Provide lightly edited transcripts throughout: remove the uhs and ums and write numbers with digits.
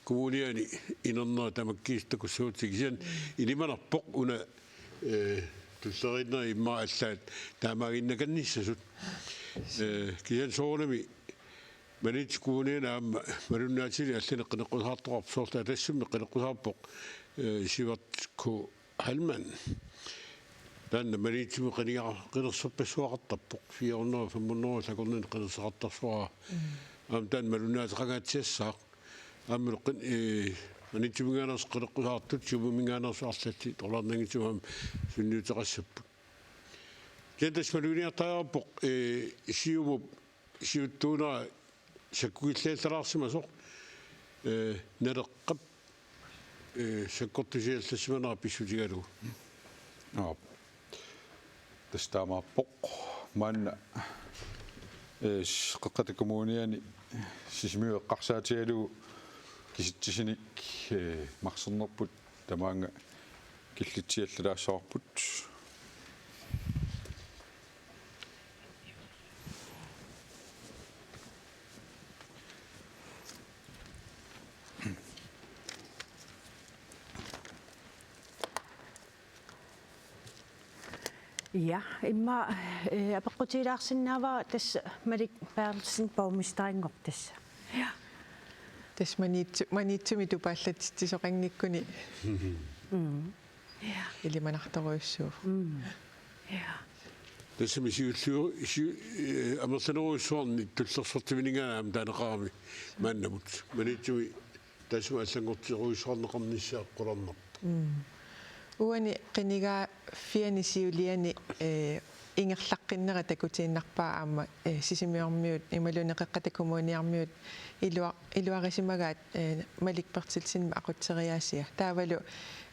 كمونياني إن الله تمكيس تكسوت سجن إني ما نبق هنا تستغيثنا إما أستاذ تامارين كنيسة كيان صورمي منيت كونين أم مرنا تيجي أصلا قنقوها طاب صوت الرسم قنقوها بق شيبات كو حلمان لأن مريت مقنية قنص بسوا الطبق في أنه في منو تقولن قنص الطبق أم تان مرنا تقعد تساق أم القن مريت مجانا قنقوها تشوف مجانا صاصتي طلعنا نجيبهم في النيوتغسب كنت اسمعني طابق شيو تونا شكوي ثلاث راس مسوق نرقب شكوت جيل تسمنا بيشو جيرو تستمع بق من قد كمونيان شسمي قحسات يدو كيشتشني مخصن نبوت تمام كيلتشيل لا شابوت Ja, imma apaqutilaarsinnaava tassa malik paarlsin paumistarinngoq tassa. Ja. Tas maniitsumi tupaallatittisoqangikkuni. Ja. Ili manartoruissuuf. Ja. tässä misi amasano suonni tullersortiminga am taanaqaami maannamut manitui tasma allangortiruissuarneqarnissaa qolarneq. Uani qinigaa fianisiuliani ingerlaqqinera takutiinnarpaa aama sisimiormiut imaluneqeqqatakumuniarmiut iluarisimagaat malikpertilsinma aqutseriaasia taavalu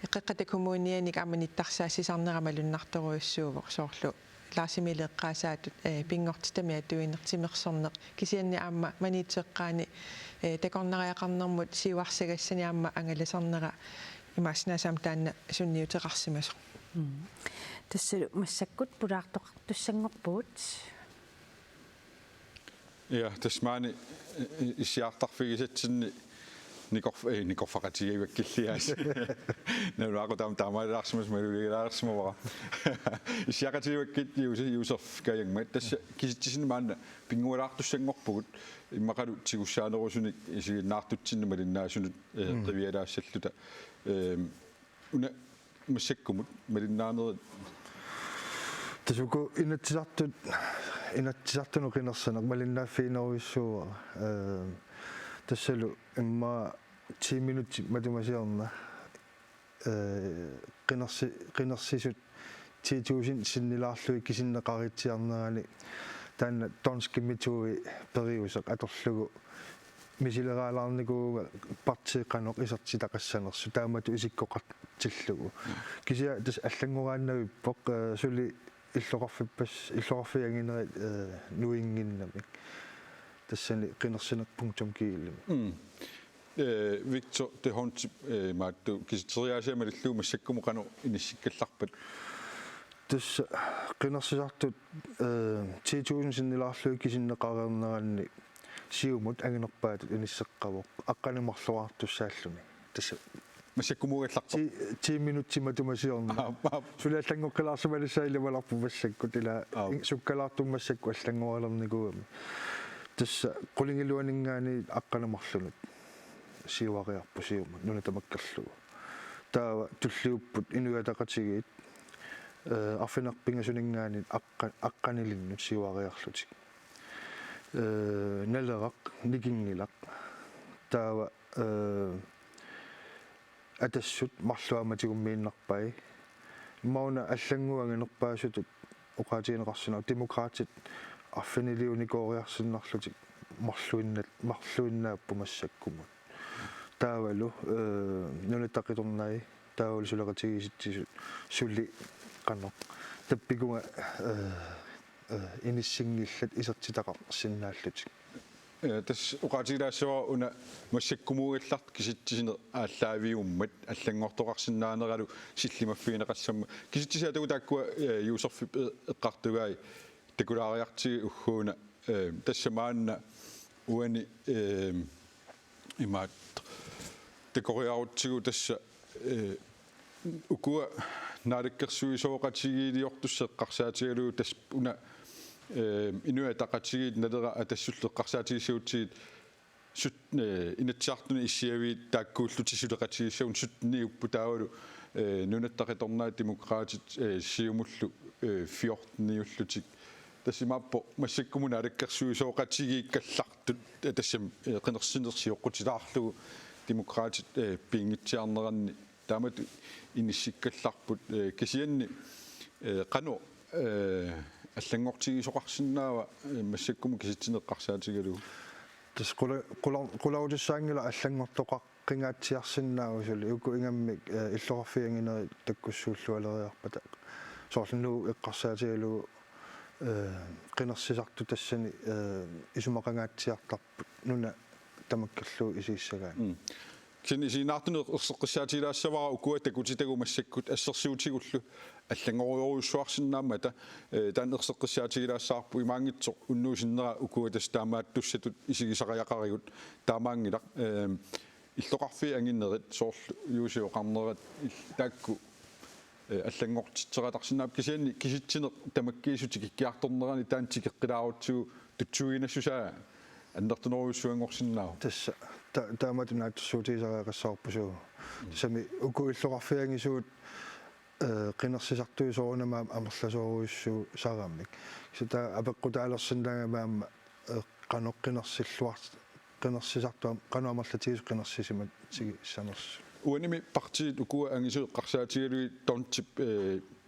eqqeqqatakumunianik amanittarsaasisarneramalunnartoruissuuvoq soorlu laasimiliqqaasaatut pingortitami atuinertimersorneq kisianni aama maniitseqqaani takorneriaqarnermut siuarsagassani aama angalasarnera имаснасам таанна сунниутеқарсимасо тассалу массаккут пулаартоқ туссангорпуут ja tasmaani isiartarfigisatsinni nikorfaqatigiivakkilliaas naluaqutaam taamaalаарsimas maluliilaarsumavara isiaqatigivakkit userf kajangmat tassa kisittisinni maanna pingualaartussangorpugut immaqalu tigussaanerusunik isiginnaartutsinna malinnaasunnut qivialaassаллута una massakkumut malinnaaneret тасуку инатсартуну қинерсанақ малиннааффиинеруиссуа тассалу имма 10 минути матумасиорна қинерсисут 10,000 синнилаарлуи кисиннеқаритсиарнерани таанна тонскиммитуи периусеқ аторлугу мисилераалаарникууга партиеққанеқ исертитақассанерсу таамату исиккоқартиллугу кисиа тас аллангорааннавиппоқ сули иллоқарфиангинерит нуингиннамик тассани қинерсинерпунктум кииллуми Victor det hånd maattu kisiteriaasiamalillu massakkumoqanu inissikkallарпат тас қинерсисартут 10,000 синнилаарлуи кисиннеқареернеранни сиумут ангинерпаатут иниссеққавоқ аққанимарлуартуссааллуми тасса массаккумугалларпа 10 минутти матумасиорна сулиаллангоққилаарсумалиссаилаваларпу массаккут ила суккалаартуммассакку аллангоралерникуами тасса қулингилуанингаани аққанамарлунут сиуариарпу сиумут нуна тамаккерлугу таава туллиуппут инуятақатигиит арфинерпингасунингаани аққанилиннут сиуариарлутик налерaq никингилaq таава атассут марлуаматигуммииннарпай мауна аллангуангинерпаасутут оqaатиинеқарсинаа демократит арфинилиуникоориарсиннарлутик марлуиннааппу массаккумут таавалу нунатақиторнай таавал сулеқатигиситсисут сулли қанеқ таппикунга иниссингиллат исертитақарсиннааллутик тас оqaатилаассуа уна массаккумуугалларт киситсисине ааллаавиуммат аллангортоқарсинаанералу силлимаффиинеқассамма киситсисиатагу тааккуа юусерфи эққартугаи такулаариартиги уггууна тассамаанна уани имаат такориарутсигу тасса укуа нааликкерсуисооqatigiiliortusseqqarsaatigaluu тас уна инуа тақатигиит налера атассуллеққарсаатигисуутсигит сут инатсиартуни иссиавиит тааккууллутисулеқатигиссаун сутниуппу таавалу нунаттақиторнаа демократит сиумуллу 14-ниуллутик тассимааппо массаккумуна алаккерсуисооqatigiikкаллартут тассам қинерсинерсиоққутилаарлугу демократит пингитсиарнеранни таамат иниссиккалларпут кисианни қано аллангортигисоқарсинаава массаккуму киситсинеққарсаатигалу тас кулаудиссаангила аллангортоқаққингаатсиарсинаавасули уку ингаммик иллорфиангинери таккуссууллуалериарпата соорлуннуу эққарсаатигалу qinерсисарту тассани исумақангаатсиартарпут нуна тамаккаллуу исииссагаан кини синаартунеқ ерсеққиссаатилаассавара укуа такутитагу массаккут ассерсиутигуллу аллангориоруйссуарсинаамата таан ерсеққиссаатигилаассаарпу имаангитсоқ уннуусиннера укуа тас таамааттуссатут исигисақаяқаригут таамаангилақ иллоқарфи ангиннерит соорлу юусиоқарнерат таакку аллангортитсератарсинаап кисианни киситсинеқ тамаккиисути киккиарторнерани таан тикеққилаарутсугу тутсугинассусаа аннертунеруйуссуангорсинаава тасса тааматунаатсуутисареқассаарпусуу сами уку иллоқарфиангисуут qinерсисартуисоорунама амерласооруйуссуу саарааммик сита апеққутаалерсинаагамаама qanoqqinерсиллуарт qinерсисартуам qanoамерлатигис qinерсисимат сиги санерс уаними партиит укуа ангисеэққарсаатигалуи тонтип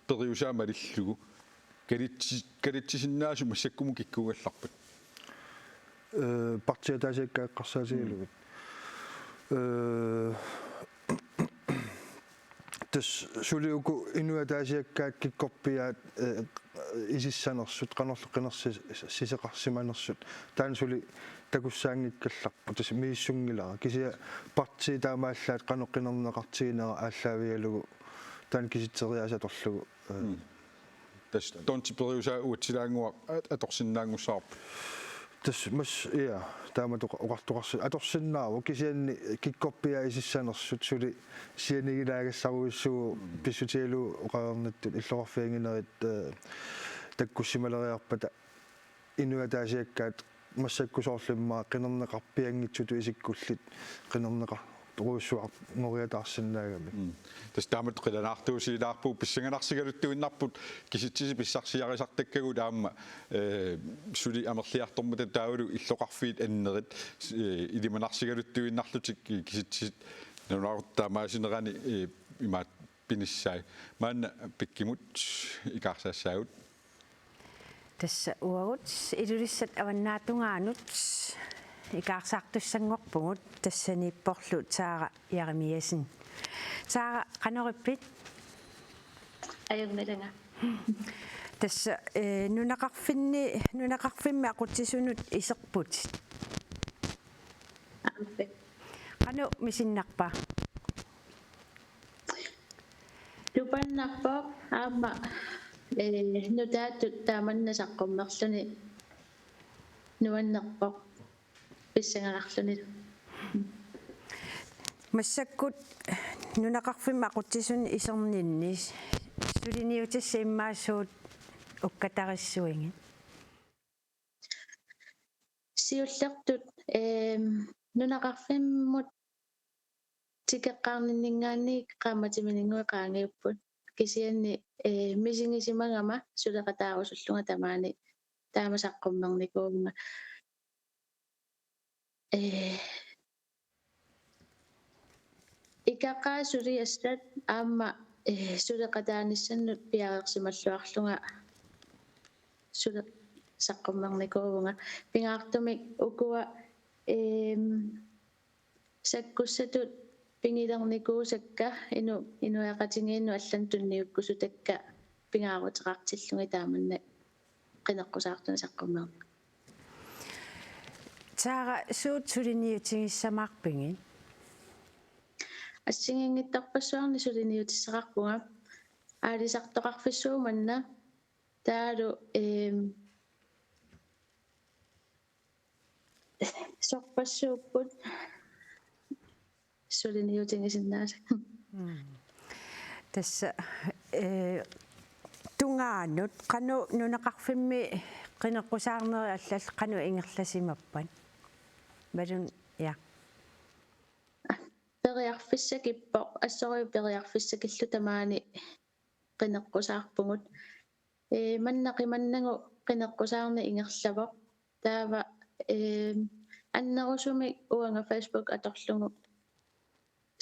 периусаама лиллугу калитсисиннаасу массаккуму киккугалларпат партиатаасиаккаэққарсаатигалугут тас сулиуку инуатаасиаккаат киккорпиаат исиссанерсут qinерсисеқарсиманерсут таан сули такуссаангиккалларпу тас мииссунгилара кисия парти таамааллаат qanoqqinernеқартигинера ааллаавигалугу таан киситсериасаторлугу тас тонтипериусаа уатсилаангуа аторсиннаангуссаарпу тас мас иа таамату оқартоқарсу аторсиннааву кисианни киккорпиа исиссанерсут сули сианигилаагассаруиссуу писсутиалу оқаернаттут иллоқарфиангинерит таккуссималериарпата инуатаасиаккаат массаккусоорлиммаа qinernеқарпиангитсуту исиккуллит qinernеқар руussуар ngoриатаарсинаагами тас таамат қиланаартуусилаарпу писсанганарсигалуттуиннарпут киситсиси писсарсиарисартаккагу таама сули амерлиартормута таавалу иллоқарфиит аннерит илиманарсигалуттуиннарлутик киситсит нунаарутаамаасинерани имаат пиниссаи маанна пиккимут икаарсаассаагут тасса уагут илулиссат аваннаатунгаанут икаарсаартуссангорпугут тассаниппорлу таара яремиасин таара канориппит аюгналага тасса нунақарфимми aquttisунут исерпут ампе кану мисиннарпа тупаннарпа аама нутааттут тааманнасаққуммерлүни нуаннерпа писсангаларлүни массаккут нунақарфимми aquttisун исернинни сулиниутасса иммаассуут уккатариссуингит сиуллертут нунақарфиммут тикеққарниннгаани qaamatiminingуеқаангиуппут кисианни мисингисимагама сулеқатаарусуллунга тамаани таамасаққуммерникуунга икақаа сулиассат аама сулеқатааниссаннут пиареерсималлуарлунга сулеқсаққуммерникуунга пингаартумик укуа саккуссатут пингилерникуусакка инуяқатингиинну аллан тунниуккусутакка пингаарутеқартиллунги тааманна қинеққусаартуна саққуммерни таара суут сулиниутигиссамаарпингит ассингингиттарпассуарни сулиниутиссақарпунга аалисартоқарфиссууманна таалу сорпассууппут сулиниутингисиннааса тасса тунгаанут кану нунақарфимми қинеққусаарнери аллал кану ингерласимаппан малун я периарфиссакиппо ассори периарфиссакиллу тамаани qinеққусаарпугут маннақиманнагу qinеққусаарни ингерлавоқ таава аннерусуми уанга Facebook аторлугу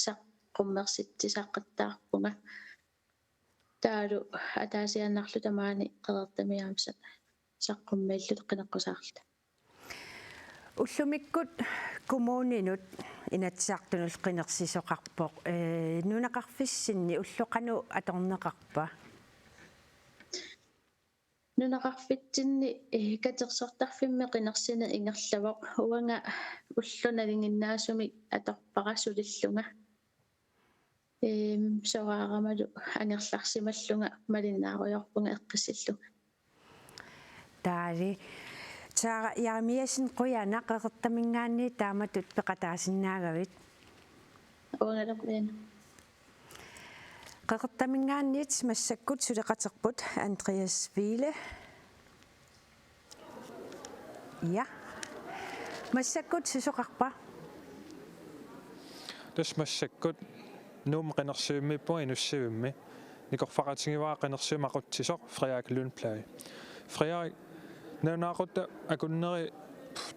саққуммерситсисаққаттаарпунга таалу атаасианнарлу тамаани қерертамиаамсат саққуммииллут qinеққусаарлута уллумиккут коммуунинут инатсаартунул qinерсисоқарпоқ нунақарфиссинни уллоқану аторнеқарпа нунақарфитсинни катерсортарфимми qinеrsina ингерлавоқ уанга уллуналингиннаасуми аторпарасулиллунга сораарамалу ангерларсималлунга малинааруйорпунга эққиссиллу таали таа яамиасин қуяна қеқертамингаанни тааматут пеқатаасиннаагавит уангалерпиана қеқертамингаанниит массаккут сулеқатерпут Андреас Виле я массаккут сисоқарпа тас массаккут нуум qinерсиуммиппуа инуссивимми никорфақатингиваа qinерсиумақутсисоқ фриаак лунплай фриаак нанаақутта акуннери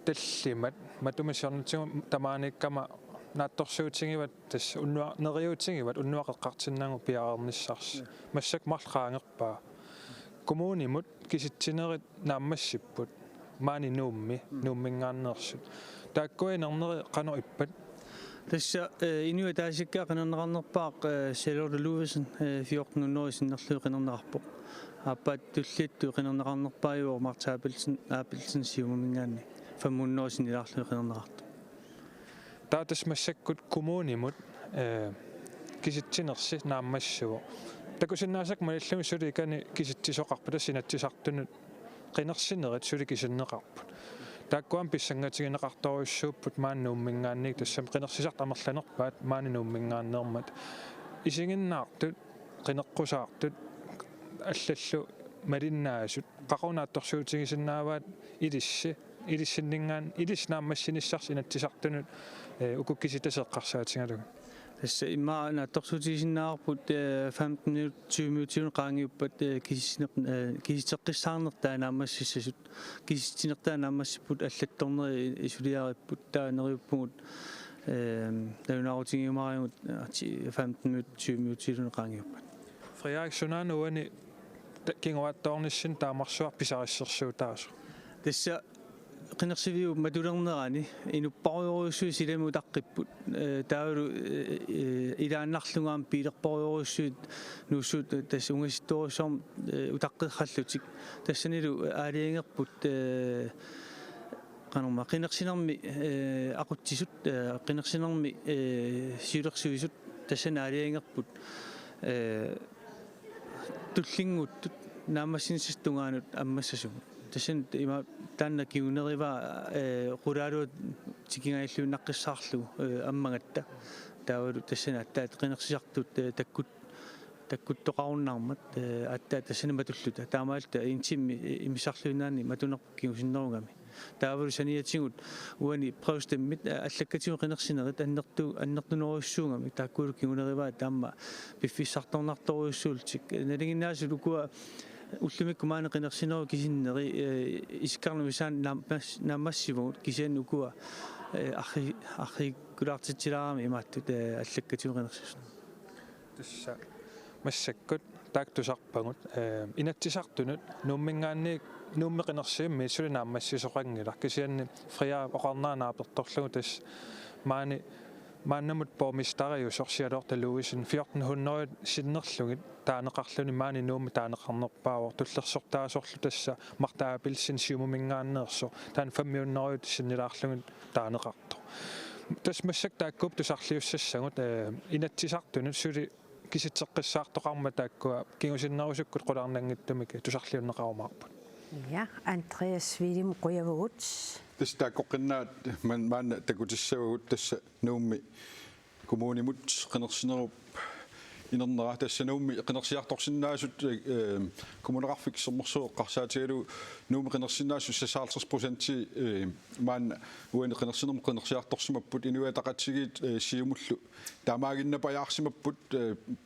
таллимат матумасиорнутигу тамааниккама наатторсуутингиват тас уннуа нериутингиват уннуақеққартиннаагу пиаарерниссарс массак марлаангерпаа коммунимут киситсинерит нааммассиппут маани нууммингаарнерсут тааккуинернери қано иппат тасса инуа таасиккаа qinernaqarnerpaaq Charlotte Lewison 1400 qinernaqarpoq аппат туллитту qinernaqarnerpaajуор Martha сиумамингаанни 500 илаарлу qinernaqartu таатас массаккут коммунимут киситсинерси нааммассуо такусиннаасак малиллуми сули икани киситсисоқарпута синатсисартунут qinерсинерит сули кисиннеқарпут тааккуам писсангатигинеқарторуссууппут мааннууммингаанник тассам qinерсисарт амерланерпаат маанинууммингааннермат исигиннаартут qinеққусаартут аллаллу малиннаасут қақунаатторсуутигисиннааваат илиссиннингаан илиснааммассиниссарс инатсисартунут укуккиситасеққарсаатингалуга тасса имма наатторсуутигисиннаарпут 15 минут 20 минутын qaangiuppat киситеққиссаарнертаа наамассиссасут киситсинертаа наамассиппут аллатторнери исулиаариппут таанериуппугут таунаарутингиумаарингут 15 минут 20 минутын qaangiuppat фриаак сунааnuani кингуаттоорниссин таамарсуар писариссерсуутаасу тасса qinерсивиу матулернерани инуппаруйоруссуу силаму таққиппут таавалу илааннарлунгаам пилерпаруйоруссуут нуссуут тасса унгаситторуссорм утаққерраллутик тассанилу аалиангерпут qanumma qinерсинерми aqutsisut qinерсинерми сиулерсуисут тассана аалиангерпут туллингуттут наамассинсистунгаанут аммассасугут тассан има таанна киунерива qulaaluut тикингаиллуунаққиссаарлугу аммагатта таавалу тассана аттаат qinерсисартут таккуттоқаруннаармат аттаа тассана матуллута таамаалта интимми имисарлуинаани матунерпу киусиннеругами таавалу саниатингут уани преустэммит аллаккатигу qinерсинерит аннертунеруссуугами тааккуулу киунерива таама пиффиссарторнарторуссуултик налигиннаасу лукуа уллумикку маана qinерсинеру кисиннери искарнумисаан наамассивугут кисиан укуа архикулаартитсилаарами имааттут аллаккатигу qinерсис тасса массаккут таактусарпагут инатсисартунут нууммингаанни нууммеқинерсиимми сулинааммассисоқангилар кисианни фриа оқарнаанааперторлугу тас мааннамут помистариу сорсиалоорта Луисин 1400 синнерлугит таанеқарлуни маани нууми таанеқарнерпаавор туллерсортаасорлу тасса мартаапилсин сиумумингааннеерсо таан 500 синнилаарлугит таанеқарто тас массак тааккуп тусарлиуссассагут инатсисартунут сули киситсеққиссаартоқарма тааккуа кингусиннерусуккут қулаарнангиттумик тусарлиуннеқарумаарпут я Андреас Вилим қуявугут тас таақоқиннаат маана такутиссавагут тасса нуумми kommunimut qenersinerup inernera tassanuummi qenersiartorsinnaasut kommuneqarfik sermersuo qarsaatigalu nuumi qenersinnaassu 56% maanna uani qenersinerm qenersiartorsimapput inuataqatsigiit siumullu taamaaginnapajaarsimapput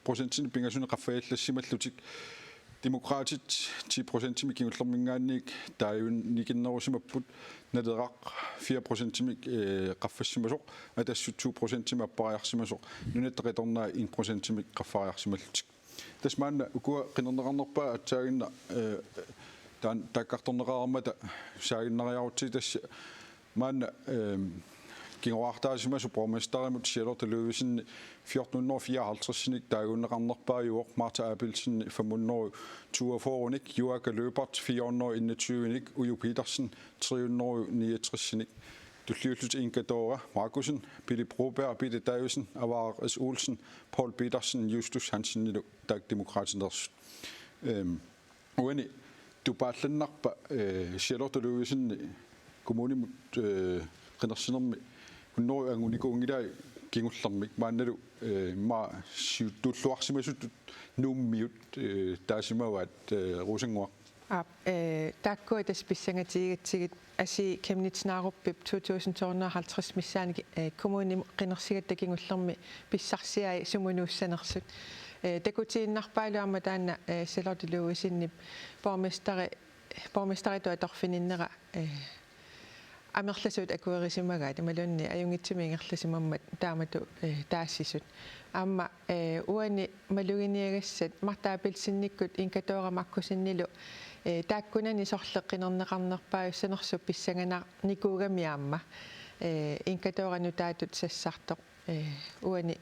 prosentini pingasuni qaffaiallassimаллутик demokraatit 10% kingullermingaanniik taajun nikinnerusimapput naleraq 4% qaffassimasuq atassut 2% appariarsimasoq nunattaqatornaa 1% qaffariarsimallutik tasmaanna ukua qinerneqarnerpaa atsaaginna taan taakkartorneqaarmata saaginnariarutsi tassa maanna kingoartaasimasu borgmestarimut Charlotte Løvesin 1454 taagunneqarnerpaajuoq Martha Abelsen 542 Joachim Løbert 421 Ujo Petersen 369 tulliullut Ingadora Markusen Billy Broberg Bitte Davisen Avares Olsen Paul Petersen Justus Hansen demokratinders uani tupallannarpa Charlotte Løvesin kommunimut qenersinermi kunnoru angunikuungilai kingullermik maannalu ma siuttulluarsimasut nuummiut taasimawaat ruusanguaq taakkuat taspissangatiigitsigit asi kemnitsinaaruppip 2250 missaani kommuni qenersigatta kingullermi pissarsiai sumunuussanersut takutiinnarpaaluarma taanna Charlotte Løvisinnip borgmestari tuatorfininnera амерласут акуэрисимагаа тамалунни аюнгитсими ингерласимаммат таамату таассисут аама уани малугиниагассат мартаапилсинниккут инкатоора маккусиннилу тааккунани сорлеққинернеқарнерпааюссанерсу писсагана никуугамиаама инкатоорану таатут сассартоқ уани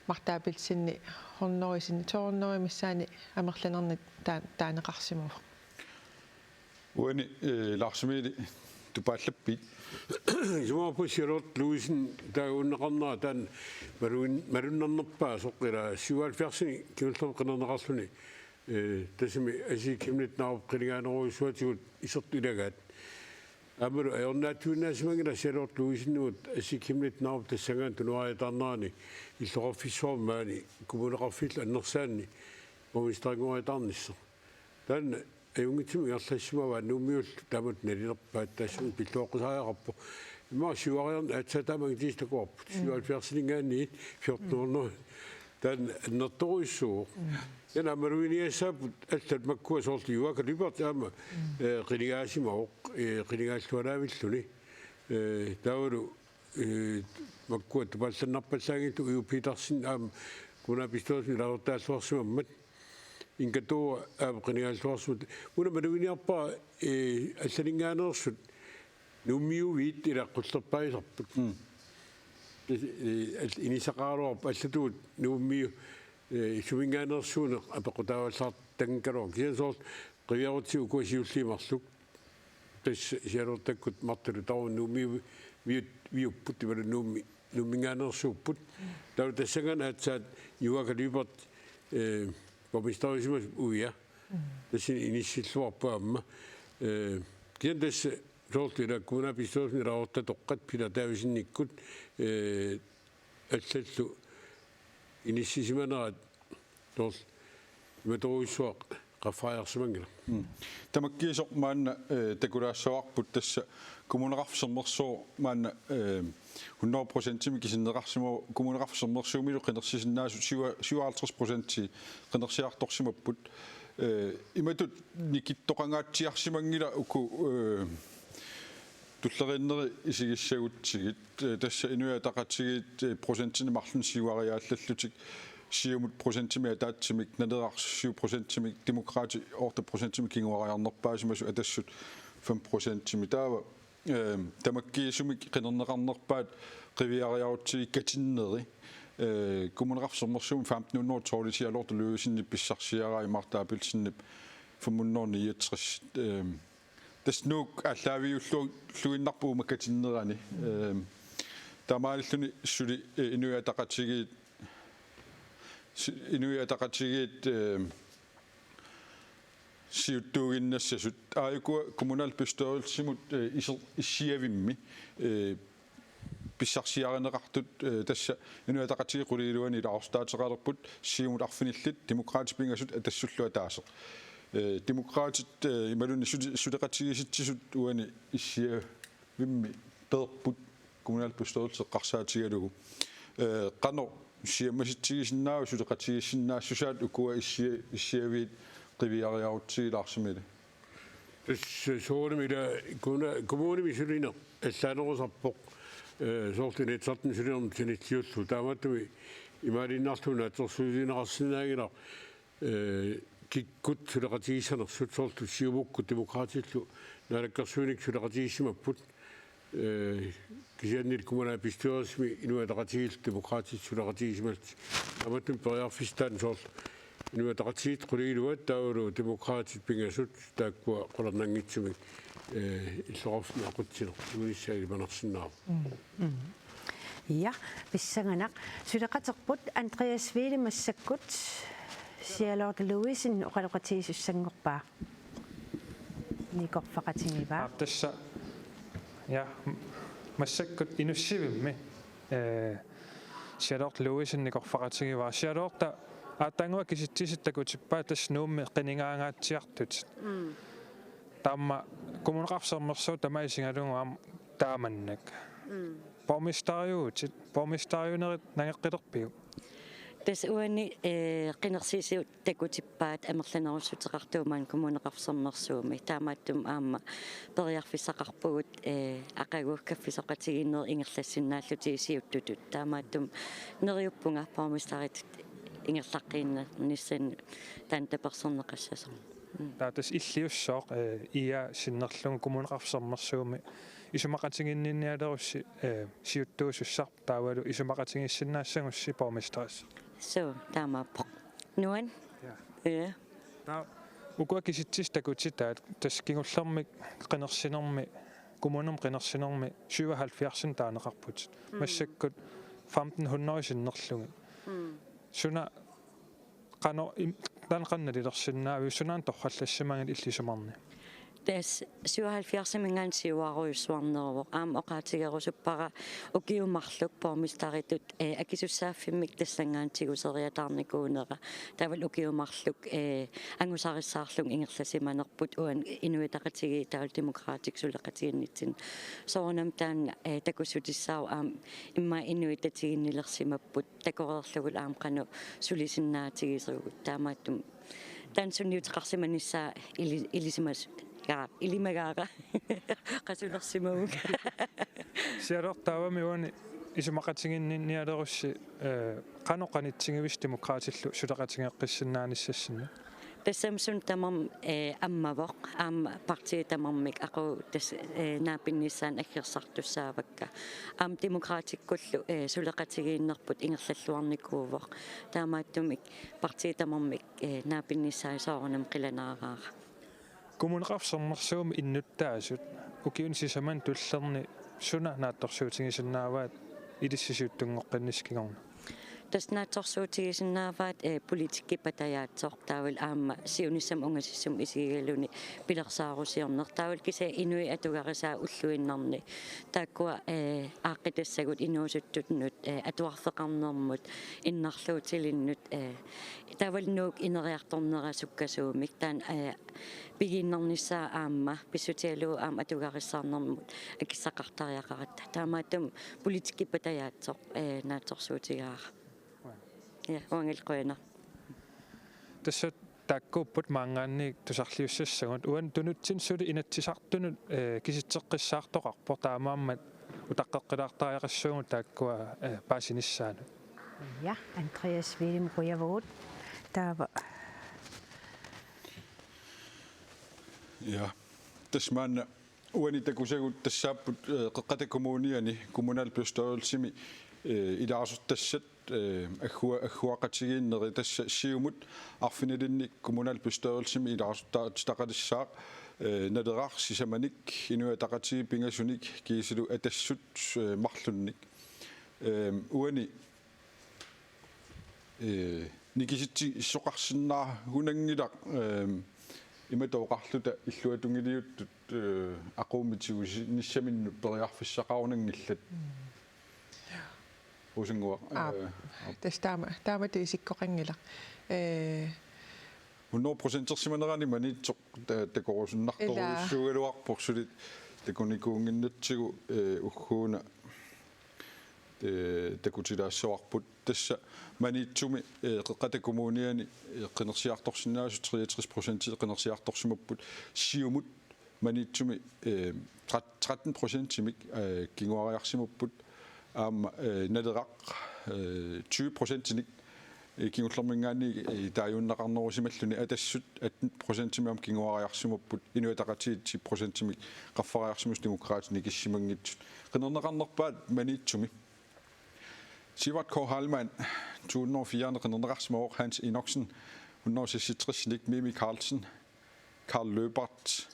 мартаапилсинни хорнорисинни тоорнори миссаани амерланерни таанеқарсимув уани ларсимили tupallappi juma pusirot luisin taagunneqarnaa taan marunnarnerpaa soqqila 77 kimullerqinernaqarluni tasimi asiikimnitnaarup qiligaaneruissuatigut isertilagaat amalu ayornaatuunnaasimangila sirot luisinnuut asiikimnitnaarup tassangaan tunuariatarnaani иллоqarfissuarmaani kumuneqarfill annersaanni momistraanguariatarnissa taan ayungitsimi iarlassimawa nuummiul taamut nalilerpaat taassun pilluoqqusaajaqarpu imma siuariarn atsataamang tiistakuarput 77-ningaanniit 14 taan annertoruissuu yana maruiniassaaput allat makkua soorti Joachim Løbert aama qiligaasimaoq qiligaalluanaavilluni taavalu makkua tupallannarpassaangitu Ujo Petersen aama kunapistoosi laortaalluarsimammat inkatua abqinialluarsut una maluiniarpaa аллалингааneersut nummiuviit ilaqqullerpaisarput inisaqaaruarpa allatuut nummiu sumingaaneersuune apequtaavallaart tankaruaq kiasoort qiviarutti ukuasiulliimarluk tas sialortakkut martalu tarun nummiu viupput imalu nummingaaneersuupput talu tassangana atsaat Joachim Løbert borgmestarisimas uja tassin inissilluarpaamma kian tassa soortila kunapistoorsni raortatoqqat pila taavisinnikkut allallu inissisimanaat soort imatoruissuaq qaffariarsimangila tamakkiisoq maanna takulaassaarput tassa kommuneqarfsermersoo maanna 100% kisinneqarsimu kommuneqarfsermersuumilu qenersisinnaasut 57% qenersiartorsimapput imatut nikittoqangaatsiarsimangila uku tullerinneri isigissagutigit tassa inuataqatsigit prosentini marlun siuariaallallutik siumut prosentimi ataatsimik nalerars 7% demokraati orta prosentimi kinguariarnerpaasimasu atassut 5% taava tamakkiisumik qenerneqarnerpaat qiviariarutsigi katinneri kommuneqarfsermersuum 1500 toolisialortu Løvesinni pissarsiaraa Martha Abelsinnip 569 tasnuuk allaaviulluinnarpuuma katinnerani tamaalluni suli inuiataqatigiit siuttuuginnassasut aayukua kommunalbestørelsimut issiavimmi писсарсиаринеқартут тасса инуатақатиги қулиилуани илаарстаатеқалерпут сиумут арфиниллит демократи пингасут атассуллуа таасеқ демократит ималуни сулеқатигиситсисут уани иссиа вимми перпут kommunal bestyrelse qarsaatigalugu qano siammasittigisinnaau suleqatigissinnaassusaat ukua issiaviit qiviariarutsigilаарsimile soorumila kommunimi sulina allaanerusarpoq soortinitsartin sulinerm tinittiullu taamattumi imaalinnaarluna atersuusineqarsinnaagila kikkut suleqatigissanersut soortu siumukku demokraatillu naalakkarsuunik suleqatigissimapput кисианнил кумана пистуарсми инуатақатигил демократит сулақатигисмалт аматтум периарфистаан соор инуатақатигит қулиилуат таулу демократит пингасут тааккуа қолернангитсумик иллорфна ақутсинер юниссааги манерсиннаа ja писсаганақ сулеқатерпут Андреас Виле массаккут сиалорд Луисин оқалоқатигисуссангорпаа никорфақатингиваа тасса ja массаккут инуссивимми сиалорд Луисин никорфақатингиваа сиалорта аатангуа киситсиситтакутиппаа тас нуумми қинингаангаатсиартут таама коммунеқарсермерсуу тамаисингалунгу аама тааманнак помистариунерит нагеққилерпиу тас уани қинерсисиут такутиппаат амерланерусутеқартуумаан коммунеқарсермерсууми таамааттум аама периарфиссақарпугут ақагууккаффисоқатигиннер ингерлассиннааллутигисиуттутут таамааттум нериуппунга помистарит ингерлаққиинна ниссан таантаперсернеқассасер таатас иллиуссоо ия синнерлугу коммунеқарсермерсууми исумақатигиннинниалерусси сиуттуусуссар таавалу исумақатигиссиннаассагусси помистарис so таамааппо нуан я та укуа киситсис такутситаат тас кингуллермик қинерсинерми коммунерм қинерсинерми 77 таанеқарпут массаккут 1500 синнерлуги суна qano танқанналилерсиннаавиу сунаан торхаллассимагат иллисумарни тас 77 мингаан сиуаруйуссуарнерво аама оқаатигерусуппара укиумарлук помистаритут акисуссааффиммик тассангаантигусериатаарникуунера тавал укиумарлук ангусариссаарлуг ингерласиманерпут уан инуитақатиги таул демократик сулеқатигиннитсин соонам таан такуссутиссаау аам имма инуитатигиннилерсимаппут такорерлугул аам қану сулисиннаатигисеругут таамааттум тансунниутеқарсиманиссаа илисимас ja ilimagaara qasulersimauga сиалортаавами уани исумақатигинниалерусси qanoqanitsingivis demokraatillu сулеқатигеққиссиннааниссассинна тассамсун тамам аммавоқ аама партии тамармик ақу тас наапиннissaан аггерсартуссаавакка аам демократиккуллу сулеқатигииннерпут ингерллуарникуувоқ таамааттумик партии тамармик наапиннissaа соорнам қиланаараара коммунеқарсермерсууми иннуттаасут укиунсисаман туллерни суна наатторсуутигисиннааваат илиссисуuттунгоққиннискигорна таснааторсуутигисиннааваат политикки патаяатсоор таавал аама сиунissam унгасиссум исигигалуни пилерсаарусиорнер таавал киса инуи атугарисаа уллуиннарни тааккуа ааққитассагут инуусуттутнут атуарфеқарнермут иннарлуутилиннут таавал нуук инериарторнера суккасуумик таан пигиннарниссаа аама писсутиалуу аама атугариссаарнэрмут акиссақартариақаратта таамаатум политикки патаяатсоор нааторсуутигаара ja уангилқуина тассат таккууппут маангаанник тусарлиуссассагут уан тунутсин сули инатсисартунут киситсеққиссаартоқарпор таамааммат утаққеққилаартариақассуугу тааккуа паасиниссаану ja Andreas Wilhelm Røyervold таава ja тасмаана уани такусагут тассааппут қеққатаккумууниани kommunalbestyrelsimi илаарсуттассат аггуақатигииннери тасса сиумут арфинилинник kommunalbestyrelsimi илаарсуттаатақалиссаақ налераар сисаманик инуатақатиги пингасуник киисилу атассут марлунник уани никиситси issоқарсиннаа хунангилақ иматооқарлута иллуатунгилиуттут ақуумитигуси ниссаминну периарфиссақарунангиллат Usingua. тас таама тисиккоқангила 100% манитсоқ такорусуннарторуссугалуарпорсулит такуникуунгиннатсигу уггууна такутилаассоарпут тасса манитсуми қеқатакумууниани қинерсиарторсинаасу 63% қинерсиарторсимаппут сиумут манитсуми 13%-имик кингуариарсимаппут аама налерақ 20%-ник кингуллэрмингаани тааюннақарнерусималлуни атассут 18%-имиам кингуариарсимаппут инуатақатиит 10%-имик qaffariarsimus demokraatini kissimanngitsut qinernaqarnerpaat manitsumi Sivert K. Hallmann 2004 qinernaqarsimaoq Hans Enoksen 166 Mimi Carlsen Karl Løbert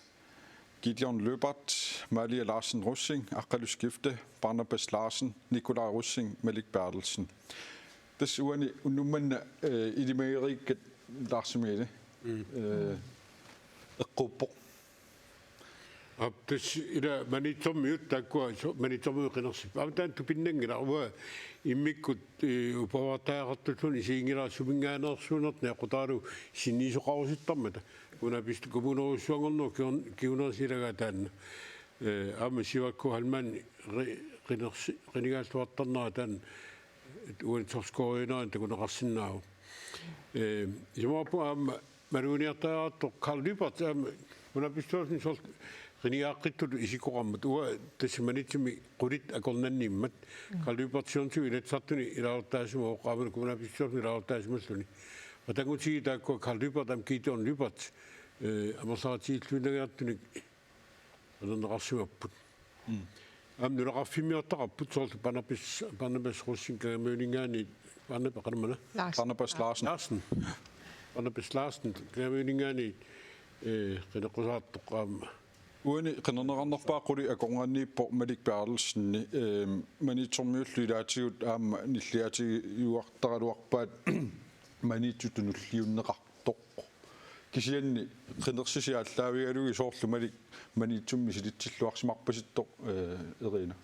Gideon Løbert Malia Larsen Russing Aqalus Skifte Barnabas Larsen Nikolaj Russing Malik Bertelsen das uani unummanna idimeeriikkat laarsimile eqquppoq Abdes ila manitsomiut takua manitsomiu qinersip amtaan tupinnangila arwa immikkut upavaataaqartutun isiingila sumingaanersuunert nequtaalu sinniisoqarusittarmata una pistu kommunerussuangornu kiunersilaga taanna amma Sivakku Hallmann qinigaasluartarnera taan uansorskorinaan takuneqarsinnaagu imaappu amma maluuniartaaqartoq Karl Lübert amma una pistuasin sol qiniaaqqittu isikoqammat uwa tasmanitsimi qulit akornanniimmat Karl Lübert sionsu ilatsartuni ilaartaasuma oqaamuna una pistuasin ilaartaasumassuni atangutigi taakku Karl Lübert am Gideon Lübert amasaratiillunagartunik anerneqarsimapput am nulaqarfimmiortaqarput soorlu Barnabas Russing kagameuningaani Barnabas Larsen Barnabas Larsen kagameuningaani qinaqqusaartoqqaamma uani qinernaqarnerpaaquli akorngaanniippo Malik Bertelsenni manitsormiullu ilaatigut aamma nilliatigiuartaraluarpaat manitsutunulliunneqartoq kisianni qinersisiaallaavigalugi soorlu Malik manitsummi silitsilluarsimarpasittoq erina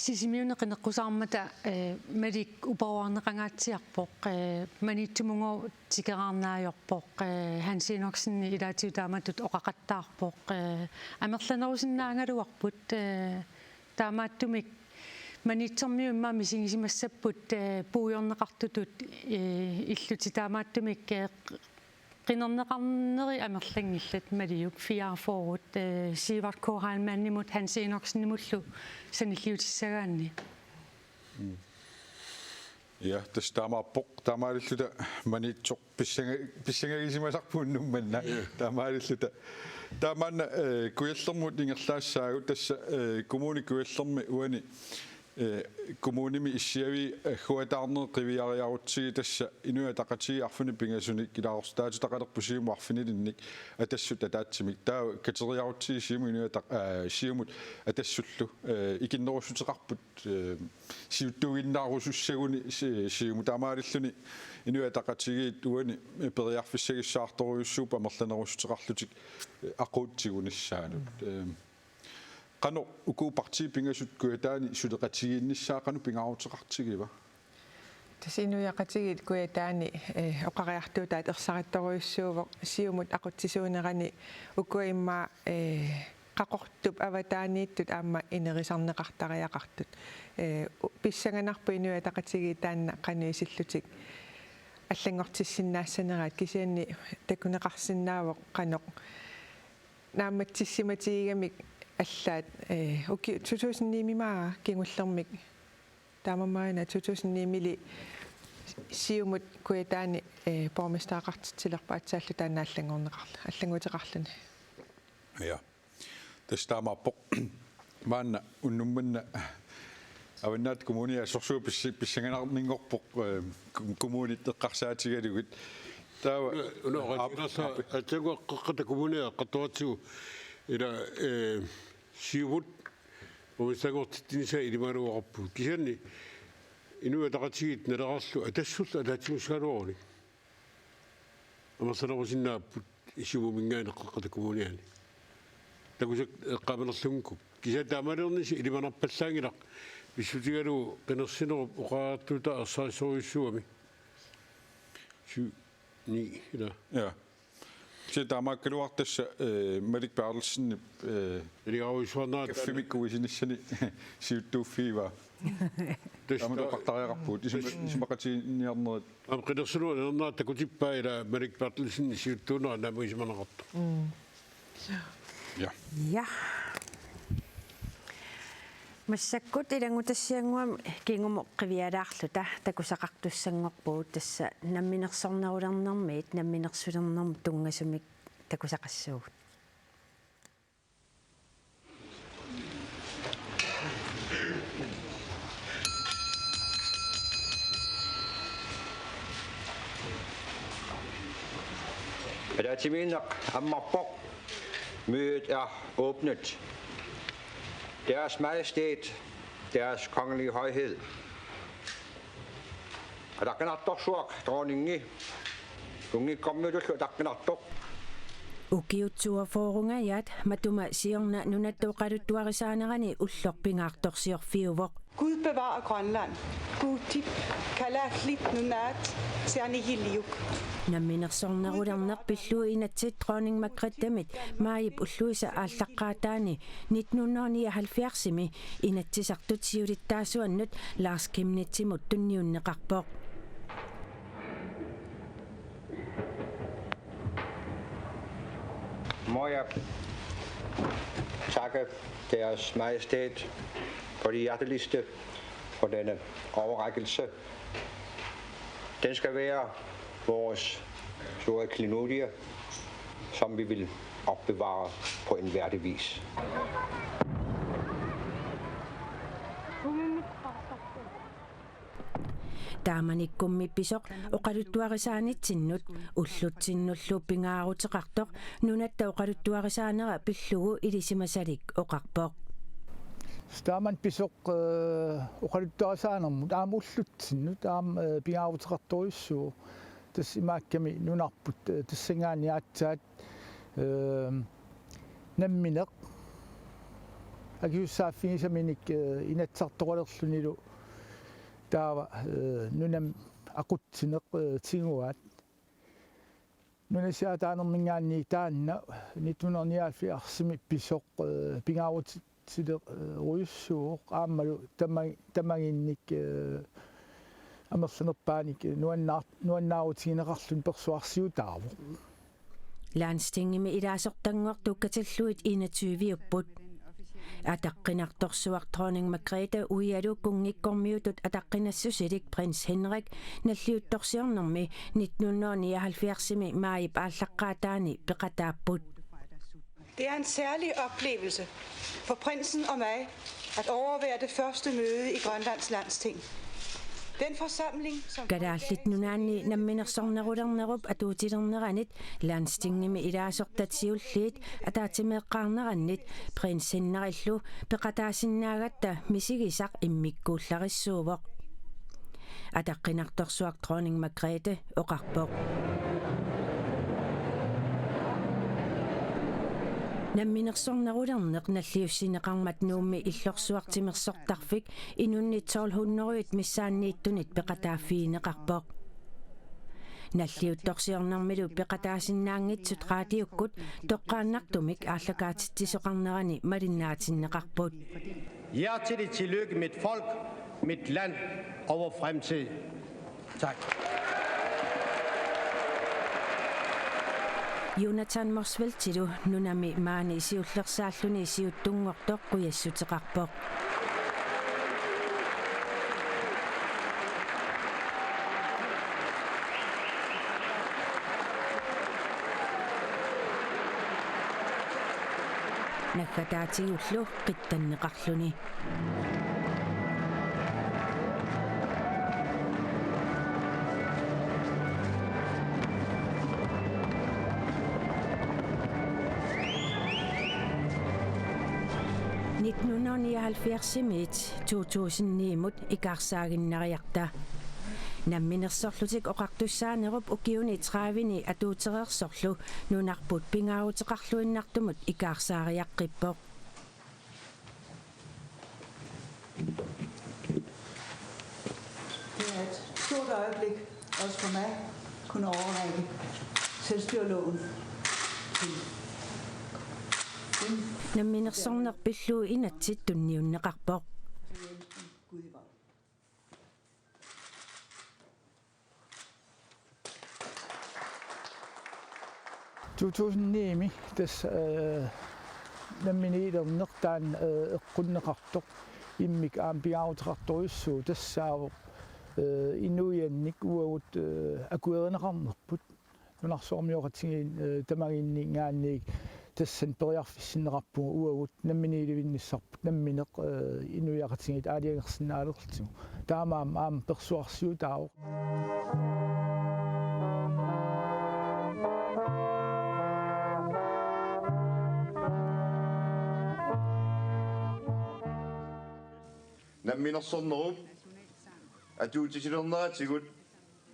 Sisimiune qinneqqusarmata Malik upawarneqangaatsiarpoq manitsumungo tikeraarnaajorpoq Hans Enoksen ilaatiutaamatut oqaqattaarpoq amerlanerusinnaangaluarput taamaattumik manitsormiu immaami singisimassapput puujorneqartutut illuti taamaattumik qinnerneqarneri amerlangillat maliuk fiarforut Sivert K. Hallmannimut Hans Enoksenimullu sanilliutissagaanni ja tastaamaarpoq taamaalilluta manitsoq pissangagisimасарпууннумманна таамаалиллута таамаанна куяллермут ингерлаассаагу тасса коммуни куяллерми уани kommunimi issiavi huatаарner qiviariarutigi tassa inuataqatigi arfuni pingasuni kilaarstaatu taqalerpusiimu arfinilinnik atassut ataatsimik taa kateriarutigi siimu inuataq siumut atassullu ikinnerusuteqarput siuttuuginnaarusussaguni siimu taamaalilluni inuataqatigiit uani periarfissagissaartoruissuupa amerlanerusuteqarlutik aquutsigunissaalut qano uku parti pingasut kuetaani suleqatigiinnissaaqanu pingaruteqartigiva тасинуяқатигит куятаани оқариартуутаат ерсариттаруйуссууво сиумут ақутсисуунерани укуимма қақортуп аватаанииттут аама инерисарнеқартариақартут писсаганарпу инуятақатиги таанна қануисиллутик аллангортиссиннаассанераат кисианни такунеқарсинаавоқ қаноқ нааматсиссиматигигамик аллаат уки 2009 кингуллермик таамамаана 2009 сиумут куятаани пормистаақартитсилерпа атсааллу таана аллангуутеқарлуни ja таstaamaarpoq maanna unnummanna аваннаат коммуниа сорсуу писсанганарнингорпоқ коммунит эққарсаатигалугит таава унеқатиласа атсагуаққата коммуниа қаттуатсигу ила сиумут помисагортитниса илимаруарпу кисанни инуатақатигит налеқарлу атассулла атаатсимусгалуорни амасалерусиннааппут исумумингаанеққата коммуниани такусак эққаманерлунгку киса таамалерниси илиманарпаллаангилақ Bisutigaro penarsino oqaartuta arsaisoriussuami. Ni ila. Ja. Se taamaakkaluartassa Malik Bertelsen Eliaruisuarnaat kaffimikkuisinissani siuttuuffiiva. Tamatu qartariaqarpuut isumaqatiinniarnerit Amqinersulu nernaat takutippaa ila Malik Bertelsen siuttuunaa namuisimanaqartu. Ja. Ja. Массаккут илангутассиангуам кингумо қивиалаарлута такусақартуссангорпуут тасса намминерсорнерулернэрмиит намминерсулернэрм тунгасумик такусақассуугут. Adatiminaq ammarpoq mødet er åbnet. Deres Majestæt, deres kongelige højhed. Og der kan suak dronningi. Kungi kommyydus og der kan Ukiutsuafoorungayaat matuma siorna nunattuqaluttuarisaanerani ullorpingaartorsiorfiuvoq. Gud bevarer Grønland. Gud tip kalatlit nunat sianihiliuk. Намминерсорнерулернер пиллуу инатсит дронинг Маргретамит маип уллуиса ааллаққаатаани 1979-ми инатсисартут сиулиттаасуаннут Ларс Кимнитсимут тунниуннеқарпоқ. Må jeg takke deres Majestæt for det hjerteligste for denne overrækkelse. Den skal være vores store klenodie, som vi vil opbevare på en værdig vis. Taamanikkummipisoq oqaluttuarisaanittinnut ullutsinullu pingaaruteqartoq nunatta oqaluttuarisaanera pillugu ilisimasalik oqarpoq. Staaman pisoq oqaluttuarisaanermut aam ullutsinut aam pingaaruteqartorissu tassimaakkami nunarput tassangaaniaatsaat nammineq agiussaaffinisamminik inatsartoqalerlunilu taava nunam aqutsineq tinguat nunasiataanermingaanni taanna 1979 pisoq pingaarutside ruissuuq aammalu tamanginnik амерлунерпааник нуаннаарутигинеқарлун персуарсиутаарво Landstingimi ilaasортангуартуккатиллуит 21-виуппут атаққинарторсуар дронинг Маргрете уиалу кунгиккормиутут атаққинассусилик принц Henrik наллиутторсиорнэрми 1979-ми маип ааллаққаатаани пеқатааппут. Det er en særlig oplevelse for prinsen og mig at overvære det første møde i Grønlands Landsting. Den forsamling som Gadaallit nunaanni namminersornerulernerup atuutilerneranit landstingimi ilaasortatsiulliit ataatimeeqqaarnerannit prins Hennerillu peqataasinnaagatta misigisaq immikkuullarissuuvoq ataqqinartorsuaq dronning Margrethe oqarpoq намминерсорнеруlerneq наллиуссинеqarmat nuummi иллорсуартимерсортарфик инунni 1200-ut missaanniittunit peqataaffiineqarpoq наллиутторсиорнэрмилу пеқатаасиннаангитсут раатиуккут тоққааннартумик ааллакаатитсисоқарнерани малиннаатиннеқарпут Hjerteligt tillykke mit folk, mit land og vor fremtid. Tak. Jonathan Morsveltilu nunami maani isiullersaalluni isiuttungortoq quyassutiqarpoq nakkataatiullu qittanneqarluni Nitnunnihalfiarsimit 2009-mut ikarsaaginnariarta намминерсорлутик оқартуссаанеруп укиуни 30-ни атуутерерсорлу нунарпут пингаагутеқарлуиннартумут икаарсаариаққиппоқ stort øjeblik, også for mig, kunne overrække selvstyreloven til намминерсорнерпиллуу инатсит тунниуннеқарпоқ 2009 тас намминеилернертаан эққуннеқартоқ иммик аампигаутеқарторюссуу тассаавоқ инуианник уагут акуеринеқарнерпут нунарсоормиоқатсигин тамагиннингаанник тассан периарфиссиннеқарпугу уагут намминеиливинниссарпут намминеқ инуиақатсигит аалиангерсинаалерлтигу таамаам аам персуарсиу таавоқ намминерсорнеруп атуутисилернератигут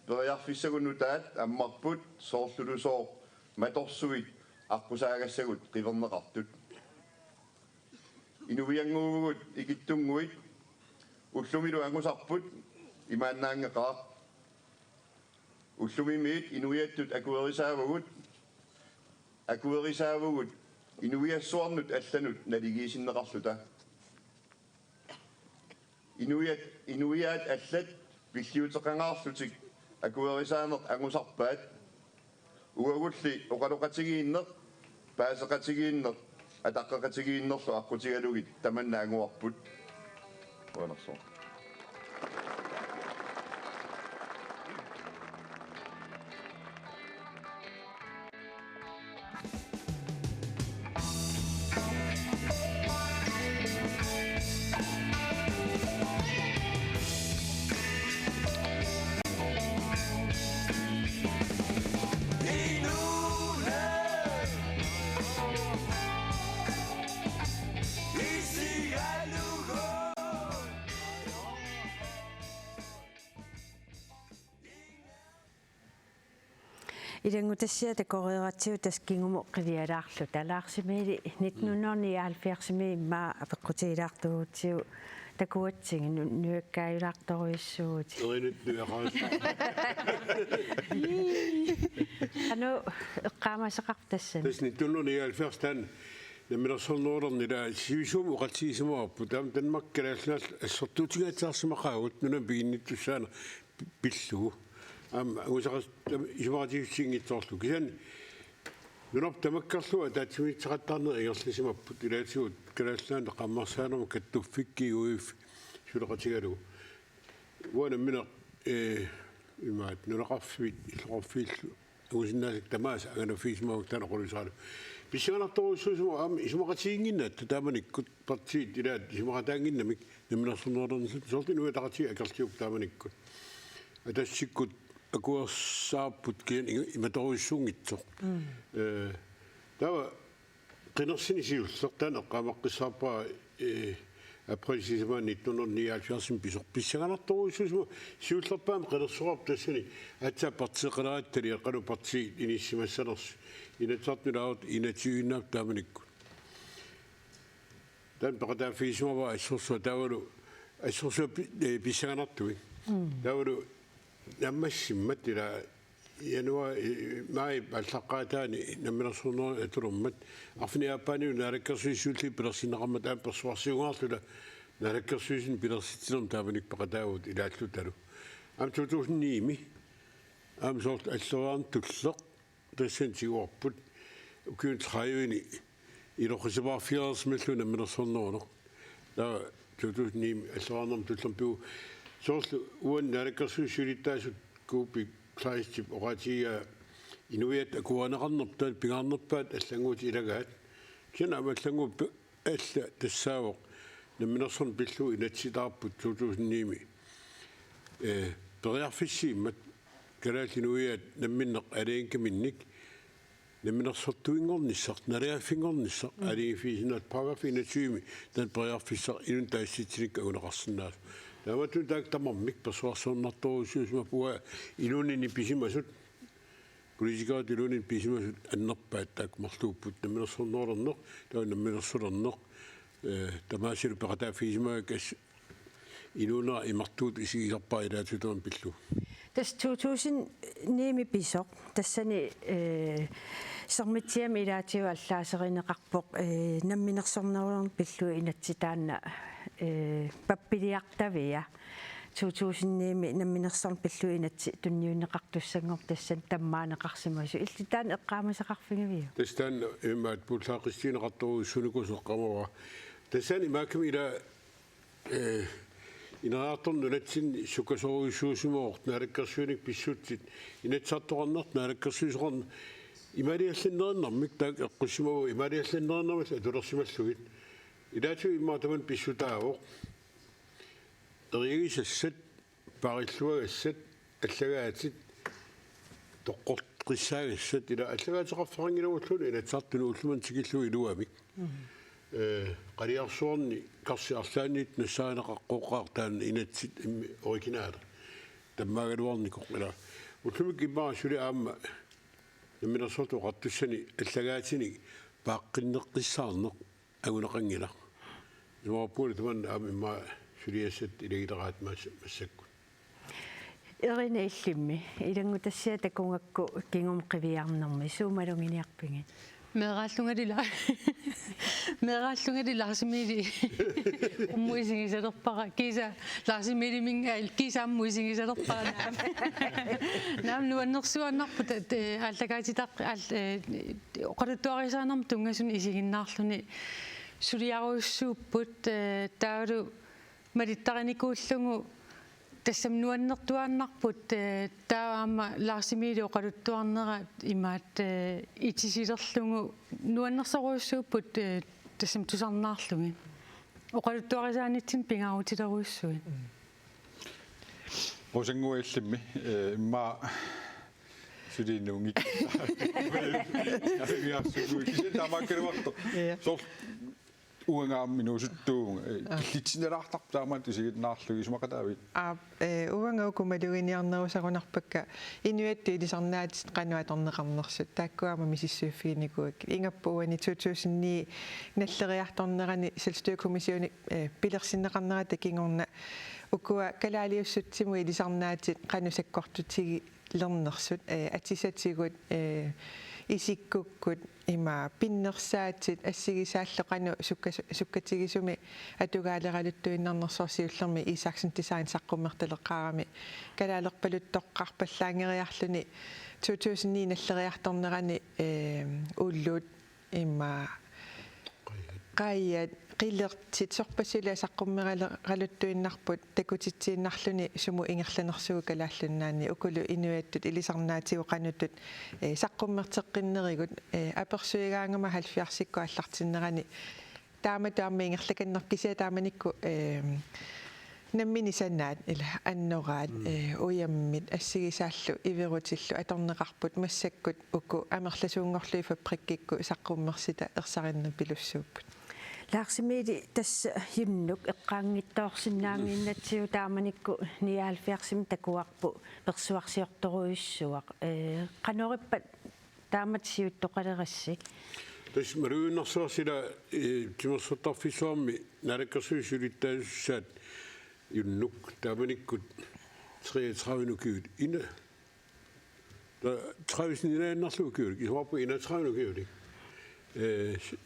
периарфиссагуннутаат аммарпут соорлулусоо маторсуит аққусаагассагут қивернеқартут инувиангуугут икиттунгуит уллумилу ангусарпут имааннаангеқаа уллумимиит инуиаттут акуерисаавугут инуиассуарнут алланут налигиисиннеқарлута инуиат аллат пиллиутеқангаарлутик акуерисаанеқ ангусарпаат уагулли оқалоқатигииннеқ паасеқатигииннеқ атаққақатигииннерлу аққутигалугит таманнаангуарпут уанерсоо Илангутассиа такореератсиу таскингуму қилиалаарлу талаарсимили 1979 имма апеққутилаартугутсиу такуатсиги нуаккаилаарторуиссуути ану эққаамасеқартассан тас 1979 тан намминерсорнерулернила сивисуум уқатсигисимуарпу таам танмаккалааллаал ассортуутигаатсаарсимақаагут нунам пигинниттуссаана пиллугу усақас исмаратигиссингитсоорлу кисан нунап тамаккарлуа таатсимитсақаттаарнер ингерлисимаппут илаатигут калааллаана қаммарсаанерма каттуффикки уиф сулеқатигалу уанаммина имаат нунақарфит иллоқарфииллу усиннаасик тамаас аганафисмаук танақулисаалу писсиганарторуссуусума аама исмақатигингиннаат тааманиккут партиит илаат исмақатаангиннамик намминерсорнерулернсут сортинуа тақати акерлиук тааманиккут атассиккут акуарсааппут киан иматоруиссуунгитсоқ тава qinерсинисиуллертаан эққамаққиссаарпаа апресисимаа 1979 писор писсаганарторуиссуусума сиуллерпаама qinерсуарп тассани атса партиқалааттали эққалу парти иниссимассалерс инатсартнулаавут инатиуиннаап тааманикку тан пақатаафисимава ассорсуа таавалу ассорсуа писсаганартуи таавалу наммассиммат ила януа май баллаққаатаани намминерсорнер атулуммат арфиниааппааниу наалаккерсуиссуулли пилерсинеқарма таам персуарсиунгаарлула наалаккерсуисин пилерситсилерм тааманик пақатаавут илааллу талу ам 2009 ам сорт аллерaan туллеқ тассан сигуарпут укиун 30-ини илоқисимаарфиарсмаллу намминерсорнерунеқ таа 2009 аллераанерм туллерпиу соорлу уан наалаккерсуиссуулиттаасут куупи клаистип оратия инуиат акуанеқарнерпаат пигаарнерпаат аллангуут илагаат кина амаллангуу алла тассаавоқ намминерсорн пиллу инатситаарпут 2009 периарфиссииммат калаалинуиат намминнеқ алиинкаминник намминерсортуингорниссар налиаффингорниссар алиифисинаат парафинатсуими тан периарфиссар инун таасситсиник агунеқарсинаас таамату таак тамармик персуарсууннарторуссуусма пуа илунини писимасут политикаат илунин писимасут аннерпаат таак марлууппут намминерсорнерлернеқ таа намминерсулернеқ тамаасилу пеқатаафисимаа кас inuna imartuut isigisarpaa ilaatutun pillu tas 2009 pisok tassani sermitiam ilaatiu allaaseriniqarpoq namminersornerulorn pillu inatsitaanna pappiliartavia 2009 namminersorn pillu inatsi tunniunneqartussangor tassan tammaaneqarsimasu illitaan eqqaamasaqarfingavia tastan immaat pulsaaqistiineqartoruussunukusoqqamava tassan imaakam ila inaartorn nulatsin sukasoruissuusumoort naalakkersuunik pissutsit inatsartoqarnart naalakkersuusoqarn imaliallannerannarmik taak eqqussimavu imaliallannerannarmas atulersimalluit ilaatu immaataman pissutaavoq erigisassat parilluagassat аллагаатит тоққортқиссаагассат ила аллагаатеқарфарангилавуллуни илатсартуну уллуман тикиллу илуамик qaриарсуорни карсиарлаанит нассаанеқаққоққаартаан инатсит оригинаала таммаагалуарникоқ ила уллумик иммаа сули аама наминерсууту қартуссани аллагаатини пааққиннеққиссаарнеқ агунеқангила имааппуни таман аама иммаа сулиассат илагилераат массакку erina illimmi ilangutasia takungakku kingum qiviarnermi suumalunginiarpingit meeqaallungadi laarsimili ummuisingisalerpara kiisa laarsimili mingail kiisaammuisingisalerpara naam nuannersuannarput allagaatitaq oqaluttuarisaanarm tungasun isiginnaarluni suliaruussuupput taalu malittarinikuullungu тассам нуаннертуааннарпут таама лаарсимили оқалуттуарнера имаат итисилерлугу нуаннерсоруйуссууппут тассам тусарнаарлуги оқалуттуарисаанитсин пингаарутилеруйуссуи осангуиллимми имма сулинунгик ясугу кисетамаккерварто сор уангаамминуусуттуун киллитсинелаартар таамаат исигитнаарлуги сумакатаавит уангаукумалугиниарнерусарунарпакка инуатту илисарнаатит кануаторнеқарнерсут тааккуама мисиссууффиникуак ингаппууани 2009 наллериарторнерани селстуукомиссиони пилерсиннеқарнерата кингорна укуа калаалиуссутсиму илисарнаатит канусаккортутиги лернерсут атисатсигут исиккуккут има пиннерсаатит ассигисааллоқану суккатигисуми атугаалералуттуиннарнерсорсиуллерми исаксен дизайн саққуммерталеққарами калаалерпалуттоққарпаллаангериарлуни 2009 наллериарторнерани уллут има qaiat qillertit sorpasila saqqummeraluttuinnarput takutitsiinnarluni sumu ingerlanersugu kalaallunnaani ukulu inuattut ilisarnaatigu qanuttut saqqummerteqqinnerikut apersuigaangama 70-sikku allartinnerani taamatuarmi ingerlakanner kisia taamanikku nammini sannaat ila annoraat uyammit assigisaallu ivirutillu atorneqarput massakkut uku amerlasuungorlui fabrikkikku saqqummersita ersarinnner pilussuupput лаарсимили тасса юннук эққаангиттоорсинаангииннатсиу тааманикку 79 такуарпу персуарсиорторуйуссуақ канориппат тааматсиуттоқалерасси тас маруиннарсуарсила тимерсуттарфисуарми налаккерсуисулиттаасуссаат юннук тааманиккут 33 ина 30 исуарпу ина 30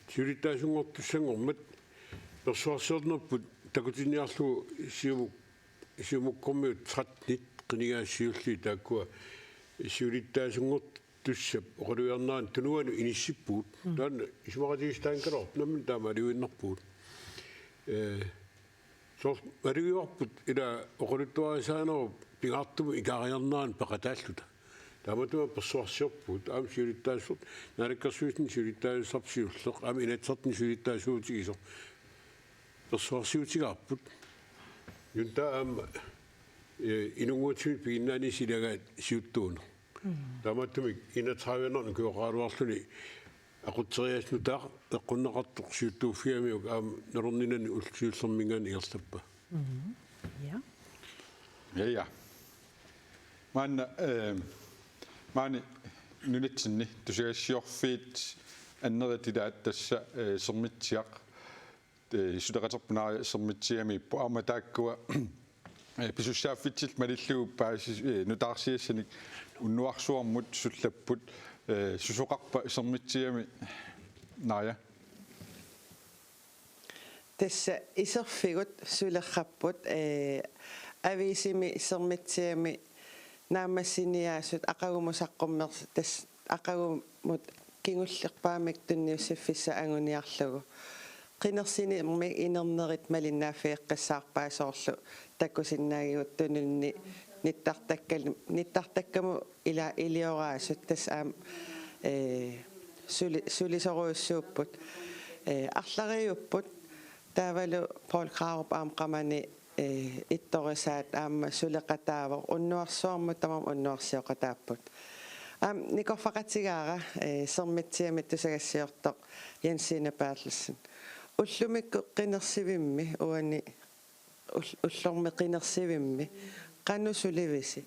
сюритаасунгортуссангормат персуарсиорнерпут такутиниарлу сиумуккормиут 13 qinigaassiulli taakkuа сюритаасунгортуссап оқалуярнаан тунуану иниссиппуут таана исмақатигистаанкалор намми таамалиуиннарпуут сор мариуарпут ила оқалуттуарисаанеру пигаартуму икаариарнаан пақатааллута тааматуа персуарсиорпут аам сюриттаасут налаккерсуитин сюриттаасарпсиуллеқ аам инатсартни сюриттаасуутигисо персуарсиутигаарпут юнта аам инунгуутсуит пигиннаани силагаат сиуттууну тааматтумик инатраавианерну куоқаалуарлуни ақутсериаснутаа эққуннеқартоқ сиуттууффиамиук аам нерорнинани улсиуллермингаани иерлаппа ja maani nunitsinni tusigassiorfiit anneratila tassa sermitsiaq suleqaterpunaaria sermitsiami ippu aama taakkua писуссааффитсил малиллугу пааси нутаарсиассаник уннуарсуармут суллаппут сусоқарпа исермитсиами наая тасса исерфигут сулерраппут ависими исермитсиами наамассиниаасут ақагумусаққуммерс тас ақагумут кингуллерпаамик тунниуссаффисса ангуниарлугу qinnersini mi inernerit malinnaaffiiqqassаарpaasooрлу таккусиннаагиут тунунни нитартаккаму илиораасут тас аам сулисоруйуссууппут арлариуппут таавалу Paul Krarup аамqamani ittorisaat аама сулеқатаавор уннуарсуарму тамам уннуарсиоқатааппут никорфақатигаара сермитсиамит тусагассиортоқ Jensine Bertelsen уллумикку qinnersivimmi уани уллорми qinnersivimmi qannusuливиси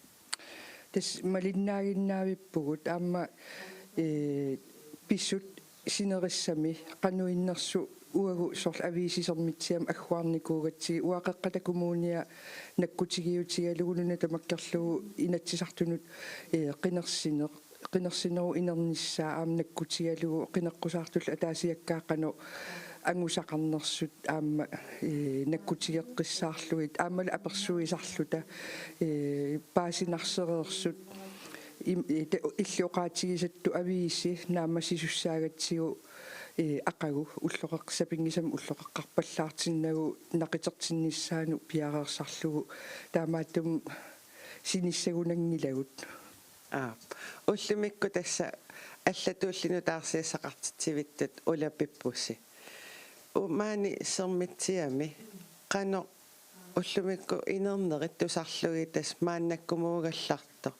тас малиннаагиннаавиппугут аама писсут синериссами qannuinnersu уагу сорл авиисисермитсиам аггуарникуугатсиги уақеққата коммууниа наккутигиутигалугунуна тамаккерлугу инатсисартунут qinnersинеру инерниссаа аам наккутигалугу qinеққусаартул атаасиаккааққану ангусақарнерсут аама наккутигеққиссаарлугит аамала аперсуисарлута паасинарсереерсут иллуоқаатигисатту авииси наамасисуссаагатсигу ақагу уллоқеқсапингисам уллоқеққарпаллаартиннагу нақитертинниссаану пиареерсарлугу таамааттум синиссагунангилагут уллумикку тасса аллатууллину таарсиассақартитсивиттут улаппиппусси маани сермитсиами қано уллумикку инернерит тусарлуги тас мааннаккумуугалларто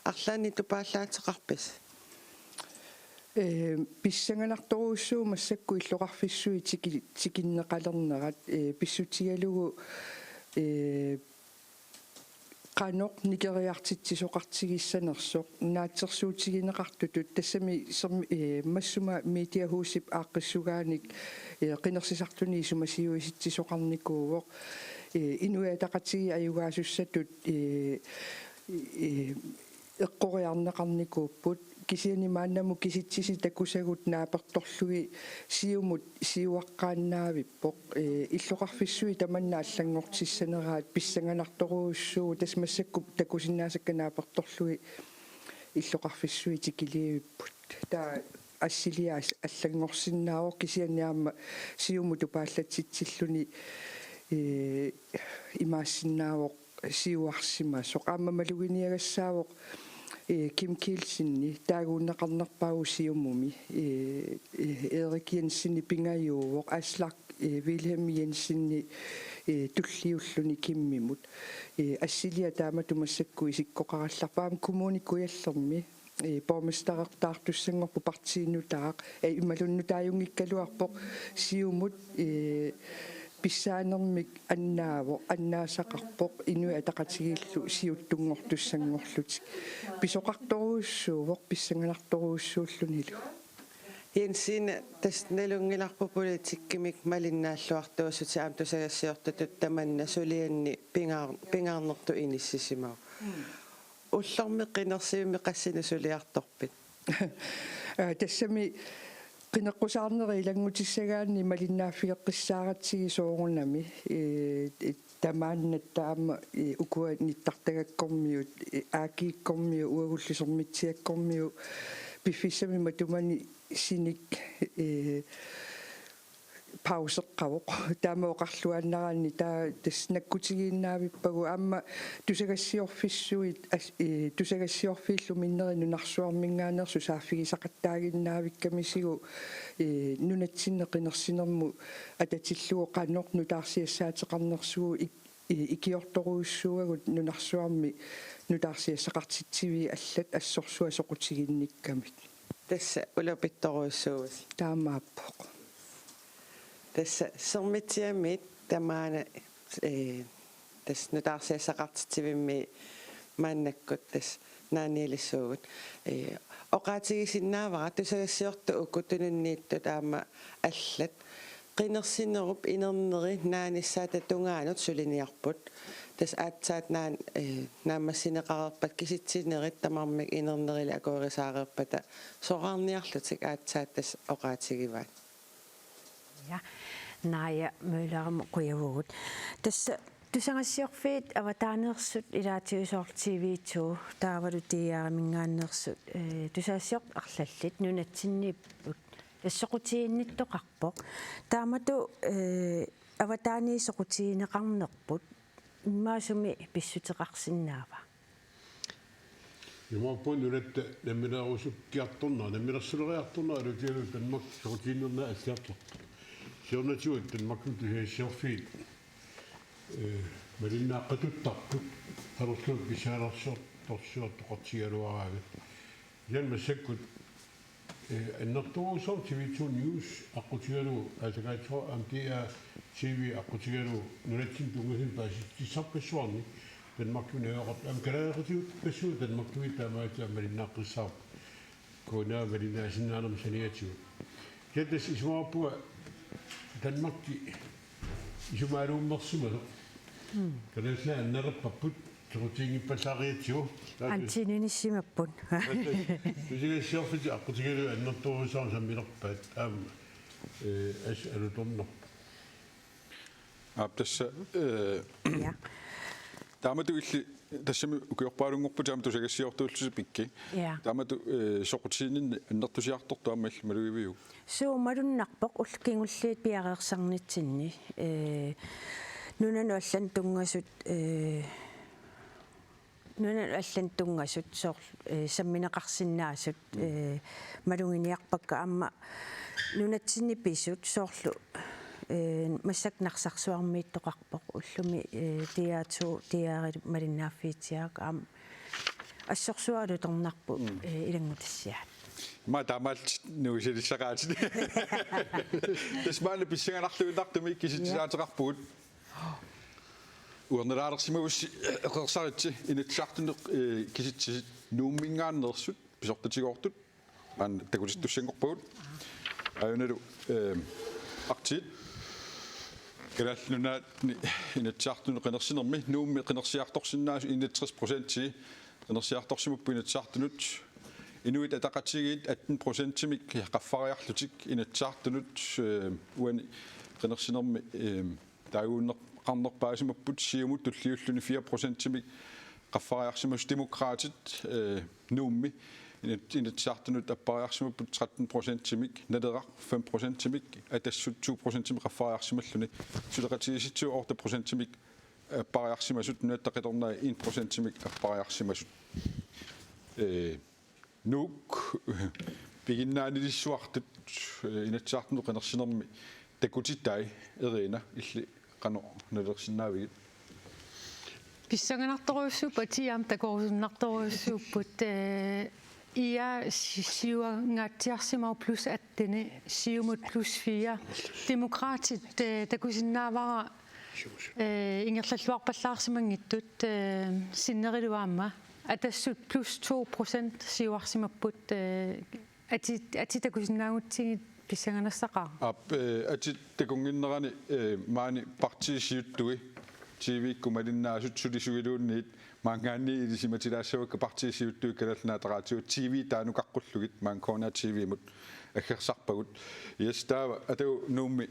арлаани тупааллаатеқарпис писсанганарторуссуу массакку иллоқарфиссуи тикиннеқалернерат писсутигалугу qanoq nikeriartitsisоqartigissannерсоq naatsersuutiginneqartutut tassami massuma mediahuusip aaqqissugaanik qinersisartuni sumasiuisittisoqarnikuuvoq inuataqatigi ayugaasussatut eqqoriarneqarnikuupput kisiani maannamu kisitsisi takusagut naapertorlugi siumut siuaqqaannaavippoq illoqarfissui tamanna allangortissaneraat pissanganartoruussuu tasmassakku takusinnaasakka naapertorlugi illoqarfissui tikiliivipput taa assiliaas allangorsinnaavoq kisianiaama siumut upaallatsitsilluni imaassinnaavoq siuarsima soqaamma maluginiagassaavoq Kim Kielsinni taaguunneqarnerpaagusiumumi Erik Jensinni pingajuuvoq Aslak Wilhelm Jensinni tulliulluni kimmimut assilia taamatumassakku isikkoqarallarpaam kommunikujallermi borgmesterertaartussangorpu partiinutaaq imalunutaajungikkaluarpoq siumut писсаанермик аннааво аннаасақарпоқ инуи атақатигииллу сиуттунгортуссангорлутик писоқарторуussуувоқ писсанганарторуuссууллунилу Jensine таснелунгиларпу политиккимик малиннааллуартуассути аам тусагассиортутут таманна сулианни пингаарнерту иниссисимаа уллорми qinnersivimi qassina suliartorpit тассами qinneqqusаарneri ilangutissagaanni malinnaaffigeqqissaaratigi soorunami tamaannat ukua nittartagakkormiut aakiikkormiu uagullisormitsiakkormiu piffissami matumani sinik pauseqqavoq taamaoqarluannerani taa tasnakkutigiinnaavippagu aamma tusagassiorfissuit tusagassiorfiillu minnerinu narsuarmingaanersu saaffigisaqattaaginnaavikkamisigu nunatsinne qinersinermu atatillugu qanoq nutaarsiassaateqarnersugu ikiortoruussuagut nunarsuarmi nutaarsiassaqartitsivi allat assorsua soqutiginnikkamik tassa ulapittoruussuus taamaappoq tässä sermitiamit tamaana tässä nutaarsiassaqartitivimmi maannakkut tässä naaniilissuugut oqaatigisinnaavara tusagassiortu ukkutununniittu taama allat qinnersinerup inernneri naanissaata tungaanut suliniarput tas aatsaat naammassineqarerpat kisitsinerit tamarmik inernerili akuerisaareerpata soqarniarlutik aatsaat tas oqaatigivaat ja naaya mølaram quyavugut tassa tusangassiorfiit avataanersut ilaatiusoor TV2 taavalu tiaaramingaannersut tusaassiort arlallit nunatsinniipput тассоқутиинниттоқарпоқ таамату аватаани соқутиинеқарнерпут иммаасуми писсутеқарсинаава Юмаппун нунатта намминаарусуккиарторна намминерсулериарторна алутиалу танмак соқутииннерна ассиарторт сиорнатиуат танмаккун тусаассиорфиит малиннааққатуттарпут алерлук писаалерсуор торсуартоқартигалуараавит янмассаккут النطوة TV2 News أقولوا أتكلم عن TV أقولوا نرتين تونغين بس تصاب بسواني دنمارك نيويورك أم كلا أقولوا بسوا دنمارك تما تمرين ناقصاب كونا مرينا سنانا مسنياتيو جدس اسمه بوا دنمارك يجمعوا مقسمة كنا سلا نرب بابوت تروتيني بساريتيو антининissимаппут тусигассиорфити аққутигалу аннэртуусаар саммилерпаат аама ас алуторнер аптасса таамату илли тассами укиорпаалунгорпу таама тусагассиортуулсу пикки таамату соқутиининни аннертусиарторту аамал малуивиу суумалуннарпоқ уллкингуллиит пиареерсарнитсинни нунану аллан тунгасут нунан аллан тунгасут соор самминеқарсинаасут малунгиниарпакка амма нунатсинни писут соорлу массакнарсарсуармииттоқарпоқ уллуми тиари малиннааффиитиаак аам ассорсуалуторнарпу илангутассиаат ма тамал нуусилиссақаатини тасмаана писсанганарлуинартуми киситсаатеқарпугут уернераарерсимагусси эқерсаритси инатсаартунеқ киситсисит нууммингааннерсут писортатигоортут аан такулиттуссангорпагут аюналу артит галаллунаат инатсаартунеқ қинерсинерми нуумми қинерсиарторсиннаасу 61% қинерсиарторсимуппу инатсаартунут инуит атақатсигиит 18%-мик қаффариарлутик инатсаартунут уани қинерсинерми таагууннер qarnerpaasimapput siumut tulliulluni 4%-mik qaffariarsimus demokraatit nuummi inatsaartunut appariarsimapput 13%-mik naleraq 5%-mik atassut 2%-mik qaffariarsimalluni suleqatigisitsu 8%-mik appariarsimasut nuattaqitornaa 1%-mik appariarsimasut nuuk piginnaanilissuartut inatsaartunu qinersinermi takutitai erina illi qano nalersinnaavigit писсаганарторуссуппа тиам такорусуннарторуссуппут иа сиуангаатсиарсимау плюс аттини сиумут плюс 4 демократит такусиннаавара ингерллуарпаллаарсимангиттут синнерилуаама атассут плюс 2% сиуарсимаппут ати такусиннаагутсигит писсаганассақаа ати такунгиннерани маани партисиуттуи TV kumalиннаасут сулисуилуунниит маангаанни илисиматилаассавакка партисиуттуи калалнаатераатиу TV таанукаққуллугит маанкоона TV-мут аггерсарпагут ястаава атау нуумми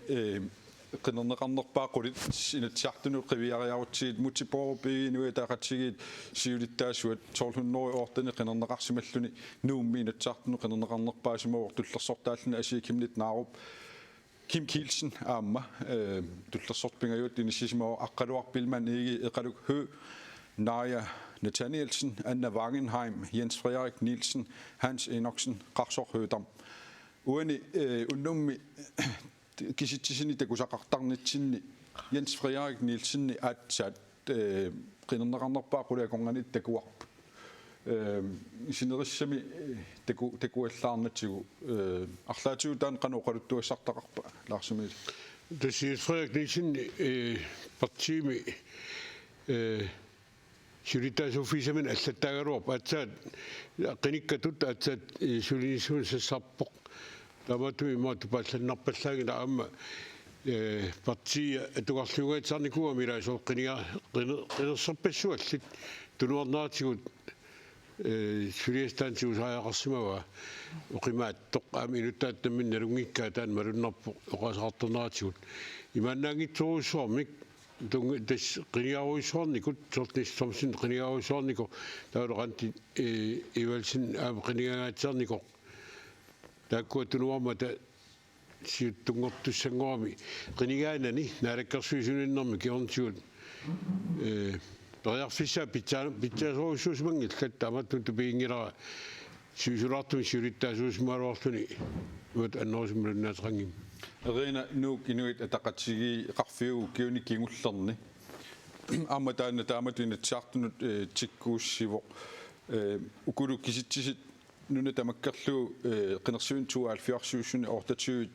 qinernеқарнерпаақулит инатсартуну қивиариарутсиит мутипоорпигинуи таақатсигиит сиулиттаасуат 1200 оортани qinernеқарсималлуни нуумми инатсартуну qinernеқарнерпаасимавор туллерсортааллуни асиикимнит нааруп Kim Kielsen aamma tullersortpingajut inissisimaw aqqaluarpilman igi eqaluk hø Naja Nathanielsen Anna Wangenheim Jens Frederik Nielsen Hans Enoksen qarsor hødam uani unnummi kisitsisini takusaqartarnitsinni Jens Frederik Nielsen atsat qinernaqarnerpaaqulaaqornganit takuarp синерissami takuallaarnatigu арлаатиутаан qanuqaluttuassartaqarpa laarsumili Precis Frederik Nielsen partimi suritasuffisamin allattagaruarpa atsaat qinikkatut atsaat sulinisuun sassarpoq tamatumi maatupallannarpallaagina aamma parti atuarlugaitsarnikua milaisoo qinersarpassuallit tunuarnaatigut suliastaantiusaajaaqarsimava uqimaattoq aminuttaattammin nalungikkaa taan malunnarpu oqasaqartornaatigut imaannaangitsoruussuarmik tas qiniaruissuarnikut sortnis somsin qiniaruissuarniko taaloqanti ivalsin aam qiniagaatiarnikoq taakkua tunuarmata siuttungortussangoami qinigaanani naalakkarsuisuninnermi kiorntigut toriarfissa pitsaasoorissuusmangillat taamattu tupiingilaa suisulartumi siulittaasuusmaaluarluni mat annorisumulunnaataqangim Reina nuuk inuit ataqatsigi qarfiu kiuni kingullerni amma taamatuinat saartunut tikkuussivo ukulu kisitsisit nuna tamakkerlu qinersuun tuaalfiarsuussuni ortatuut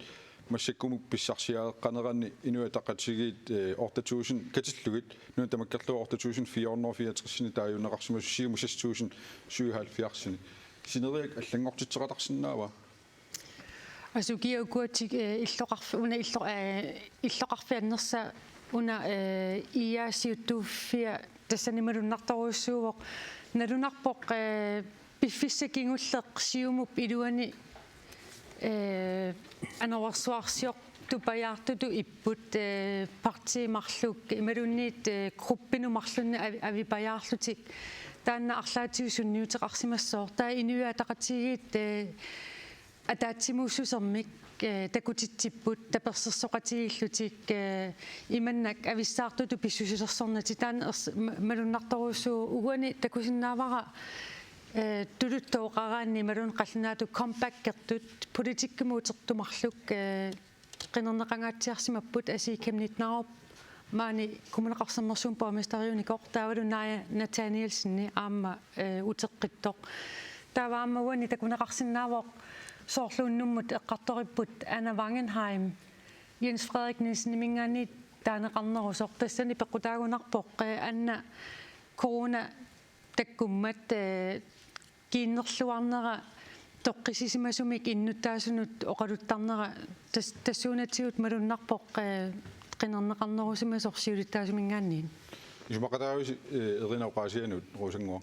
массаккумук писсарсиаэққанерани инуатақатсигиит ортатуусин катиллугит нуна тамаккерлуа ортатуусин 434 тааюнеқарсимас сиумусассуусин 77 синериак аллангортитсеқатарсинаава асукиукуатик иллоқарфуна иллоқарфианнерса уна иаасиуттууффиа тассанималуннарторуссуувоқ налунарпоқ пиффиссакингуллеқ сиумуп илуани анаварсуарсиоқ тупаяартуту иппут партимарлук ималунниит группинумарлунни авипаяарлутик таанна арлаатиусунниутеқарсимассоор таа инуаатақатигиит атаатсимууссусермик такутитсиппут таперсерсоқатигиллутик иманнак ависсаартуту писсусилерсорнати таана малуннарторуссуу угуани такусиннаавара тулуттооқараанни малун қаллунаату компаккертут политиккумуутертумарлук qinernеқангаатсиарсимаппут асикамнитнаарп маани коммунеқарсаммерсуун помистериуникоқ таавалу ная натаниэлсинни аама утеққиттоқ таавааммауани такунеқарсинаавоқ соорлууннуммут эққарториппут Anna Wangenheim Jens Frederik Nielsen мингаани таанеқарнерусоқ тассани пеққутаагунарпоқ анна корона таккуммат киннерлуарнера тоққисисимасумик иннуттаасунут оқалуттарнера тассуунатсигут малуннарпоқ qinernеқарнерусимасор сиулиттаасумингаанниин исмақатаавис эринауқаасианут русангуа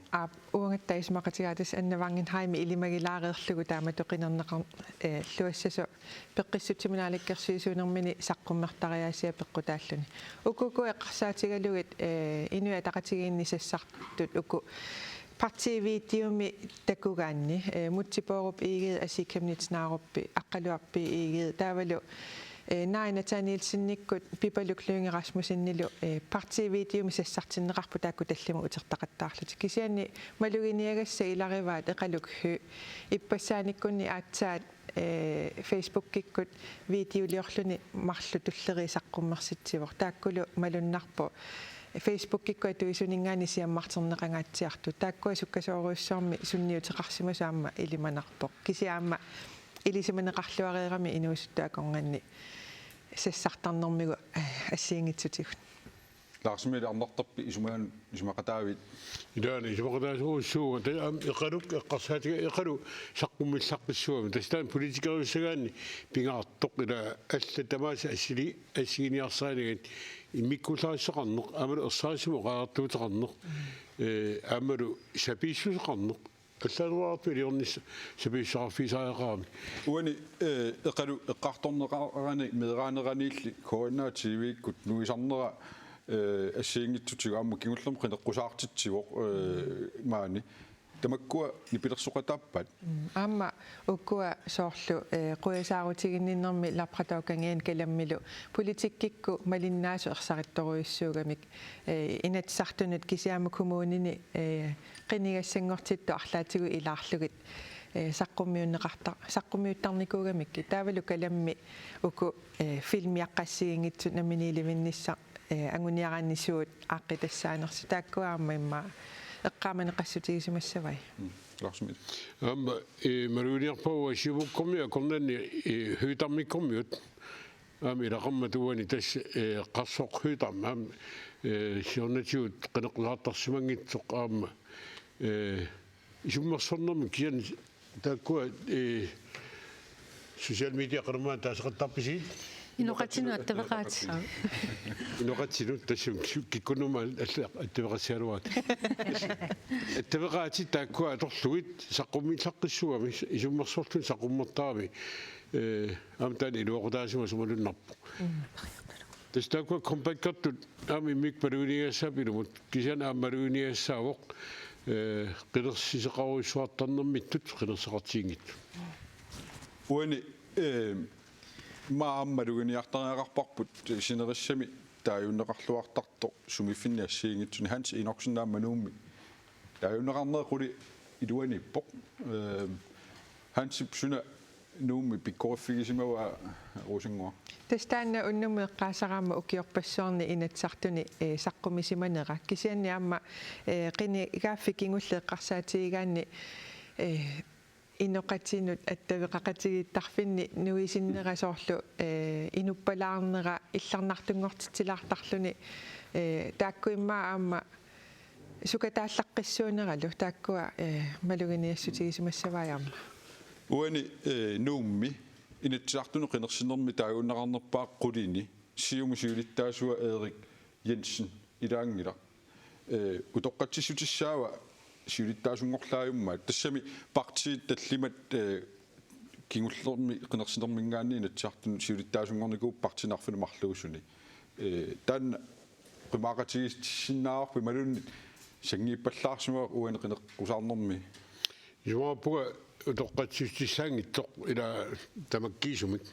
уангаттаисмақатигаатас Anna Wangenheim илимагилаареерлугу таамату qinernеқар луассасо пеққиссутсиминааликкерсиисуунермини саққуммертариаасиа пеққутааллуни укуку эққарсаатигалугит инуатақатигииннисассартут уку партивиитиуми такугаанни мутсипооруп иигиит асикамнитснааруппи аққалуарпи иигиит таавалу наина таниилсинниккут пипалуклуинги расмусиннилу партивиитиуми сассартиннеқарпу таакку таллиму утертақаттаарлут кисианни малугиниагасса илариваат эқалукху иппассааниккунни аатсаат фейсбуккиккут видеолиорлуни марлу туллерисаққуммерситсивор тааккулу малуннарпу фейсбуккиккуа туисунингаани сиаммартернеқангаатсиарту тааккуа суккасооруйссуарми сунниутеқарсимасаама илиманарпоқ кисиаама илисиманеқарлуареерами инуиссуттааконганни сассартарнэрмигу ассиингитсутигут лаарсмили арнартарпи исумақатаавит идаани исумақатаасууссууга таа эқалук эққарсаатига эқалу саққуммилларписсуами тастаан политикеруссагаанни пингаартоқ ила алла тамааса ассигиниарсаанигат иммиккулаассақарнеқ амалу ерсаасиму қаартуутеқарнеқ амалу сапииссусеқарнеқ алларуарпилиорнис сапииссаарфисааяқарами уани эқалу эққарторнеқарани медераанераниилли корона тивиккут нуисарнера ассиингитсутига аама кигуллерм қинеққусаартитсивоқ маани тамаккуа нипилерсоқатааппат аама уккуа соорлу қуясаарутигинниннэрми лапратаукангиан каламмилу политиккикку малиннаасу ерсаритторуиссуугамик инатсартунут кисиама коммунини қинигассангортитто арлаатигу илаарлугит саққуммиуттарникуугамикки таавалу каламми уку филмиаққассигингитсут наминилиминнисса ангуниарааннисуут ааққитассаанерси тааккуаама имма эққааманеқассутигисимассавай ларсмит амма маруниарпауа сивуккорми акорнанни хуитармиккормиут аами илақарматуани тасс қарсоқ хуитарма аам сиорнатиут қинеқлаартарсимангитсоқ аама исуммерсорнэрми киан тааккуа социал медиа қармаа таасеқаттарписит Inokatinu attavaqaati. Inokatinu tasum kikkunuma attavaqasialuat. Attavaqaati taakkua atorluit saqqummillaqqissuami isummersortun saqqummertaami amtaani iluoqutaasuma sumalunnarpu. Tastaakkua kompakkartut aami mikpaluunigassapilumut kisan aammaluunigassaavoq qinersiseqaruissuartarnermittut qinersaqartiingittu. Uani maammaluginiartariaqarparput sinerissami taajunneqarluartarto sumifinniassiingitsuni hans inorsinnaammanuummi taajunneqarneequli iluanippoq hansip suna nuummi pikkoriffigisimava rusingua Tastaanna unnumi eqqaasaraama ukiorpassuarni inatsartuni saqqumisimanera kisianni amma qini igaaffikingulle eqqarsaatigigaanni inoqatinut attaveqaqatigiittarfinni nuisinnerasорlu inuppalaarnera illarnartungortitilaartarluni taakkuimmaa aamma sukataallaqqissuuneralu taakkua maluginiassutigismassavaajarma uani nuummi inatsartunu qinersinermi taagunneqarnerpaa qulini siumusiulittaasua Erik Jensen ilaangila utoqqatsissutissaawa siulittaasungorlaajummaat tassami partiit tallimat kingullermi qinersinermingaanni inatsartunu siulittaasungorniku partinarfinumarluusuni taanna qimaaqatigissinnaarpi malunni sangiippallaarsimaa uani qineqqusаарnermi juapuga utoqqatsississaangittoq ila tamakkiisumik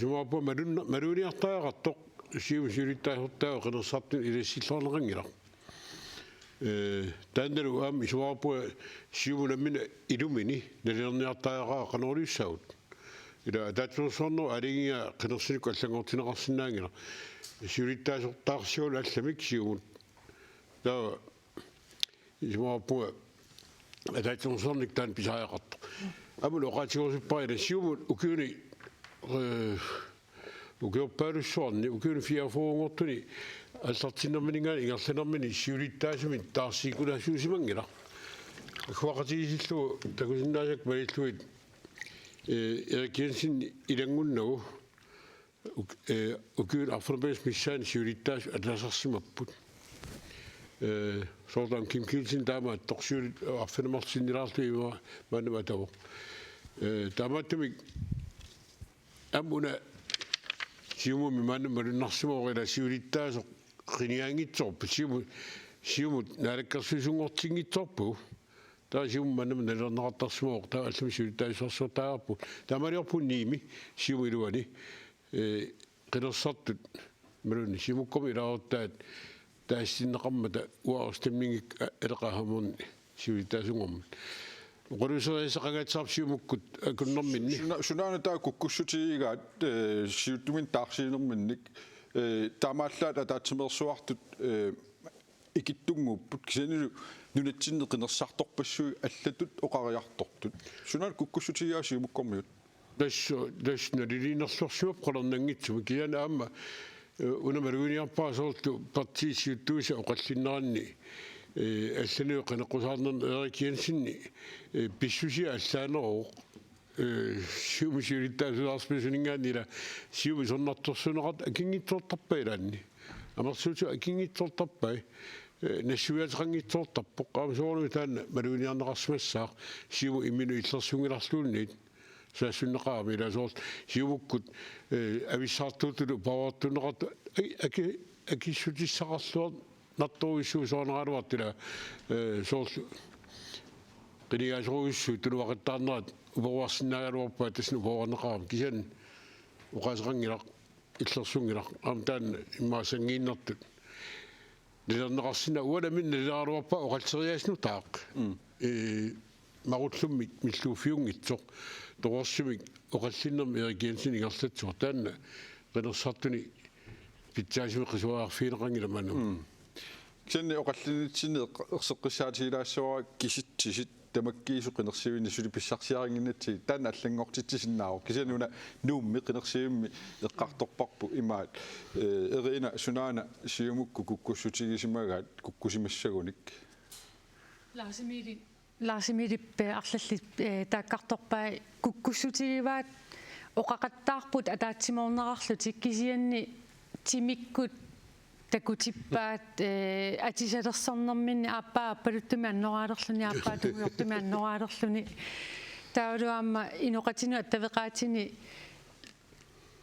juapuga maluuniartaaqartoq siumusiulittaasortaa qinersartun ilassillornerangila taandalu aami suarpua siumunammina ilumini nalerniartaaqaa qanorluissagut ila taatsorsorno alingia qinersinikku allangortineqarsinnaangila siulittaasortaarsiulu allamik siumut taa suarpua taatsorsornik taan pisaajaqarto amul oqaatigorsuppaina siumut ukiuni ukiorpaalussuarni ukiuni fiafoongortuni аллартиннэрминингаани ингерланэрмини сиулиттаасуми таарсикулаасуусимангила хуақатигисиллу такусиннаасак малиллуит Erik Jensen илангуннагу укиун арфербес миссаани сиулиттаасу атласарсимаппут соордам Kim Kielsen таама торсиули арфенемартиннилаарлуима маанаматаво таамааттами амуна сиумуми маанамалуннарсимаорила сиулиттаасо qiniangitsorpu siumut naalakkersuisungortingitsorpu taa sium manam nalernerartarsumoq taa allum siulitaisarsuutaarpu taamaliorpunniimi siumu iluani qinersartut malunni siumukkomi ilaaruttaat taassinneqarmata uaorstamningik eleqahamurni siulitaasungormi qoluseriisaqagaatsaarp siumukkut akunnerminni sunaana taa kukkussutigigaat siuttumin taarsiinerminnik таамааллаат атаатсимерсуартут икиттунгуппут кисаниlu нунатсинне қинерсарторпассуи аллатут оқариартортут сунал куккуссутигиаси муккормиут дас налилинерлорсуап қолернангитсуми киана аама унамалуиниарпаасоорту партисиуттууса оқаллиннеранни алланиу қинеққусаарнерн Erik Jensenни писсуси аллаанероо siumusiulittaasularspisuningaannila siumisonnartorsuneqat akingitsoortarpailaanni amersuutu akingitsoortarpai nassuiateqangitsoortarpoq qaamasuorlu taanna maluuniarneqarsimassaaq siumu imminu illersungilarluunniit saassunneqaami ilasoort siumukkut avissaartuutulu pavortuneqat akissutissaqarluat nartoruissuusoorneraaluartila soorlu qinigaasuruissu tuluaqattaarnerat uporuarsinnaaluarpaa tasnu uporuarneqaram kisan uqaasaqangilaq illersunngilaq aamtaan immaassangiinnertut nilerneqarsinna ualamin nileraluarpaa oqalseriaasnu taaq marullummi milluufiungitsoq toruarsumik oqallinnermi Erik Jensen ingerlatsuq taanna qinersartuni pitsaasimi qisuaarfiineqangila mannu kisanni oqallinitsinne erseqqissaatigilaassuara kisittisit tamakkiisu qinersiuinni suli pissarsiaringinnatsi taanna allangortitsisinnaaru kisanuna nuummi qinersiummi eqqartorparpu imaat erina sunaana siumukku kukkussutigisimagaat kukkusimassagunik Laasimiri arlalli taakkartorpaa kukkussutigivaat оқақаттаарпут атаатсимоорнерарлутик кисианни тимиккут такутиппаат атисалерсарнэрминни ааппаа палуттуми аннораалерлуни ааппаа тугуйортуми аннораалерлуни таулуамма иноқатину аттавеқаатини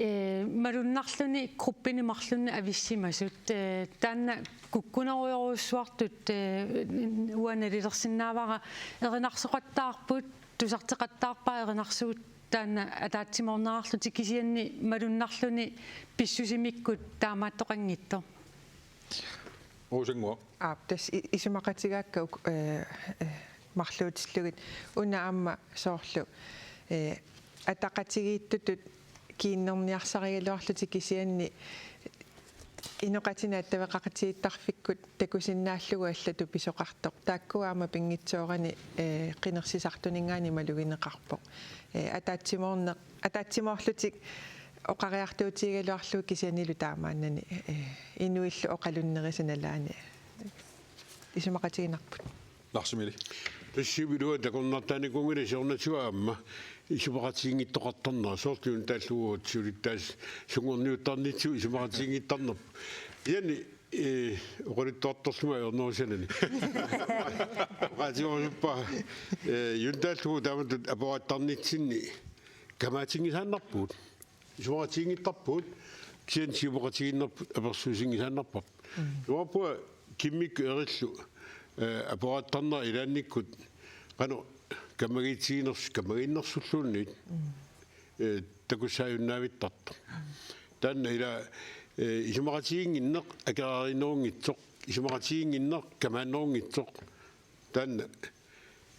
малуннарлуни группини марлунни ависсимасут таанна куккунеруйоруссуартут уаналилерсиннаавара эринарсоқаттаарпут тусартеқаттаарпаа эринарсуут таана атаатсимоорнерарлути кисианни малуннарлуни писсусимиккут таамааттоқангитто Росенгуа тас исумақатигаакка марлуутиллугит уна аама соорлу атақатигииттутут кииннерниарсаригалуарлути кисианни иноқатина аттавеқақатигиттарфиккут такусиннааллугу аллату писоқартоқ тааккуаама пингитсоорани қинерсисартунингаани малугинеқарпоқ атаатсимоорлутик оқариартуутигалуарлу кисианилу таамааннани инуиллу оқалуннерисаналаани исумақатигинарпут Ларсимили тассибилуа такорнартааникунгили сиорнатуаама исумақатигингиттоқартарнаа соорлуун тааллугуут сулиттаас сунгорниуттарнитсу исумақатигингиттарнерп яни оқалиттоорторлума ернерусанани qatioruppa юнтааллугу тааматут апоаттарнитсинни камаатингисааннарпут исумақатигингиттарпут киан сиумақатигиннерпут аперсуусингисааннарпап юапуа киммик эриллу апоаттарнаа илаанниккут qanu камагитсигинерсуллуунниит такуссааюннаавиттарто таанна ила исумақатигингиннеқ акааринерунгитсоқ исумақатигингиннеқ камааннерунгитсоқ таанна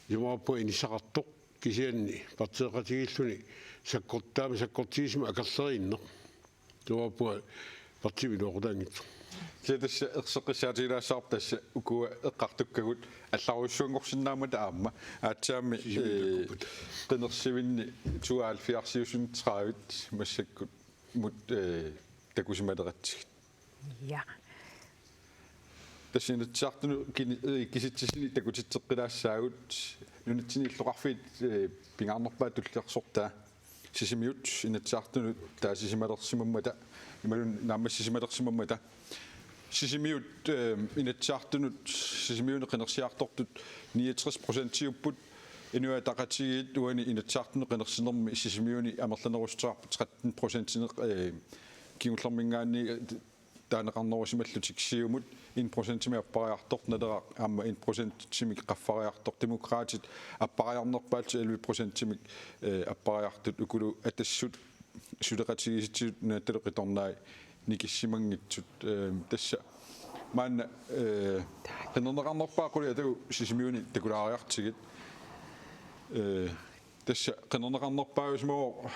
юмааппу инисақартоқ кисианни партеқатигиллуни саккортаама саккортигисма акерлериннеқ туаппу партивилуоқутаангитсоқ Tietysti erseqissaatiilaa saartassa ukua eqqartukkagut allaruissuungorsinnaamata aamma aatsaami qinersivinni 72 massakkut mut takusimateratsigit ja tassinatsaartunu kisitsisini takutitseqqilaassaagut nunitsini illoqarfiit pingaarnerpaa tulliarsortaa sisimiut inatsaartunu taasisimalersimammata imalun naammassisimalersimammata sisimiut inatsaartunut sisimiune qinersiaartortut 69% tiupput inua taqatigiit uani inatsaartunu qinersinermi sisimiuni amerlanerustaarput 13% kiungullermingaanni taaneqarnerusimallutik siumut 1% appariartort nalera aamma 1% qaffariartort demokraatit appariarnerpaat 11% appariartut ukulu atassut suleqatigisitut naataleqitornaai nikissimangitsut tassa maanna qinerneqarnerpaaquli atu sisimiuni takulaariartigit tassa qinerneqarnerpaagusmoo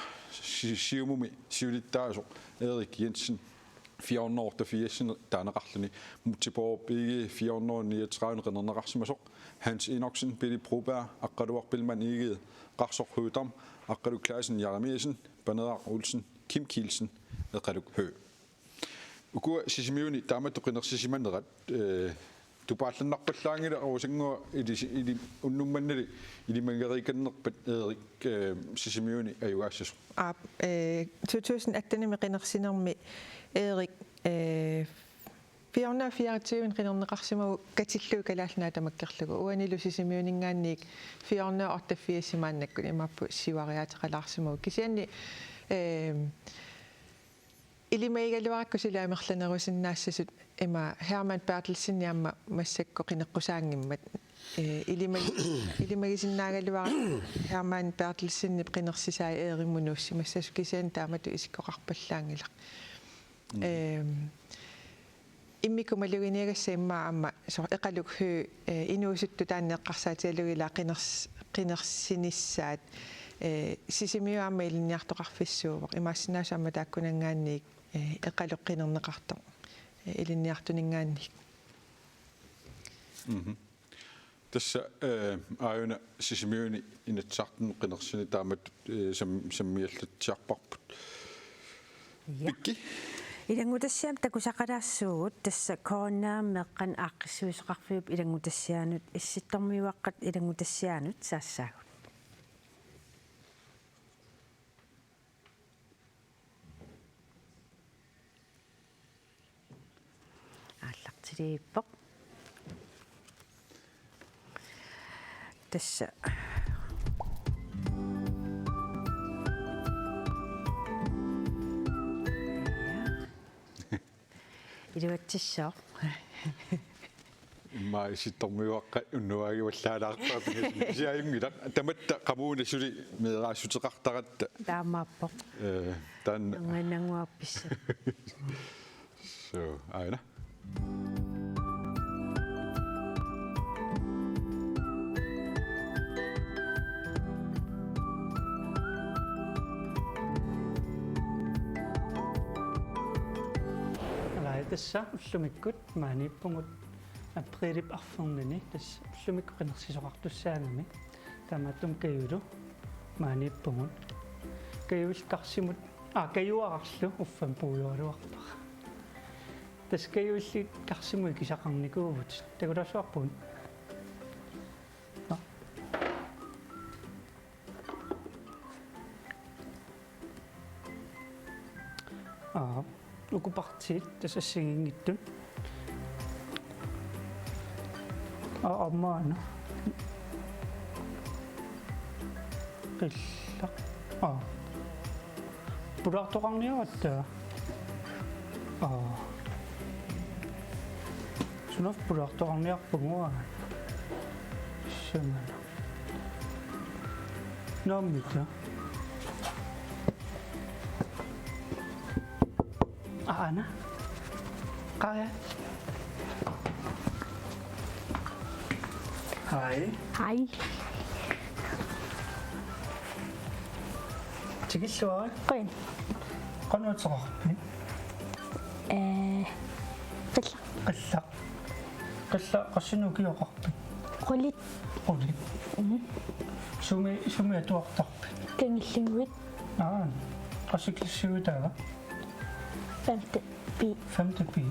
siumumi siulittaaso Erik Jensen 484 taaneqarluni mutipoorpigi 439 qinerneqarsimasoq Hans Enoksen Billy Broberg aqqaluarpilman igid qarsorhuutam aqqalu Klasen Jeremiasen Bernard Olsen Kim Kielsen eqaluk hø ukua sisimiuni taamatu qinersissimanerat tupaallanarpallaangila arusangua ili unnummannali ilimangeriikannerpat Erik sisimiuni ayugaassas 2018 qinersinermi Erik 424 qinerneqarsimagu katilluu kalaalnaa tamakkerlugu uanilu sisimiuningaanniik 484 simaannakkun imappu siuariateqalaarsimagu kisianni ilimaigaluarakku silaamerlanerusinnaassasut ima Herman Bertelsen jamma massakko qineqqusaangimmat ilimagisinnaagalluara Herman Bertelsen qinersisaai eerimunuussi massasu kisian taamatu isikkoqarpallaangilaq immikumaluginiagassa imma amma so eqaluk hu inuusuttu taanneqqarsaatialugila qinersinissaat sisimiuamma ilinniartoqarfissuuvoq imaassinaasuamma taakkunangaanniik eqaluq qinerneqartoq ilinniartuningaannik tassa aayuna sisimiuni inatsartun qinersini taamat sammiallattiarparput pikki илангутассаам такусақалаассуугут тасса короннааммеққан ааққиссуисеқарфиуп илангутассаанут исситтормиуаққат илангутассаанут саассаагут иллииппоq тасса илуатсиссоо имма иситтормиуаққа уннуагиуллаалаартаа сиаимгила таматта qamуунасули меэраассутеқартаратта таамааппоq таанна нангуапписса so aina тасса уллумиккут мааниппугут априлип арфернани тасса уллумикку qinерсисоqartussaaŋami таамааттум каюлу мааниппугут каюл карсимут каюарарлу уффам пууйоралуартара тас каюлли карсимуи кисақарникуувут такуласуарпун укупартиит тасассигингиттун аммаана qilla пулаартоқарниаватта сунав пулаартоқарниарпугуа сэмана номмита Anna. Kaya. Hi. Hi. Tigissuar. Qin. Qanuuteqarpi. Qilla. Qilla qassunukiuqarpi. Qulit. Qulit. Sumi atuartarpi. Kangillinguit. Qasiklissuutaava. Femte pi.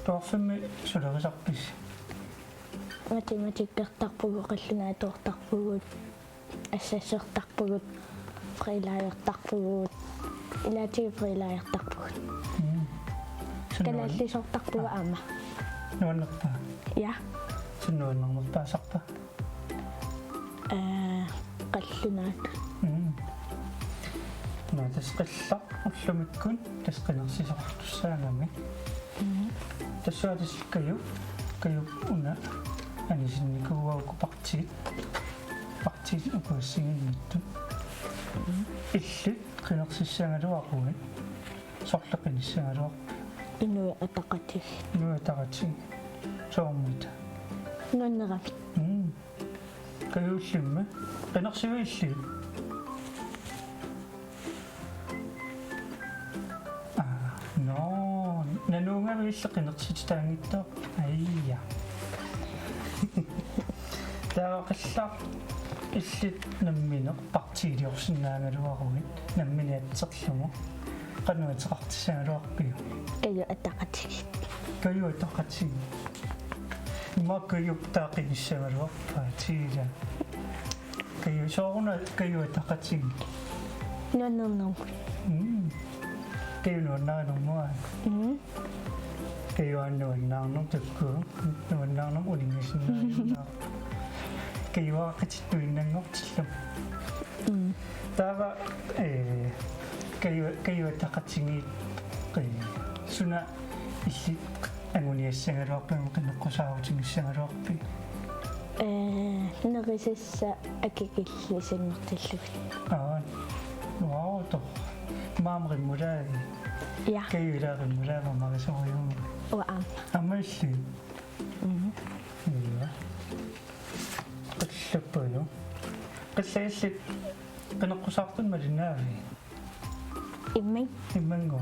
Tuarfimmi sulerisarpis. Matematikkertarpugu qallungaatuortarpugut assassertarpugut freelaajertarpugut ilaati freelaajertarpugut kalaallisortarpugu aama nuannerpa ja sunnuannermerpaasarpa qallunaat tas qilla ullumikkun tas qinersisoqartussaanami tassuatis kayu una anisinnikууauku partiit ukuassiginnittu illit qinersissangaluaquuni sorleqinissangaluarpu inui ataqatig soormuita nunnerami kayullimma qinersiviilli nanuungami illeqinersititaangitto aiyya таақиллаа иллит наммине партиилиорсинаангалуарунит намминиатсерлугу qannuatеқартиссаагалуарпиу каю атақатиг имаккаюп таақиниссаагалуарпа тиила каю сооруна каю атақатиг ноннернер каю нуаннаарнэрмуа каю аннуаннаарнер такку нуаннаарнер улингисиннаалунаа каюа катиттуиннангортиллу таава каю тақатсиги суна илли агуниассагалуарпаму қинеққусааруутингиссагалуарпи нерисасса акикиллисангортиллугит вау то маамриммулаа я каюилаариммулаа марисориум уаам аммалли qillappalu qillallit qinеққусаартун малинаави имманго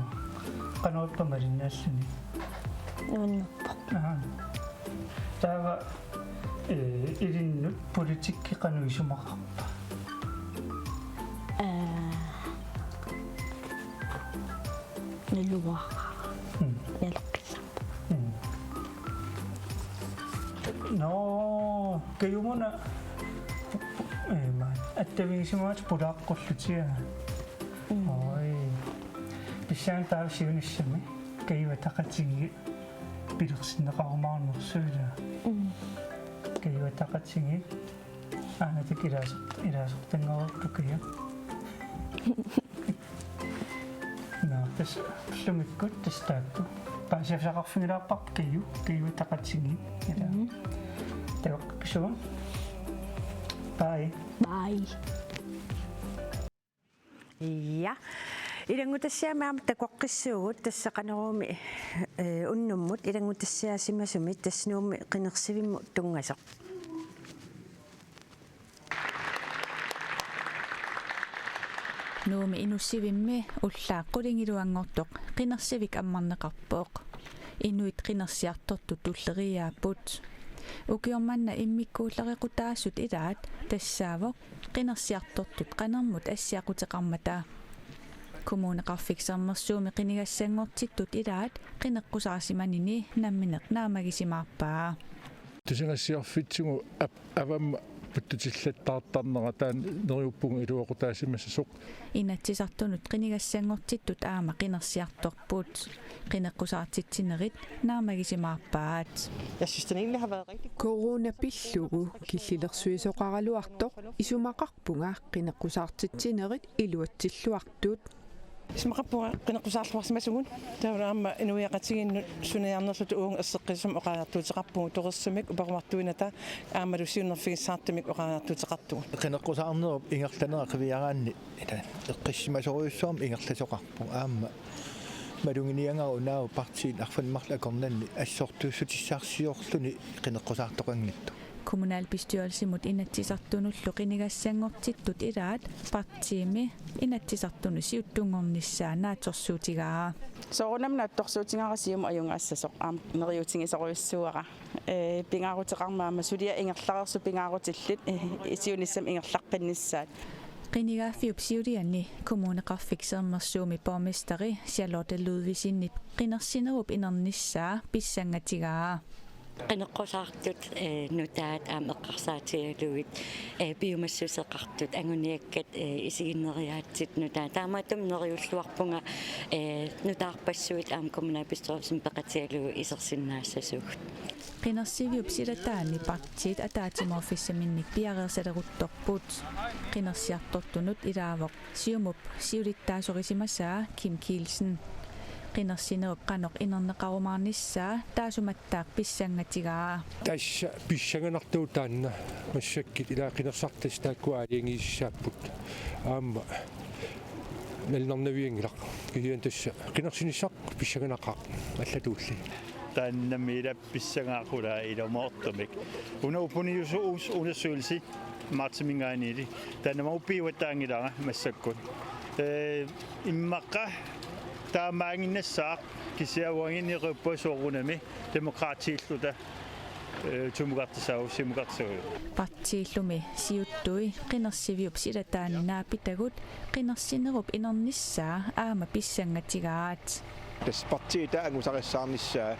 qanuuppa малиннааллуни нуннерпо таава илиннут политикки qanuisumaqarpa налуара налеққилларпа no kayumuna attavingisimaat pulaaqqullutiga oi pisaan taavsiunissami kayuataqatigi пилерсиннеқарумаарнерсуила каюатақатсиги аанатик илаасортангорертукия наатас лумиккут тастаакку паасиафсақарфигилаарпар каюатақатсиги ила таваққисуа бай Ja. Ilangutassiamaam takoqqissuugut tassaqaneruumi unnummut ilangutassiaasimasumit tassnuummi qinersivimmu tungasoq. Nuumi inussivimmi ullaaqqulingiluangortoq qinersivik ammarneqarpooq. Inuit qinersiartortut tulleriaapput. Ukiormanna immikkuulleriqutaassut ilaat tassaavoq qinersiartortut qanermut assiaqutеқармата. Kommuneqarfiksermersuumi qinigassangortittut ilaat qineqqusarsimanini nammineq naamagisimaarpaa. Tusingassiorfitsugu avamma puttutillаттаартарнера таан нериуппугу илуоқутаасимассасоқ Inatsisartunut qinigassangortittut aama qinersiartorput qineqqusartitsinnerit naamagisimaarpaat. Jeg synes den egentlig har været rigtig Coronapillugu killillersuisoqaraluartoq isumaqarpunga qineqqusartitsinnerit iluatsilluartut Смақарпуга қинеққусаарлуарсимасугун тааваама инуиақатигинну суниарнерлут уун ассеққисум оқаартуутеқарпугу торерсимик упермартуината аамалусиуннерфигиссаартимик оқаартуутеқартугу qinaqqusaarnerup ingerlaneqaviaraanni ila eqqissimasuruissuam ingerlasoqarpu aamma malunginiangaru naavu partiin arfanmarla akornanni assortuussutissarsiorluni qinaqqusaartoqangnittu Kommunalbestyrelsemut inatsisartunullu qinigassangortittut ilaat partiimi inatsisartunu siuttungornissaa naatorsuutigaa. соорунамнаатторсуутингарасиум аюнгаассасоқ аам нериутингисоруйссуара пингаарутеқармаама сулия ингерларерсу пингаарутиллит исиунissam ингерлаққиннissaat Qinigaafiup siulianni kommuneqarfiksermersuumi bormesteri Charlotte Ludvigsinnit qinersinerup inernissaa pissangatigaa. Qeneqqusartut nutaat aameqqarsaatigaluit biomassuseqartut anguniakkat isiginneriaatsit nutaa taamaatum neriulluarpunga nutaarpassuit aam kommunalbestyrelsen peqatigalugu isersinnaassasugut Qinersiviup silataanni partiit ataatimorfissaminnik piareersaleruttorput qinersiartortunut ilaavoq siumup siulittaasorisimassa Kim Kielsen qinersinerup qanoq inerneqarumaarnissaa taasumattaaq pissangatigaa тасса писсаганартуутаанна массаккит илаа қинерсартас тааккуаалиангииссааппут аама налнернавиангилақ киан тасса қинерсиниссақ писсаганақаа аллатуулли тааннамила писсагаақула иломоортумик унаупуниусуус унасуулси маатсимингаанили таанамауппиуаттаангилара массаккут иммаққа таамаангиннассаа кисиауангиннеруппасоорунами демократииллута тумугартсаау симугартсагу Partiillumi siuttui qinersivиуп silataannaa pitagут qinersинеруп inernissaa aama pissangatigaat Das partiita angusarissаарnissaa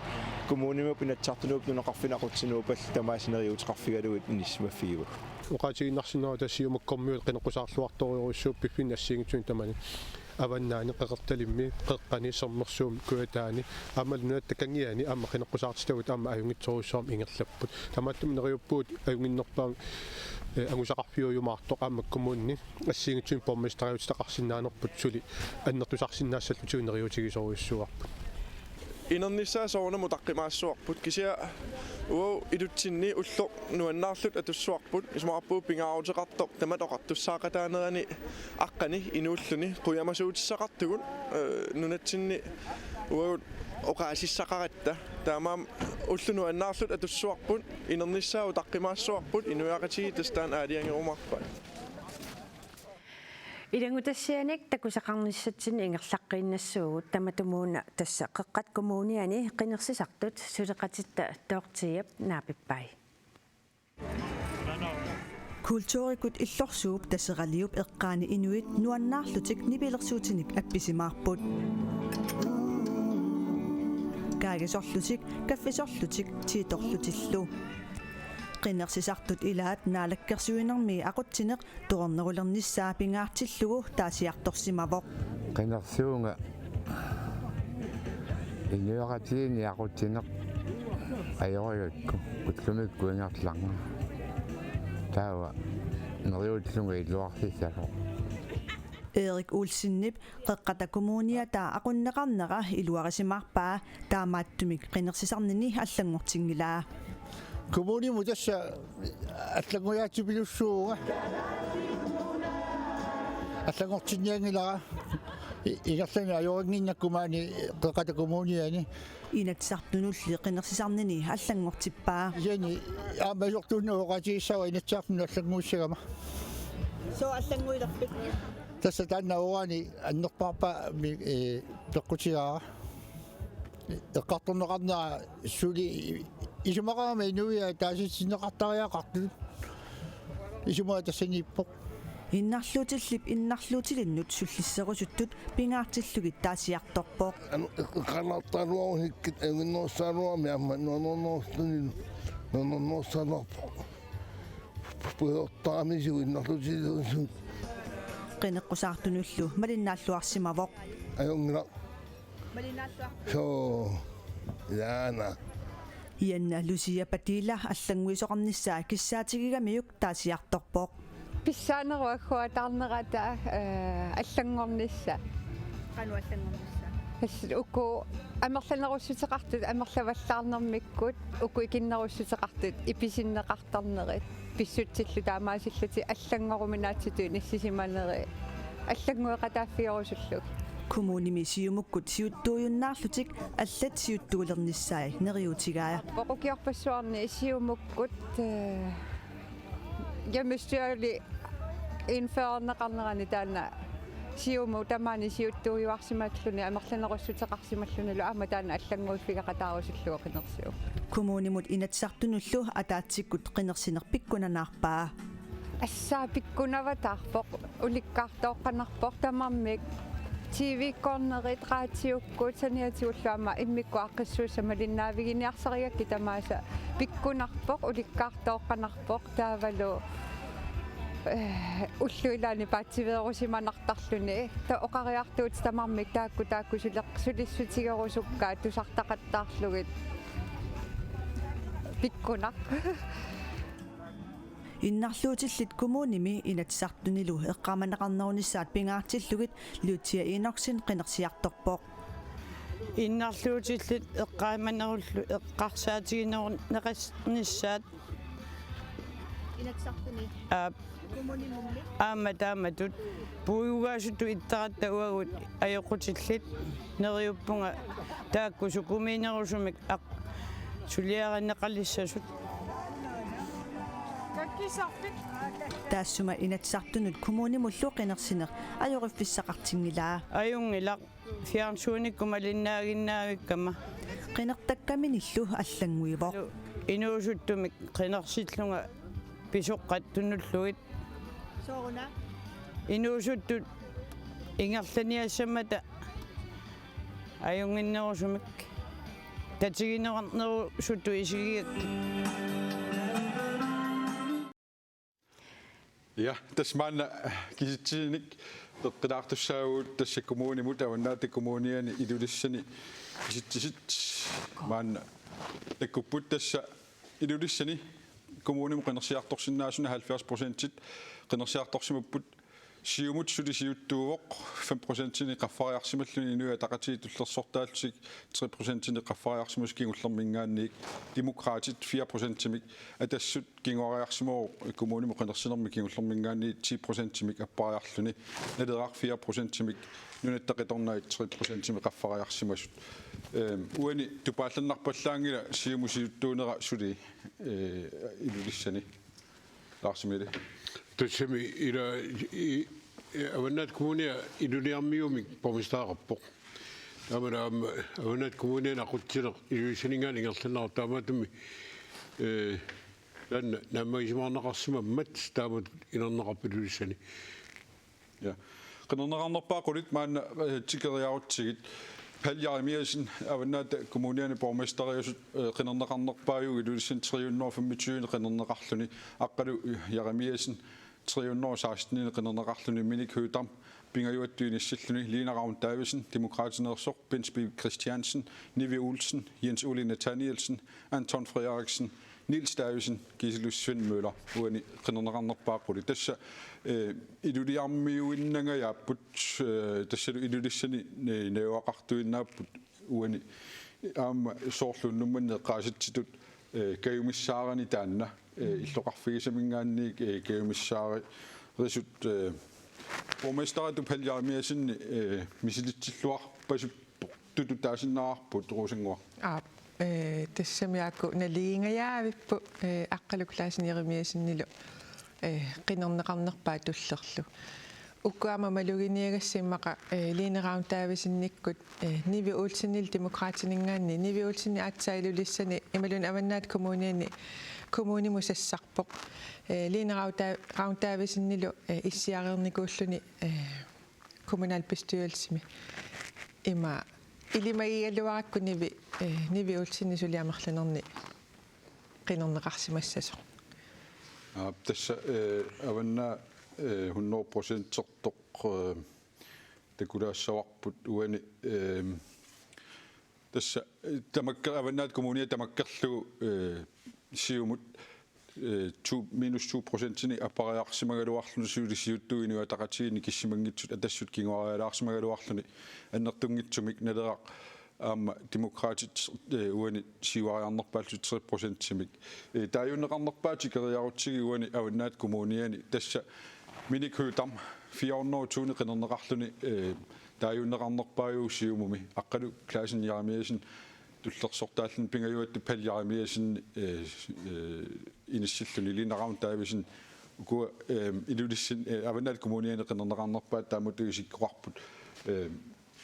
kommunimiup inatsartunuup nuneqarfinaqutsinupall tamaasineriuteqarfigalugut inismaffigu uqaatiginnarsinerua tassiumakkormiut qineqqusаарluartoriurissuup piffin assiingitsuun tamani avannaani qeqertalimmi qeqqani sermersuum kuataani aamalunat takangiani aama qineqqusаарtistavut aama ajungitsoruussuarm ingerlapput tamaattum neriuppuut ajunginnerpaam angusaqarfiujumaartoq aammakkumunni assiingitsuun pormestariutaqarsinnaanerput suli annertusarsinnaassallutigu neriutigisoruissuarput inernissaa soornamu taqqimaassuarput kisia uo ilutsinni ulloq nuannaarlut atussuarput ismaarpuu pingaaruteqartoq tamatoqartussaaqataanerani aqqani inuulluni quyamasuutissaqartugun nunatsinni uo oqaasissaqaratta taamaam ullunu annaarlut atussuarput inernissaa taqqimaassuarput inuaqatigi tastaan aaliangerumarpa Ilangutassianik takusaqarnissatsin ingerlaqqinnassууgut tamatumuuna tassa qeqqat kommuniani qinersisartut suleqatitta toortiap naapippai Kulturikut illorsuup tasseraliup eqqaani inuit nuannaarlutik nipilersuutinik appisimaarput kaagisorlutik kaffisorlutik tiitorlutillu qinersisartut ilaat naalakkersuinermi aqutsineq tornerulernissaa pingaartillugu taasiartorsimavoq qinersuunga inuaqatiini aqutsineq ajorikku utlumikkuingarlanga taava neriutlunga illuarsissalo Erik Olsennip qeqqata kommuniata aqunneqarnera iluarisimarpaa taamaattumik qinersisarnini allangortingilaa Kommuni mutassa allangoriaatipilussuuga allangortinniangilara igerlani ajoringinnakkumaani qeqqata kommuniani inatsartunulli qinersisarnini allangortippaa yani aamajortuunna oqatigissawa inatsartunu allanguussagama so allanguilerpit tässä tänä orani annerparpa peqqutigaa eqqartorneqarnera suli isumaqarama inuia taasitsinneqartariaqartu isumua tassaniippoq innarluutilinnut sullisserusuttut pingaartillugit taasiartorpoq qanartaruahikkit anginnersaruami amma nonornortuni nonornorsalarpoq puertaamisiu innarluutilusu qineqqusartunullu malinnaalluarsimavoq ayongila so yaana ianna Lucia Patila allanguisoqarnissaa kissaatigigamiuk taasiartorpoq писсаанеруаггуатаарнерата аллангорнисса qanu allangornissa ukku амерланеруссутеқартут амерлаваллаарнэрмиккут ukku икиннеруссутеқартут иписиннеқартарнерит писсутсиллу таамаасиллути аллангоруминаатситу ниссисиманери аллангуеқатааффиорусуллук kommunimi siumukkut siuttuujunnaarlutik allat siuttuulernissaai neriutigaaya poqukiorpassuarni siumukkut jamustuli infernaqarnerani taana siumu tamaani siuttuujuarsimalluni amerlanerussutеқарсималлуни аама таана аллангуиффигақатааруsulluga qinersiu kommunimut inatsartunullu ataatsikut qinersinerpikkunanаарpaa ассаапиккунаватаарпоқ уликкаартооққанарпоқ тамармик TV-корнерит раатиуккут саниатиуллуама иммикку аққиссууса малиннаавигиниарсариакки тамааса пиккунарпоқ уликкаартооққанарпоқ таавалу уллуилаани паатсиверусиманартарлүни та оқариартуут тамармик таакку сулиссутигерусуккаа тусартақаттаарлугит пиккунақ innarluutillit kommunimi inatsartunilu eqqamanaqarnerunissaat pingaartillugit luutia inorsin qinersiartorpoq innarluutillit eqqaamannerullu eqqarsaatiginerun neqasnissaat inatsartuni kommunimummi taamatut puugaasuttu ittaratta uagut ajoqutillit neriuppunga taakku sukumiinerusumik suliaranneqalissasut taassuma inatsartunut kommunimullu qinersiner ajorifissaqartingilaa ajungilaq fiarsuunikkum alinnaaginnaagikkama qinertakkaminillu allanguivoq inuusuttumik qinersillunga pisuqqat tunnulluit sooruna inuusuttut ingerlaniassamata ajunginnerusumik tatiginerarnerusuttu isigigakki Ja, tässä manna kisittiinik qinaartussaaguut tassa kommunimut avannaati kommuniani idulissani kisittisit manna takkupput tassa idulissani kommunim qinersiartorsinnaasuna 70% qinersiartorsimupput siumut sulisiuttuuvoq 5%-ni qaffariarsimalluni inua taqatiitullersortaallusik 3%-ni qaffariarsimus kingullermingaanniik demokraatit 4%-mik atassut kingoriarsimoo kommunimu qinersinermi kingullermingaanni 10%-mik appariarluni naleraaq 4%-mik nunattaqitornaat 3%-mi qaffariarsimasut uani tupaallanarpallaangila siumusiuttuunera suli ilulissani laarsimiili Tussami ila avannaat kommunia iluliarmiumik pomistaqarpoq tamana avannaat kommunia naquttineq iluisaningaan ingerlannar taamatumi lanna nammaisimaarnaqarsima mat taamat inerneqarpululissani ja qinerneqarnerpaa qulit maanna tikeriarutsigit Paljarimiasen avannaat kommuniani borgmesteriasut qinerneqarnerpaajugi lulissan 325 qinerneqarluni aqqalu Jarimiasen 316 qinernaqarluni minik huutam pingajuattuinissalluni Lina Ravn Davidsen, Demokratinersorg, Bent Spil Christiansen, Nivi Olsen, Jens Ole Nathanielsen, Anton Frederiksen, Nils Davidsen, Giselus Svend Møller, uani qinernaqarnerpaaquli tassa iluliarmiuinnangajaapput tassalu ilulissani neuaqartuinnaaput uani aama soorlunnummanne qaasittitut kayumissaarani taanna illoqarfigisamingaanni kayumissaari risut borgmesteret paljaamiasin misilitsilluarpasut tututaasinnaarput ruusanguar тассамиакку налиингаjaavippu аққалуклаасинерimiasinnilu qinernеқарнерпаа туллерлу уккуама малугиниагассиммақа Lina Ravn Davidsenниккут Nivi Olsenil Demokratiningaanni Nivi Olsenni атсаилулиссани ималун аваннаат коммуниани коммунимусассарпоқ Lina Ravn Davidsennилу иссиарерникууллуни kommunalbestyrelsemi има илимагигалуаракку Nivi Olsenni сулиамерлунерни qinernеқарсимассасо тасса аванна 100% toq takulaassawarput uani tassa tamakka avannaat kommunia tamakkerlu siumut 2% appariarsimagaluarluni suulisiuttuini ataqatiini kissimangitsut atassut kingoarialaarsimagaluarluni annertungitsumik naleraq aama demokraatit uani siuariarnerpaallut 3% simik taajunneqarnerpaatikeriarutsigi uani avannaat kommuniani tassa minik huutam 420 qinernеqarluni taajunneqarnerpaayuussiumumi aqqalu klaasinniaramiasin tullersortaallun pingajuattu paljaaramiasin inissilluni Lina Ravn Davidsen ukua ilulissin avannaat kommuniani qinernеqarnerpaat taamutigisikkoqarput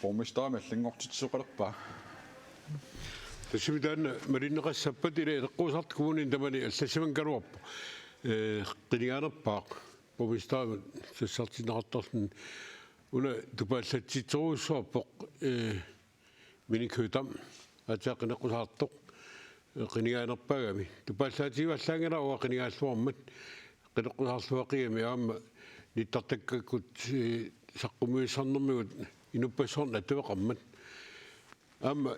borgmesteret allangortitsoqalerpaa тассимитаанна малиннеқассаппат ила эққусарт коммунин тамани аллассимангалуарпу қилигаанерпаақ borgmesteret сассартинеқартарлун уна тупааллатситсоруссуарпоқ миникхутам атаақинеққусаартоқ қилигаанерпаагами тупааллаатигуаллаангала уа қилигааллуармат қилеққусаарлуақигами аама ниттартаккаккут саққумуиссарнэрмигут инуппассорна атуеқармат аама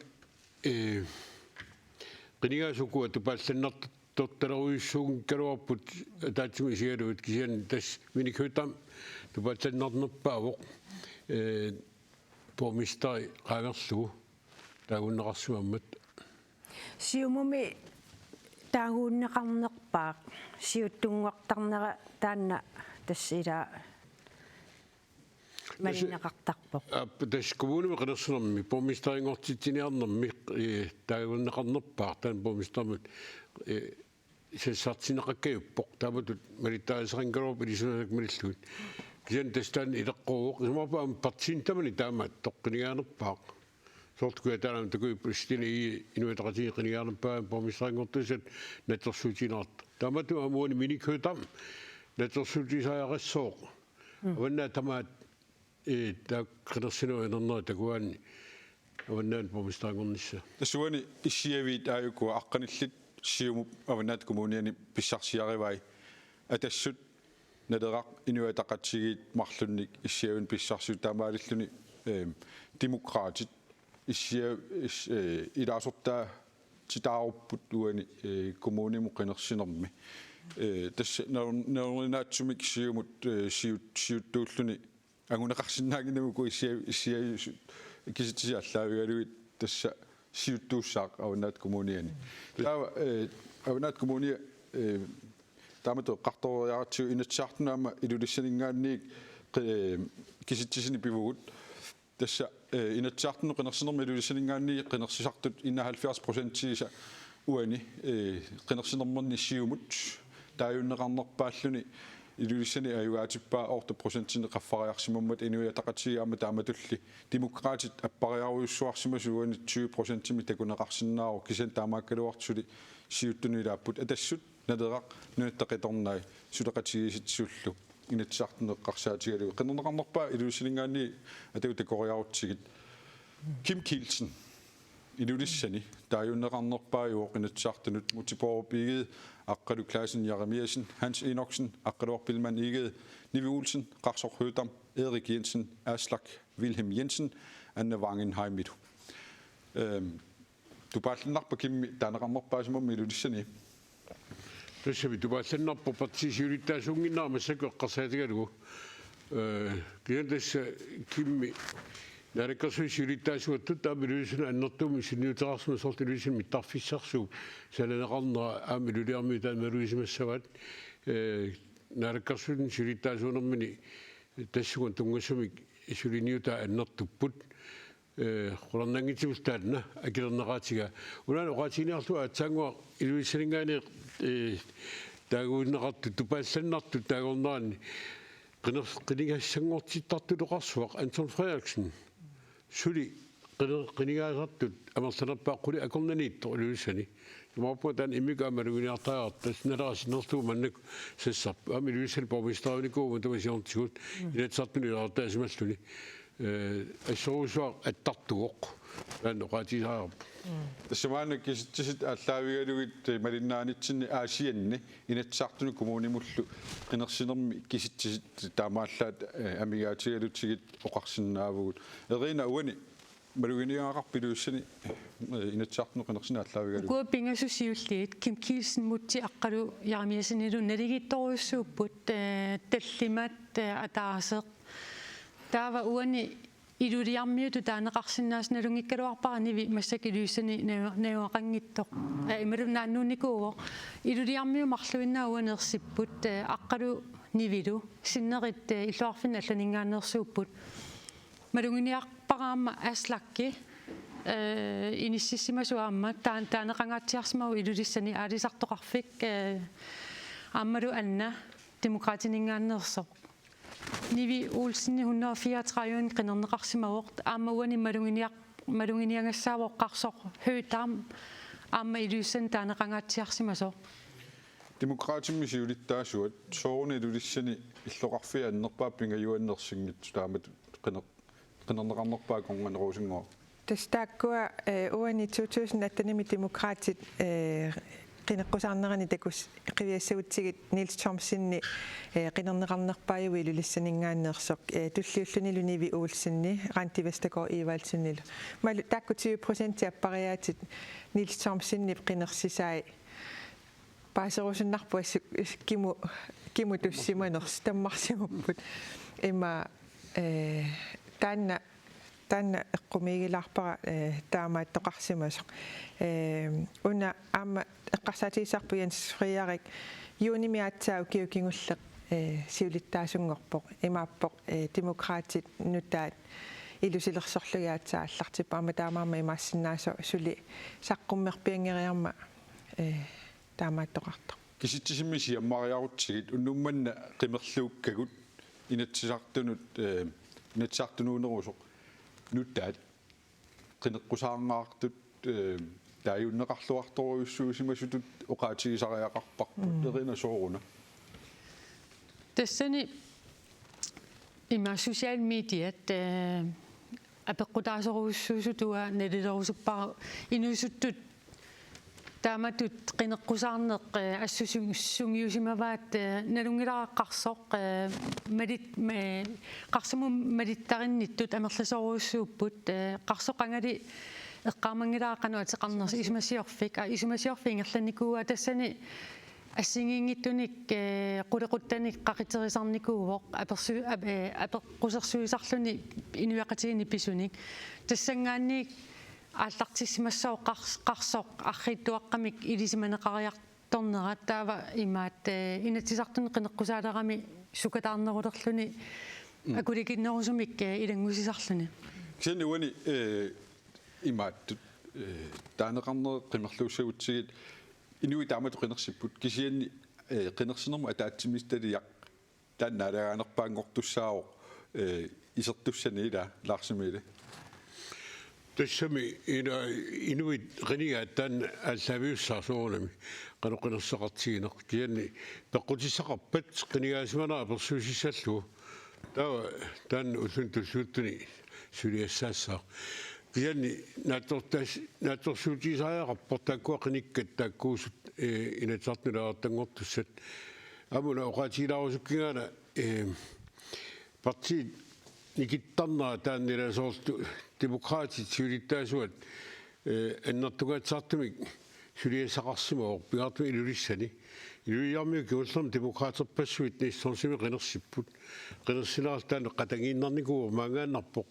qinigaasukua tupaallannertortaleruyussugun kaluarput taatsumu isigaluut kisian tas minikhutam tupaallannernerpaavoq borgmesteri qaagerlugu taagunneqarsuammat siumumi taaguunneqarnerpaaq siuttunguartarnera taanna tassila малиннеқартарпоқ тас коммуними қилерсунерми боргместерингортитсиниарнерми таагуннеқарнерпаа таан боргместермут сассартинеқаккаюппоқ тааматут малиттаасерингалуп илисунанак малиллуут кисиан тастаан илеққууоқ имапаам партиин тамани таамаат тоққинигаанерпаақ сорткуя таанам такуи пристини инуитақатиги қинигаанерпаа боргместерингортусат натерсуутинаарт таамату амуани миникхутам натерсуутисаагассооқ аваннаа тамаат qillersinua inernerua takuaanni avannaat borgmesterangornissa tassuani issiavit aayukua aqqanillit siumup avannaat kommuniani pissarsiarivai atassut naleraq inuataqatsigiit marlunnik issiavin pissarsuut taamaalilluni demokraatit issia ilaasortaa titaarupput uani kommunimu qinersinermi tassa nerunaatsumik siumut siuttuulluni anguneqarsinnaaginnamuku issia kisitisiallaavigaluit tassa siuttuussaaq avannaat kommuniani taava avannaat kommunia taamatu qartoriaratsiu inatssaartunaama ilulissaningaanniik kisittisini pivugut tassa inatssaartunu qinersinermi ilulissaningaanni qinersisartut inna 70% uani qinersinermerni siumut taajunneqarnerpaalluni ilulissani ayuaatippaa 8% qaffariarsimammat inuiataqatigiaama taamatulli demokraatit appariaruissuarsimasuani 20% takuneqarsinnaaru kisan taamaakkaluartsuli siuttunuilaapput atassut naleraq nuittaqitornai suleqatigisitsullu inatssaartuneqqarsaatigalu qinnerneqarnerpaa ilulissaningaanni ataku takoriarutsigit Kim Kielsen ilulissani taajunneqarnerpaajuo qinatsartunut mutiporupiigid aqqalu Klasen Jeremiasen Hans Enoksen aqqaluarpilman iged Nivi Olsen Qarsor Hødam Erik Jensen Aslak Wilhelm Jensen Anne Wangenheim mitu du pallinarpa kimmi taneqarnerpaasumum ilulissani Tässä tu pallinarpa patsisiulittaasuunginnaamassako qasaatigalugu kieltessä kimmi Närikasuusilittaasuuttut taamiluisuna annertuumi sinniutararsuma sortiluisin mittarfissarsuug salaneqarnera aamiluliarmiutaan maluisimassavat närikasuun silittaasuunermini tassugun tungassumik suliniutaa annertupput qulernangitsimultaanna akilerneqaatiga ulaan oqaatiniarlu aatsaangua iluissalingaani taaguunneqartu tupaallannartu taagornaani qinigassangortittartuloqarsuaq Anton Frederiksen suli qinigaasartut amersanerpaaquli akornaniitto iluissani maappuatan immigaamalugineartaartas nalarasinnertuu mannak sassarp amiluissal pormistaraunikuuma tamasiortiguut inatsartunilaartaasimaltuni assorusuaq attartugoq таанеқатисаарп тассамаана киситсит аллаавигалугит малиннаанитсинни аасианни инатсаартуни коммунимуллу қинерсинерми киситсит таамааллаат амигаатигалутсигит оқарсиннаавгут эрина уани малугиниаагаарпилуссани инатсаартуни қинерсина аллаавигалу гоо пингасусиуллиит Kim Kielsen мутти аққалу ярамиасинилу налигитторуссууппут таллимат атаасеқ таава уани илулиармиуту таанеқарсиннаасналунгиккалуарпараниви массакилуиссани науақангиттоқ ималунааннууникууво илулиармиу марлуиннаа уанерсиппут аққалу нивилу синнерит иллуарфин алланингаанерсууппут малунгиниарпараама аслакки иниссиссимасуаама таанеқангаатсиарсмау илулиссани аалисартоқарфик аммалу анна демократинингаанерсоқ Nivi Olsen 134 qinерneqarsimavort aamauani malunginiangassaaво qarsor Hødam aama iluissan taaneqangaatiarsimaso Demokratimisiulittaasuat soorni ilulissani illoqarfia annerpaapingajuannersinngit taamat qinерneqarnerpaa konganeruusingoa тастааккуа уани 2018 демокраатит qinеққусаарнерани такус қивиассагутсигит Нилс Томсинни qinерneqarnerpaajui илулиссанингааннерсоқ туллиуллуни Ниви Олсинни Ранти Вестагор Ивалсиннил малу таакку 20% аппариаатит Нилс Томсинни qinерсисаи паасерусуннарпу киму туссиманерс таммарсимуппут има таанна эққумигилаарпара таамааттоқарсимасоқ уна аама эққарсаатигисарпу Янс Фриарик юнимиаатсаау киукингуллеқ сиулиттаасунгорпоқ имааппоқ демократит нутаат илусилерсорлугаатсааллартиппаама таамаама имаассиннаасо сули саққуммерпиангериарма таамааттоқартоқ киситсиммиси аммариарутсигит уннумманна қимерлууккагут инатсартунуунерусоқ нутаат qinеққусаарнгаартут таажуннеқарлуарторуйуссуусимасутут оқаатигисариақарпарпут эрина сооруна тассани има social mediat апеққутаасоруйуссуусутуа налилерусуппара инуисуттут тааматут qinеққусаарнеқ ассусунгиусимаваат налунгилааққарсоқ малит қарсаму малиттаринниттут амерласоруйуссууппут қарсоқангали эққармангилааққануа теқарнерс исмасиорфик исмасиорфингерланикууа тассани ассигингиттуник қулеқуттаник қақитерисарникууоқ апеққусерсуисарлуни инуяқатигини писуник тассангаанник ааллартиссимассоо қарсоқ арриттуаққамик илисиманеқариарторнера таава имаат инатсисартуни qinеққусаалерами сукатаарнерулерлуни акуликиннерусумик илангусисарлуни кисани уани имаат таанеқарнер qimmerluussagutsigit инуи таамату qinерсиппут кисианни qinерсинерму атаатсимисталиақ тааннаалагаанерпаангортуссаавоқ исертуссаниила лаарсимиле тассами инуит qinigaattaan аллавиуссаарсуунами qanuqinерсақартигинеқ кианни пеққутиссақарпат qinigaасиманаа персуусиссаллу таа таан уллун туссууттуни сулиассаассаа kiani natorsuutisaajaqarportaakkuа qinikkat taakkuusut inatarnulaartangortussat amuna oqaatilaarusukkingaana parti nikittarnaa taannilasoortu demokraatit suulittaasuat annertugaatsaartumik suliasaqarsima orpigaartumi ilulissani iluiarmiu kiullerm demokraaterpassuit niissorsimi qinersipput qinersinaarstaan qatangiinnarnikuur maangaannarpoq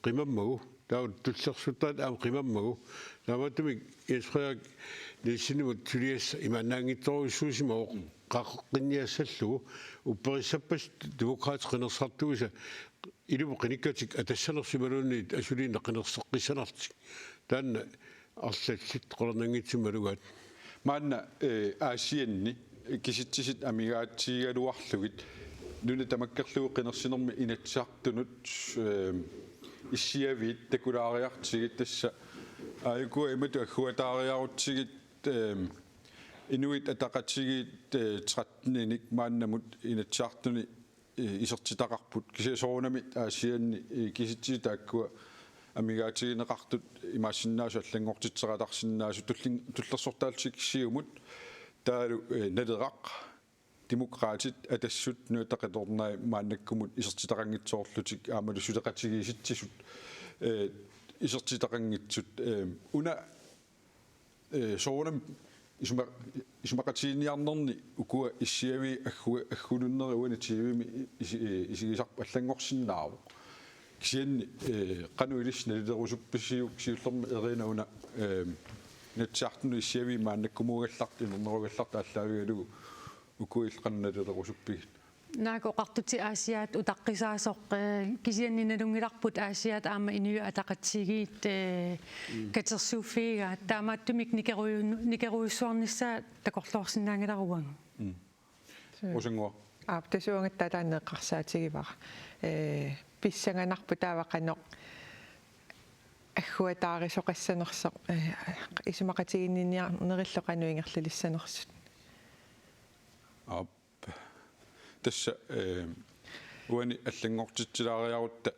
qimammagu taut tullersuttaat aam qimammagu taamatumik Jens-Frederik Nielsenimut suliassa imannaangittoruissuusima qaqqinniassallugu upperissappas demokraatit qinersartuusa ilumu qinikkatik atassanersimaluunniit asuliinna qinerseqqissanartik taanna arlallit qolernaangitsumalugaat maanna aasianni kisitsisit amigaatigaluarlugit nuna tamakkerlugu qinersinermi inatsiartunut issiaviit takulaariartigit tassa aayukua imatu akhuataariarutsigit inuit ataqatigit tratninik maannamut inatsiartuni isertitaqarput kisiasoorunamit aasianni kisitsi taakkua amigaatigineqartut imaassinnaasu allangortitseralaarsinnaasu tullersortaalsikissiumut taalu naleraq demokraatit atassut nuutaqatornaa maannakkumut isertitaqangitsoorlutik aamalu suleqatigiisitsisut isertitaqangitsut una soorunam isumaqatiiniarnerni ukua issiavi aggununneri uani tiivimi isigisarpa allangorsinnaaru kisianni qanuilis nalilerusuppissiuk siullermi erinauna natsiartunu issiavi maannakkumugallart inernerugallart aalлaavigalugu ukuil qannalilerusuppigit naakoqartuti aasiaat utaqqisaasoq kisianninalungilarput aasiaat aama inuyu ataqatsigiit katersuuffiiga taamaattumik nikeruissuarnissaa takorluorsinnaangalaruang usangua aaptasuungatta taanneqqarsaatigivar pissanganarpu taavaqanoq аггуатаарисоқассанерсоқ исумақатигинниарнерилло қануингерлалиссанерсут ап тасса уани аллангортитсилаариарутта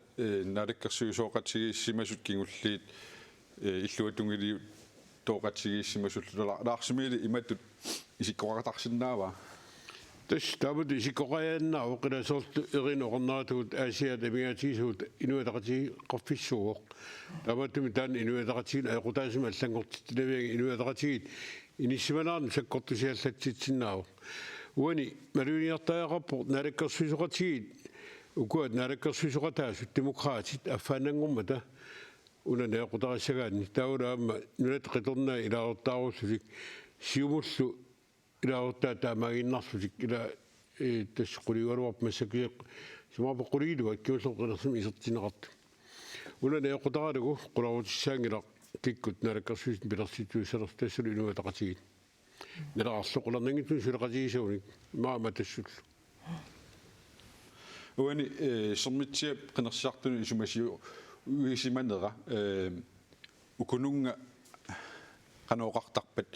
налаккерсуисооқатигииссимасут кигуллиит иллуатунгилиу тооқатигииссимасут лаарсимили иматут исиккоқатарсинаава тас табут исиккоқаяаннаа оқиласоорту эринеқорнаатуут аасиат амигаатигисуут инуатақати қорфиссууоқ табаттуми таан инуатақатигин аэқутаасима аллангортиттилавиаги инуатақатигит иниссиманаарни саккортусиаллатситсиннаавоқ уани малуниартаақарпо налаккерсуисоқатигит укуат налаккерсуисоқатаасут демократит аффаанангормата уна наэқутариссагаани таураама нулатеқиторнаа илаартааруссусик сиумуллу илаортаа таамагиннарсусик ила тассқулигалуарп массакиеқ сумаапеққулигилуат киуллеққинерсими исертинеқарту уна наэқутаралугу қуларутиссаангила киккут налаккерсуис пилерситуусалер тассулу инуатақатигит налаарлоқулернангитун сулеқатигисауник маама тассуллу уани сэрмитсиап қинерсиартуни исумасиу уисиманера укунунга qanoqartarpat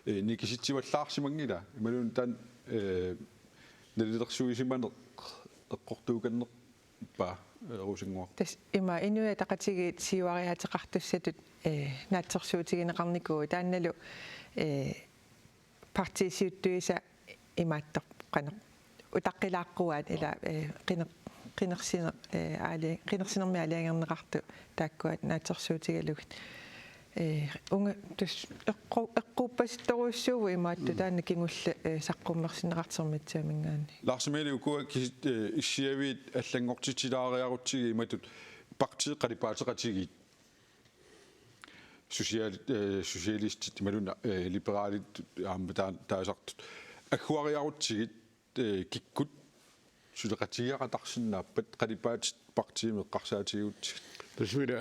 nikisitsivallаарsimangila imalun tan nalilersuisimaner eqqortuukannerpa rusingua tas ima inua taqatigiit siuariateqartussatut naatsersuutigineqarnikuu taannalu partisiuttuisa imaattor qano utaqqilaaqquaat ila qinersinermi aliangerneqartu taakkuat naatsersuutigalugit unga tus eqquuppasittoruissuugu imaattu taanna kingulla saqqummersineqartermitsaaminggaani laarsimiili ukua issiaviit allangortitilaariarutsigi imatut parti qalipaateqatigit socialistit imaluna liberaalit aambataan taasartut agguariarutsigit kikkut suleqatigiaqatarsinnaappat qalipaatit partiimeqqarsaatigiutsigit tasmila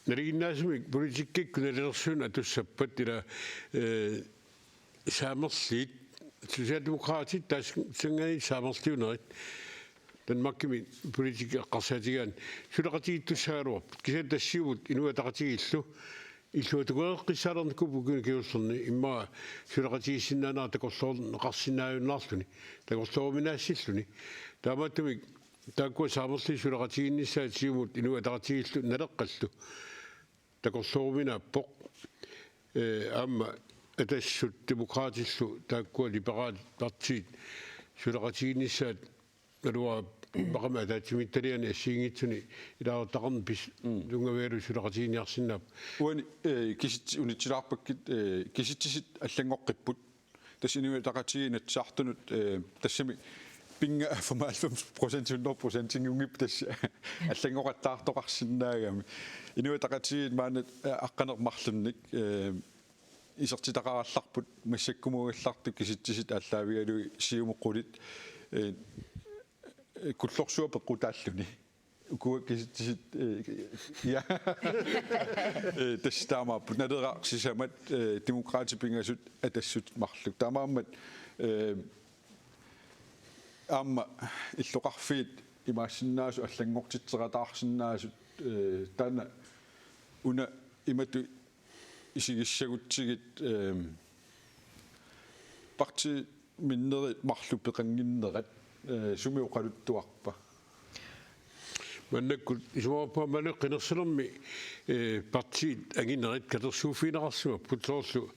nariginnaasumik politikkikku nalilersuun atussappat ila saamerliit sosialdemokraatit taasangani saamerliunerit tanmakkimi politikeqqarsaatigaan suleqatigittussaaluarput kisa tassiuvut inuataqatigillu иллуатугеэққиссаалерникку пукуни киуллерни имма сулеқатигиссиннаанаа такорлоорнеқарсиннааюннаарлуни такорлоорминаассиллуни таамааттумик тааккуа саамерли сулеқатигиннissaat сиумут инуатaqatigillu налеққаллу такорлуумина поқ аама атассут демократиллу тааккуа либерал партиит сулеқатигиннссаат налуа бақама таатимитталиани ассиингитсуни илаартақарн пис тунгавиалу сулеқатигиниарсинаап уани кисит унитсилаарпаккит киситсисит аллангоққиппут тассинуи тақатигинатсаартунут тассами пинга 95% 100% ингунгип тасса аллангоқаттаартоқарсинаагами инуи тақатигит маанат аққанермарлунник исертитақаралларпут массаккумугалларту киситсисит аллаавигалуи сиумоққулит куллорсуа пеққутааллуни укуа киситсисит я тастаамааппут налераарсисамат демократипингасут атассут марлук таамааммат аама иллоқарфиит имаассиннаасу аллангортитсератаарсиннаасут таана уна имату исигиссагутсигит парти миннерит марлупеқангиннерат сумиоқалуттуарпа маннаккут исуаппа манеққинерсилерми партиит агинерит катерсууфинеқарсума путсоорлу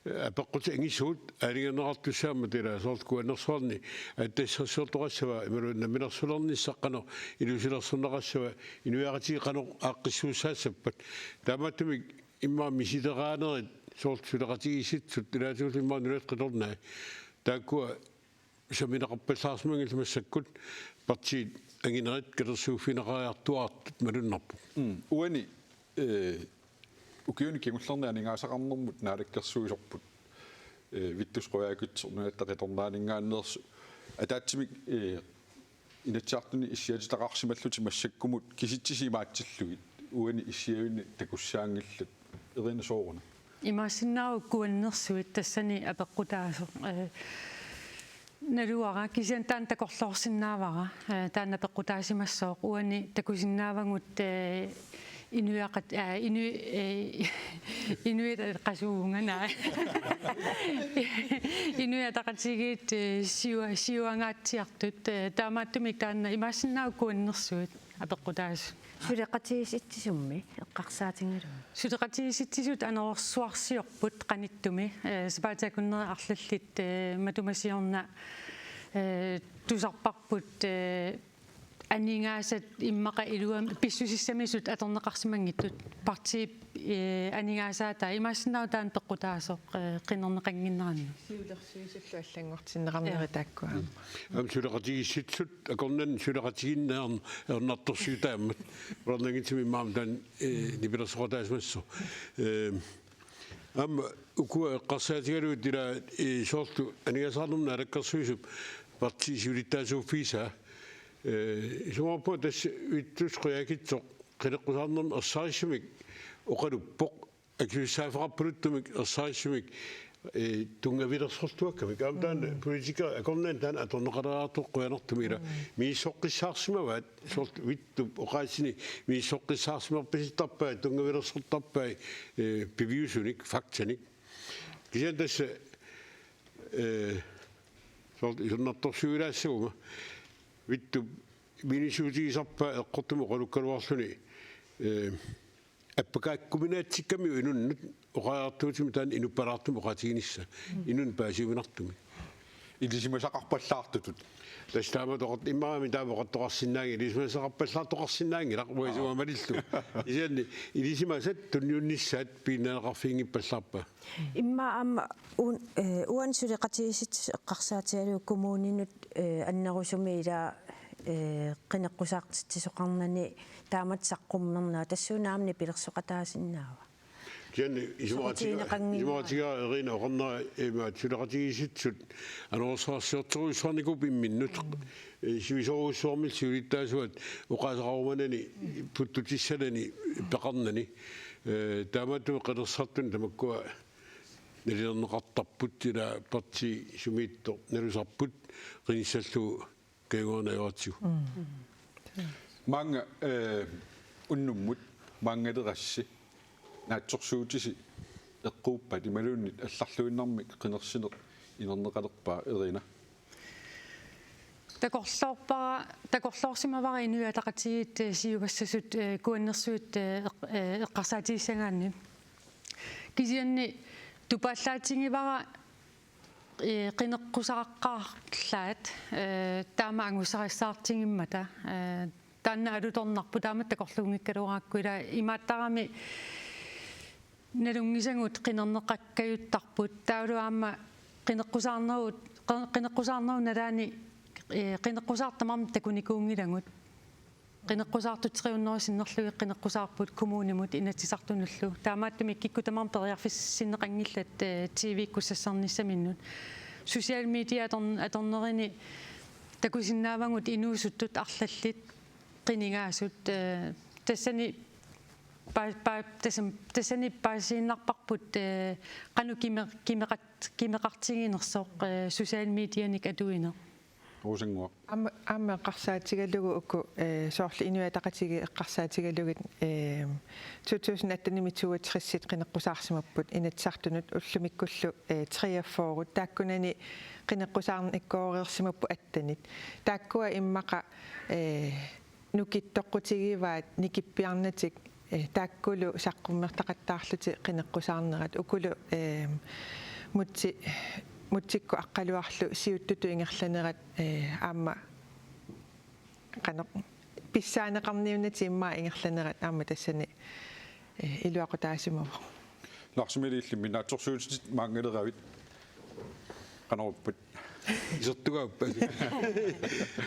апеққути ангисуут алиганеқартуссаама тила соорткуаннерсуарни аттассерсуортоқассава ималуунна минерсулерниссаққано илусилерсуннеқассава инуяратигиқано ааққиссууссаассаппат таамааттумик имма мисидераанерит соортсулеқатигиситсут илаатиулимма нулеққиторнаа тааккуа саминеқарпаллаарсмангил массаккут партиит агинерит катерсууффинеқариартуаартут малуннарпу уани укиуни кимуллернианигаасақарнэрмут наалаккерсуисорпут виттусқояакутсернуаттақиторнаанингаааннерсу атаатсимик инатсаартуни иссиатитақарсималлути массаккумут киситсисимаатсиллугит уани иссиавини такуссаангиллат эрина сооруна имаасиннаау куаннерсуит тассани апеққутаасо налуара кисиан таан такорлоорсиннаавара таана пеққутаасимассоо уани такусиннаавангут инуяқат инуит қасуунгана инуятақатигит сиуангаатсиартут таамааттумик таанна имаасиннаау куаннерсуит апеққутаасу сулеқатигиситтисумми эққарсаатингалу сулеқатигиситтисут анерсуарсиорпут қаниттуми сапаатакуннери арлаллит матумасиорна тусарпарпут анингаасат иммақа илуам писсусиссамисут аторнеқарсимангиттут партип анингаасаата имаассинау таан пеққутаасоқ қинернеқангиннеранну сиулерсуисуллу аллангортиннеқарнери тааккуа сулеқатигисситсут акорнан сулеқатигиннеарн ернарторсуутааммат роннагитсими маамтан нибилерсоқатаасмассо ам укуа эққарсаатигалуут тила соорту анигасаарнерна алаккерсуисуп парти сулиттаасууффиса исумаппа тас виттусқоякитсоқ қинеққусаарнерна ерсаарissumik оқалуппоқ акюссаафеқарпулуттумик ерсаарissumik тунгавилерсортуаккамик аамтаан политика акорнан таан аторнеқалераартоқ қуянертумила мииссоққиссаарсимаваат сорт виттуп оқаассини мииссоққиссаарсимерписиттарпаа тунгавилерсортарпаа пивиусуник фактаник кисиан тасса сорт исернарторсуилаассагума виттуп минисуутигисарпаа эққортума оқалуккалуарлуни аппакааккуминаатсикками инуннут оқаартуутими таан инуппалаартум оқатигинисса инун паасиуминартуми илисимасақарпаллаартутут тастаама тоқот имаами таамоқаттоқарсинааги илисимасақарпаллаартоқарсинааги лақуисуамалиллу исианни илисимасат тунниунниссаат пииннеқарфиингиппаллаарпа имма аама уан сулеқатигисит эққарсаатигалу коммуунинут аннерусуми ила qinaqqusaartitsisuqarnani taamatsaqqumnerna tassuunaamni pilersoqataasinnaawa kianni isumaatiga erina oqarna ema sulaqigisitsut anorsaarsiorteruissuarnikup imminnut sivisoruussuarmil siulittaasuat uqaasaqarumanani puttutissalani peqarnani taamattu qalersartun tamakkua nalilerneqartarput ila parti sumiitto nalusarput qinissallu кайгонаёрту манга уннуммут мангалерасси наатсорсуутиси эққууппат ималууннит алларлуиннарми қинерсинеқ инернеқалерпаа эрина такорлоорсимавара инуатақатигит сиугассасут куаннерсуит эққарсаатигиссангаанни кисианни тупааллаатингивара qinеққусақаққарлаат таама ангусариссаартингиммата таанна алуторнарпу таама такорлугунгиккалуарааккуила имааттарами налунгисангут qinернеққаккаюттарпут таулуаама qinеққусаарнеру налаани qinеққусаартамарми такуникуунгилагут qinеққусаартутсиуннерисиннерлуги qinеққусаарпут коммунимут инатсисартунуллу таамааттуми киккутамарм периарфиссиннеқангиллат тв-куссассарниссаминнут social media аторнерини такусиннаавангут инуусуттут арлаллит qinigaasut тассани тассани паасииннарпарпут кану кимеқартигинерсоқ social media ник атуинер Русангуа аама эққарсаатигалугу уку соорли инуатақатиги эққарсаатигалугит 2018-ними qinеққусаарсимаппут инатсартунут уллумиккуллу триаффоорут тааккунани qinеққусаарн иккоорерсимаппу аттанит тааккуа иммақа нукиттоққутигиваат никиппиарнатик тааккулу саққуммертақаттаарлути qinеққусаарнерат укулу мутсикку аққалуарлу сиуттуту ингерланерат аама қано писсаанеқарниунати иммаа ингерланерат аама тассани илуақутаасимава ларсимилииллими наатсорсуутит маангелеравит канаруппут исертугааппа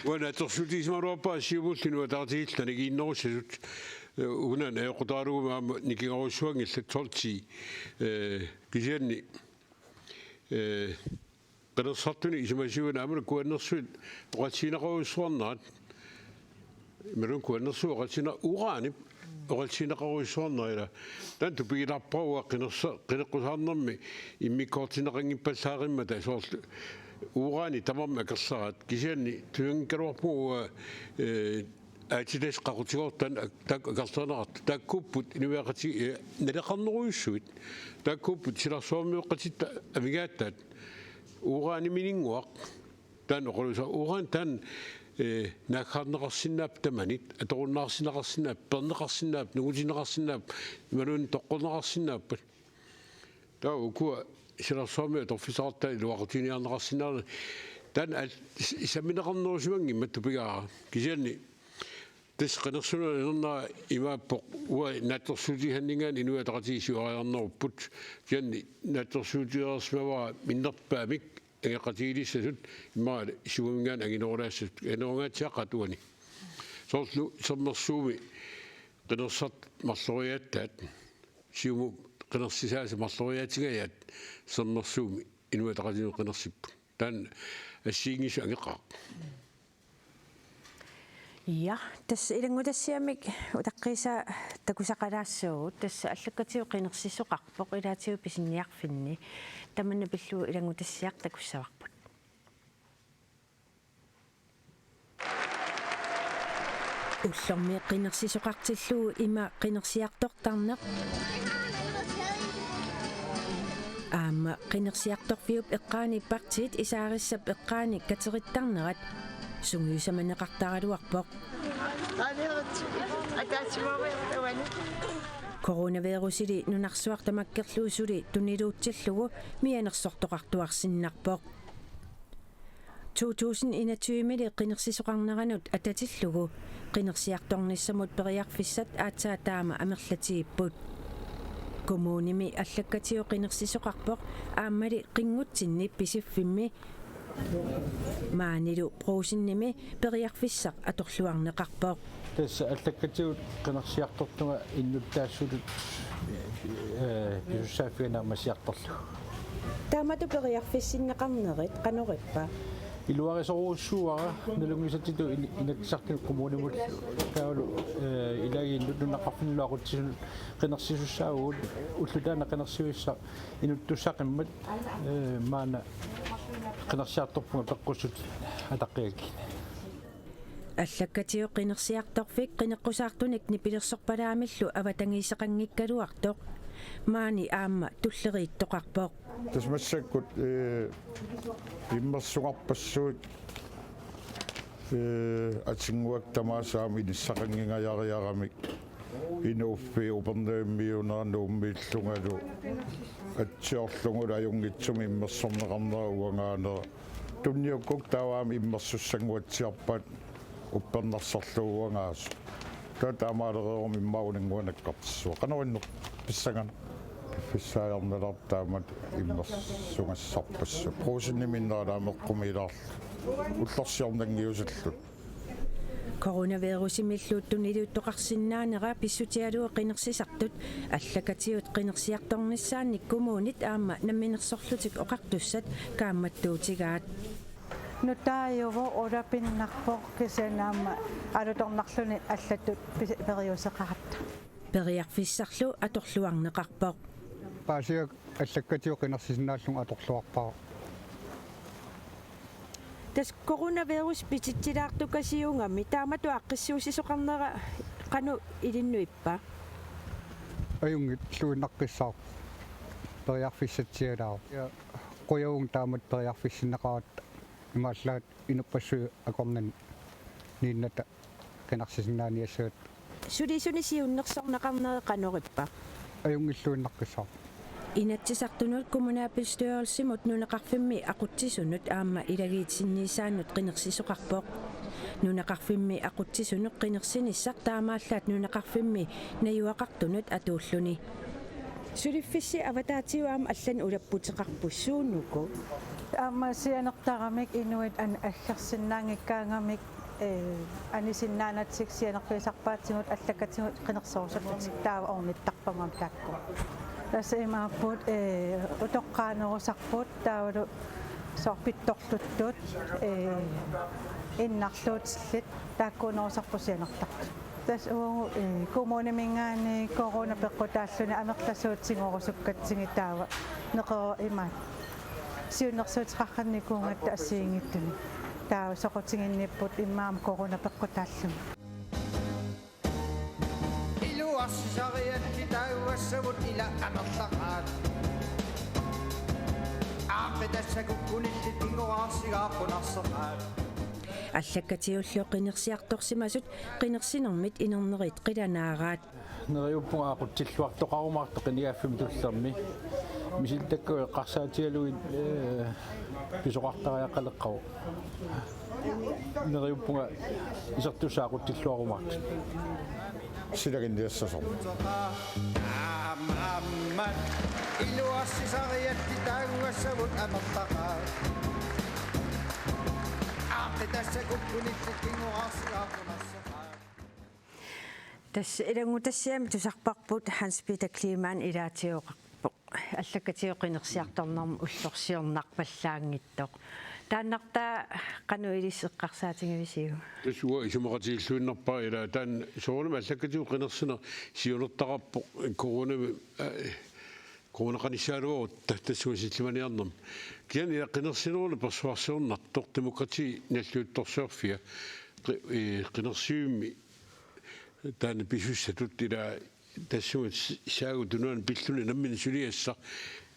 уна торсутисмаруаппа сиумуллину атаартигиллани гииннерусасут унан эқутааругума никигоруссуангиллат сорти кисианни qenersartuni isumasiuna amuna kuannersuit oqatsiinaqaruissuarnaat merun kuannersu oqatsina uqaanip oqatsiinaqaruissuarnerila tan tupigilarparua qineqqusaarnermi immikkoortinaqangippallaaqimmata soorlu uqaani tamarma akersarat kisianni tuangkaluarpua aatiles qaqutigoortan akersanerart taakkupput inuiaqati naleqarneruissuit taakkupput silarsuarmiuqqatitta amigaattat uqaani mininguaq tan oqolusa uqaan tan naakhaarneqarsinnaap tamanit atorunnaarsinaqarsinnaap perneqarsinnaap nugutineqarsinnaap imanuun toqqorneqarsinnaappat taa ukua silarsuarmiu torfisaqarta iluaqutiniarneqarsinnaarne tan isamineqarnerusimangi mattupigaara kisianni тас qenersuna имааппоқ уа наатторсуутиганнингаан инуатақатигисуариарнеруппут кианни наатторсуутиерсмавара миннерпаамик агеқатигилиссасут иммаала исугамингаан агинерулаассут энерунгаатсиаққатуани соорлу сернерсууми qenersart марлориааттаат сиуму qenersisааса марлориаатигаят сернерсууми инуатақатигу qenersippu таан ассиингису агеқаа Ja, tas ilangutassiamik utaqqisa takusaqalaassuu tas allakkatiu qinersissoqarpoq ilaatiu pisinniarfinni tamanna pillu ilangutassiaq takussavaqput уллэрми qinersissoqartilluu ima qinersiartortarneq аама qinersiartorfiup eqqaani partit isaarissap eqqaani katerittarnerat сунгиусаманеқартаалуарпоқ коронавирусили нунарсуартамаккерлуусули тунилуутсаллугу мианерсортоқартуарсиннарпоқ 2021-мили қинерсисоқарнеранут ататиллугу қинерсиарторниссамут периарфиссат аацаа таама амерлатигиппут коммуними аллаккатиу қинерсисоқарпоқ ааммали қингутсинни писиффимми маанилу проусинними периарфиссақ аторлуарнеқарпоқ тасса аллаккатигут qenersiartortunga иннуттаассулут писуссааффиганаармасиарторлу таамату периарфиссиннеқарнерит қанориппа илуарисоруussуара налунгисатиту инаксартин коммунимул таалу илагииннут нунақарфиннуақутсисун qenersisussaaguут уллутаана qenersivissa инуттуссақиммат маана qenersiartorpunga peqqusut атаққиакки аллаккатиу qenersiartorfik qeneqqusаарtunik нипилерсорпалаамиллу аватангиисеқангиккалуартоқ маани аама туллерииттоқарпоқ тасмассаккут иммерсуарпассуут атингуак тамаасаами ниссақангингаяриарамик инуффи упернеэммиунерну уммииллунгалу атсиорлугула аюнгитсуми иммерсорнеқарнера уангаанера тунниуккук тааваами иммерсуссангуатсиарпат уппернарсорлууангаасу таамаалереерум иммаунингуанаккартиссуа канориннер писсагана фиссаярнелар таамат иммерсунгассарпассу проусинниминнераамеққумилаар уллорсиорнангиусаллут коронавирусимиллууттун илуттоқарсинаанера писсутиалуа қинерсисартут аллакатиут қинерсиарторниссаанник кумуунит аама намминерсорлутик оқартуссат каамматтуутигаат нутаайуво орапиннарпоқ кисанаама алуторнарлуни аллаттут периусеқаратта периарфиссарлу аторлуарнеқарпоқ паасиак аллаккатиу қинерсисинааллун аторлуарпаа тас коронавирус пититсилаартукасиунгамми таамату аққиссуусисоқарнера қану илиннуиппа аюнгит луиннаққиссаа периарфиссатсиалаа қояун таамат периарфиссиннеқаат имааллаат инуппассуи акорнан ниинната қинерсисинааниассаат сулисунисиуннерсорнеқарнера қанориппа аюнгиллуиннаққиссаа инатсисартунут коммунаапилстуарсимут нунеқарфимми ақутсисунут аама илагиитсинниисаанут қинерсисоқарпоқ нунеқарфимми ақутсисунут қинерсиниссақ таамааллаат нунеқарфимми наюақартунут атууллуни сулиффисси аватаатиуаама аллан улаппутеқарпуссуунуку аама сианертарамик инуит ан аггерсиннаангиккаангамик анисиннаанатсик сианерписарпаатсигут аллакатсигут қинерсоорсуттик таава орниттарпамам таакку тасимааппут утоққаанерусарпут таавалу сорпитторлуттут иннарлуутиллит тааккуунерусарпусианертарту тас уу коммунимингаани корона пеққутааллуни амерласуутсигорусуккатсиги таава неқера имаат сиуннерсуутеқарқанникуунгатта ассиингиттуни таава соқутингинниппут иммаам корона пеққутааллуни илуарсисариатти таагуассагут ила амерлақаат аақитассакуккуниллит ингораарсигааққунарсеқаат аллаккатиуллу қинерсиарторсимасут қинерсинермит инернерит қиланаараат нериуппунга ақутсиллуартоқарумаарто қиниааффим туллерми мисилтакку қарсаатиалуит писоқартариаққалеққау нериуппунга исертусаақутсиллуарумаарт силагиндиассасор аамааммат илуарсисариатти таагуассагут амерлақаат аақитассакуккуниллит ингораарсигааққунарсеқаат тас илангутассиами тусарпарпут Hans Peter Kleemann илаатиоқарпоқ аллаккатиоқинерсиарторнэрму уллорсиорнарпаллаангиттоқ тааннартаа кануилиссеққарсаатингависигу тасуа исумақатииллуиннарпаа ила таан соорнама аллаккатиоқинерсина сиунертақарпоқ коронақаниссаалуа тассуусиллиманиарнам киан ила қинерсинерулу персуарсиорнартоқ демократи наллуутторсуарфиа қинерсиумми таана писуссатут ила тассуут саагу тунуан пиллуни наммин сулиасса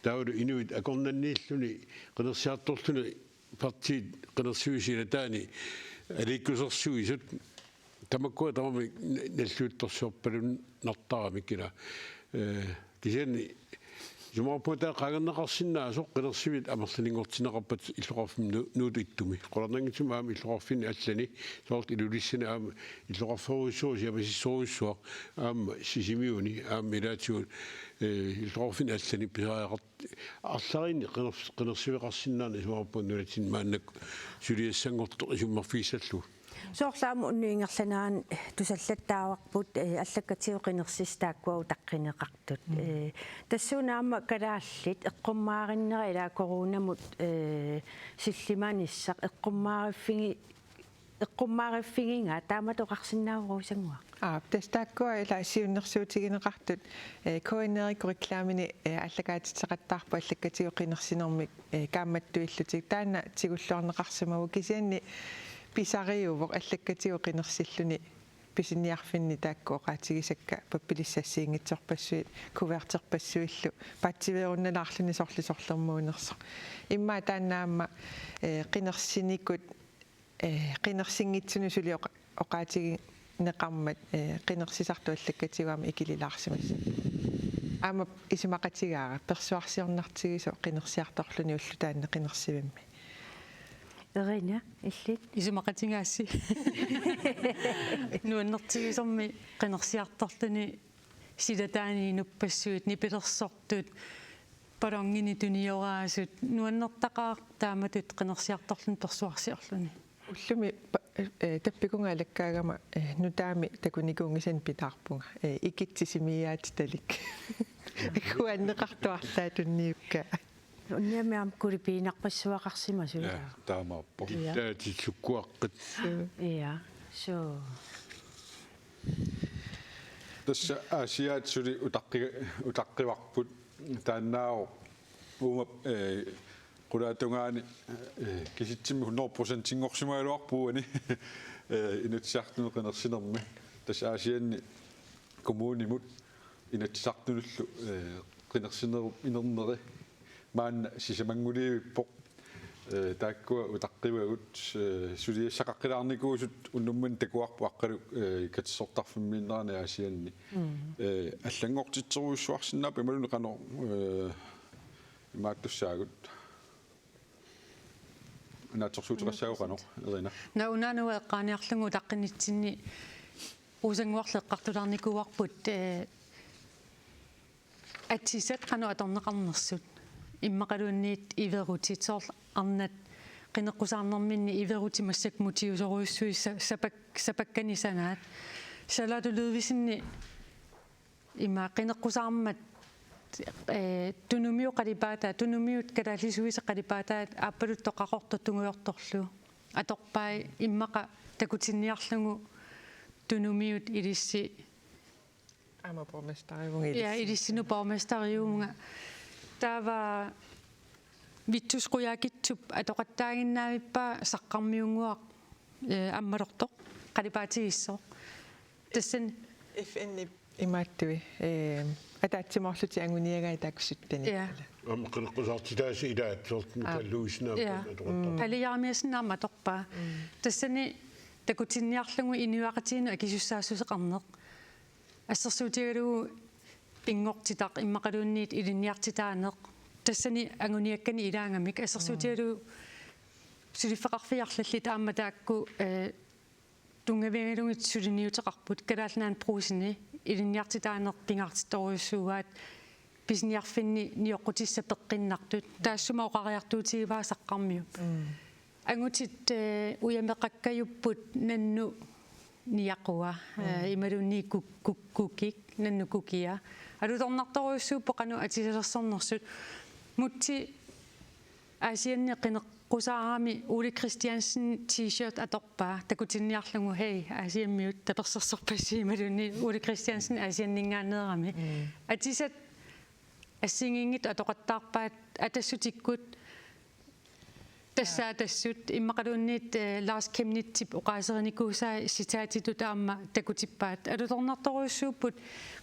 таулу инуит акорнаннииллуни қинерсиарторлуни партиит қинерсиусила таани аликкусерсуисут тамаккуа тамами наллуутторсуарпалун нартарамик ила кисиани жумарпута қагернеқарсиннаасоқ қинерсивит амерланингортинеқарпат иллоқарфим нуутиттуми қоларнангитсума аама иллоқарфини аллани соорт илулиссани аама иллоқарфоруссуус ямасиссоруссуа аама сисимиуни аама илаатиут иллоқарфини аллани писариақарт арларини қинерсивеқарсиннаани жумарпуун нулатин мааннак сулиассангорто исуммарфииссаллу соорлааму уннуингерланаан тусаллаттааварпут аллаккатиоқинерсистааккуау таққинеқартут тассуунаама калааллит эққуммаариннера ила коронамут силлиманиссақ эққуммаариффигинга тааматоқарсиннаавруусангуа тастааккуа ила сиуннерсуутигинеқартут коинериккурикламини аллакаатитсеқаттаарпу аллаккатиоқинерсинермик кааматтуиллутик таана тигуллуарнеқарсимаву кисианни писариувоқ аллаккатиоқинерсиллуни писиниарфинни тааккуоқаатигисакка паппилиссассиингитсорпассуит кувертерпассуиллу патсиверунналаарлуни сорлермуунерсо имма таанаама қинерсиникут qinnersinngitsunusuli oqaatigi neqarmat qinnersisartuallakatiguama ikililаарsimassa аама исимақатигаара персуарсиорнартигисо qinnersiartorluni уллутаанне qinnersivimmi Ирина иллит исимақатигаасси нуаннертигисорми qinnersiartorluni силатаани нуппассуит нипилерсортут паронгини туниораасут нуаннертақаа тааматут qinnersiartorlun персуарсиорлуни уллуми таппикунгаалаккаагама нутаами такуникуунгисан питаарпунга икитсисимиаати талик куаннеқартуарлаа тунниукка унниамиам кулипиинарпассуақарсима сула таамааппо таатитсуккуаққит иа со тасса асиаатсули утаққиварпут тааннаау уумап qulaatунгаани киситсимми 100% тингорсимаалуарпууани инутсартуну qenersinermi тасаасианни коммуунимут инутсартунуллу qenersinerup инернери маанна сисамангулиивиппоқ тааккуа утаққивагут сулиассақаққилаарникуусут уннумман такуарпу аққалу катсортарфиммииннерани аасианни аллангортитсеруйуссуарсиннаапи малуни қано имааттуссаагут наатсорсуутеқассаагоқано эрина наунануа эққааниарлугу таққинитсинни усангуарлеққартулаарникуарпут атсисат қано аторнеқарнерсут иммақалуунниит иверутитсоор арнат qinneqqusаарnerminni iverutimassak mutiusoruussui sapakkanisanaat salatuluuvisinni imma qinneqqusaarmat tunumiu qalipaata tunumiut kalaallisuisa qalipaataat aappalut toqaqortortunguyortorlu atorpai immaqa takutinniarlugu tunumiut ilissi ama borgmestariunga ja ilissinu borgmestariunga taava vittusquyaakitsup atoqattaaginnaavippa saqqarmiunguaq ammalortoq qalipaatigissoq tassan FN имааттуи атаатсиморлути ангуниагаа таакуссуттани qeneqqusartitaasi ilaatsortun kalluisnaap палиармиаснаарма торпаа тассани такутинниарлугу инуақатиину акисуссаассусеқарнеқ ассерсуутигалугу пингортитақ иммақалуунниит илинниартитаанеқ тассани ангуниаккани илаангамик ассерсуутигалугу сулиффеқарфиарлалли таама таакку тунгавигалугит сулиниутеқарпут калаалнаан пруусини илинниартитаанеқ пингаартитторуйуссуугаат писниарфинни ниоққутисса пеққиннартут таассума оқариартуутигиваа саққармиу ангутит уямеқаккаюппут нанну ниақуа ималунни куккик нанну кукия алуторнарторуйуссууппо қану атисалерсорнерсут мутти асианни qeneqqusаарami Uli Christiansen t-shirt atorpaa takutинниарлугу хей асиаммиут таперсерсорпассиималуни Uli Christiansen асианнингааneerami атисат ассингингит атоқаттаарпаат атассутиккут тассаатассут иммақалуунниит Lars Kemnitip оқаасерникуусаа ситаатитут аама такутиппаат алуторнарторуйуссууппут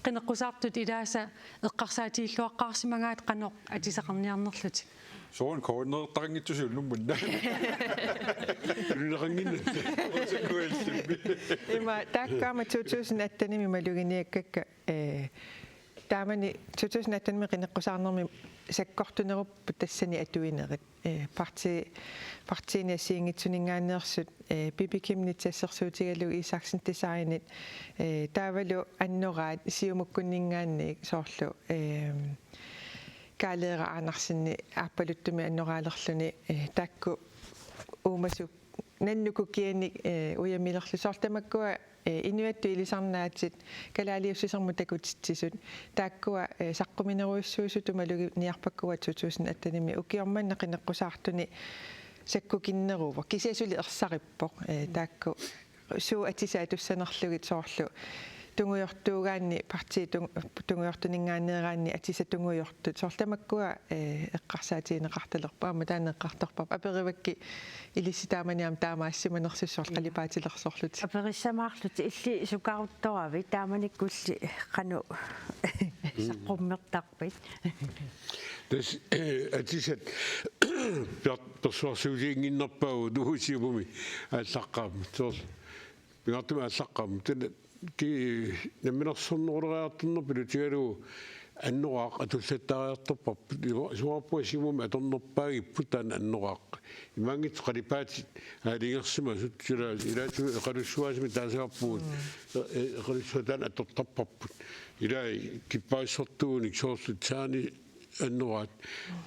qeneqqusаарtut илааса эққарсаатииллуаққарсимагаат қаноқ атисақарниарнерлути соон коорнеэртарангитсусуулнуммунна лунерангинна има таккаама 2018 малугиниаккакка таамани 2018 qeneqqusаарnermi саккортунеруппу тассани атуинерит партиини ассиингитсунингаанеерсут пипикимнитсассерсуутигалу исаксен дизайнит таавалу аннораат сиумуккуннингаанни соорлу каалеера аанарсинни ааппалуттуми аннораалерлүни таакку уумасу наннукукиани уямилерлу соортамаккуа инуатту илисарнаатит калаалиуссисерму такутитсисут тааккуа саққуминеруйуссуусуту малуги ниарпаккуа 2018 укиорманна qeneqqusаарtuni саккукиннерува кисиасули ерсариппоқ таакку суу атисаатуссанерлугит соорлу тунгуйортуугаанни парти тунгуйортунингаанеераанни атиса тунгуйортут соорламаккуа эққарсаатиинеқарталерпаама таанеққарторпап аперивакки илисситааманиам таамаассиманерсуссоор қалипаатилерсорлут апериссамаарлут илли сукаарутторави тааманиккулли қану саққуммертарпит Täs atisat persuasiusiinginnarpaagu tuhusiumumi аассаққаам соос пингартума аассаққаам тэн ки наминерсорнерулериарторнер пилутигалуу аннораақ атулсаттариарторпар суарпуасимуми аторнерпаагиппут таана аннораақ имаангит қалипаати аалингерсима сутсула илаату эқалуссуасими таасаарпуут эқалуссуатаан атортарпарпут илаа киппаассортууник соорсут таани аннораат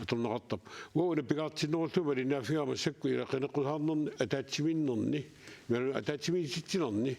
аторнеқартап уна пигаартиннеруллума линафиама сакку ила қинеққусаарнерни атаатсиминнерни мера атаатсимиситсинерни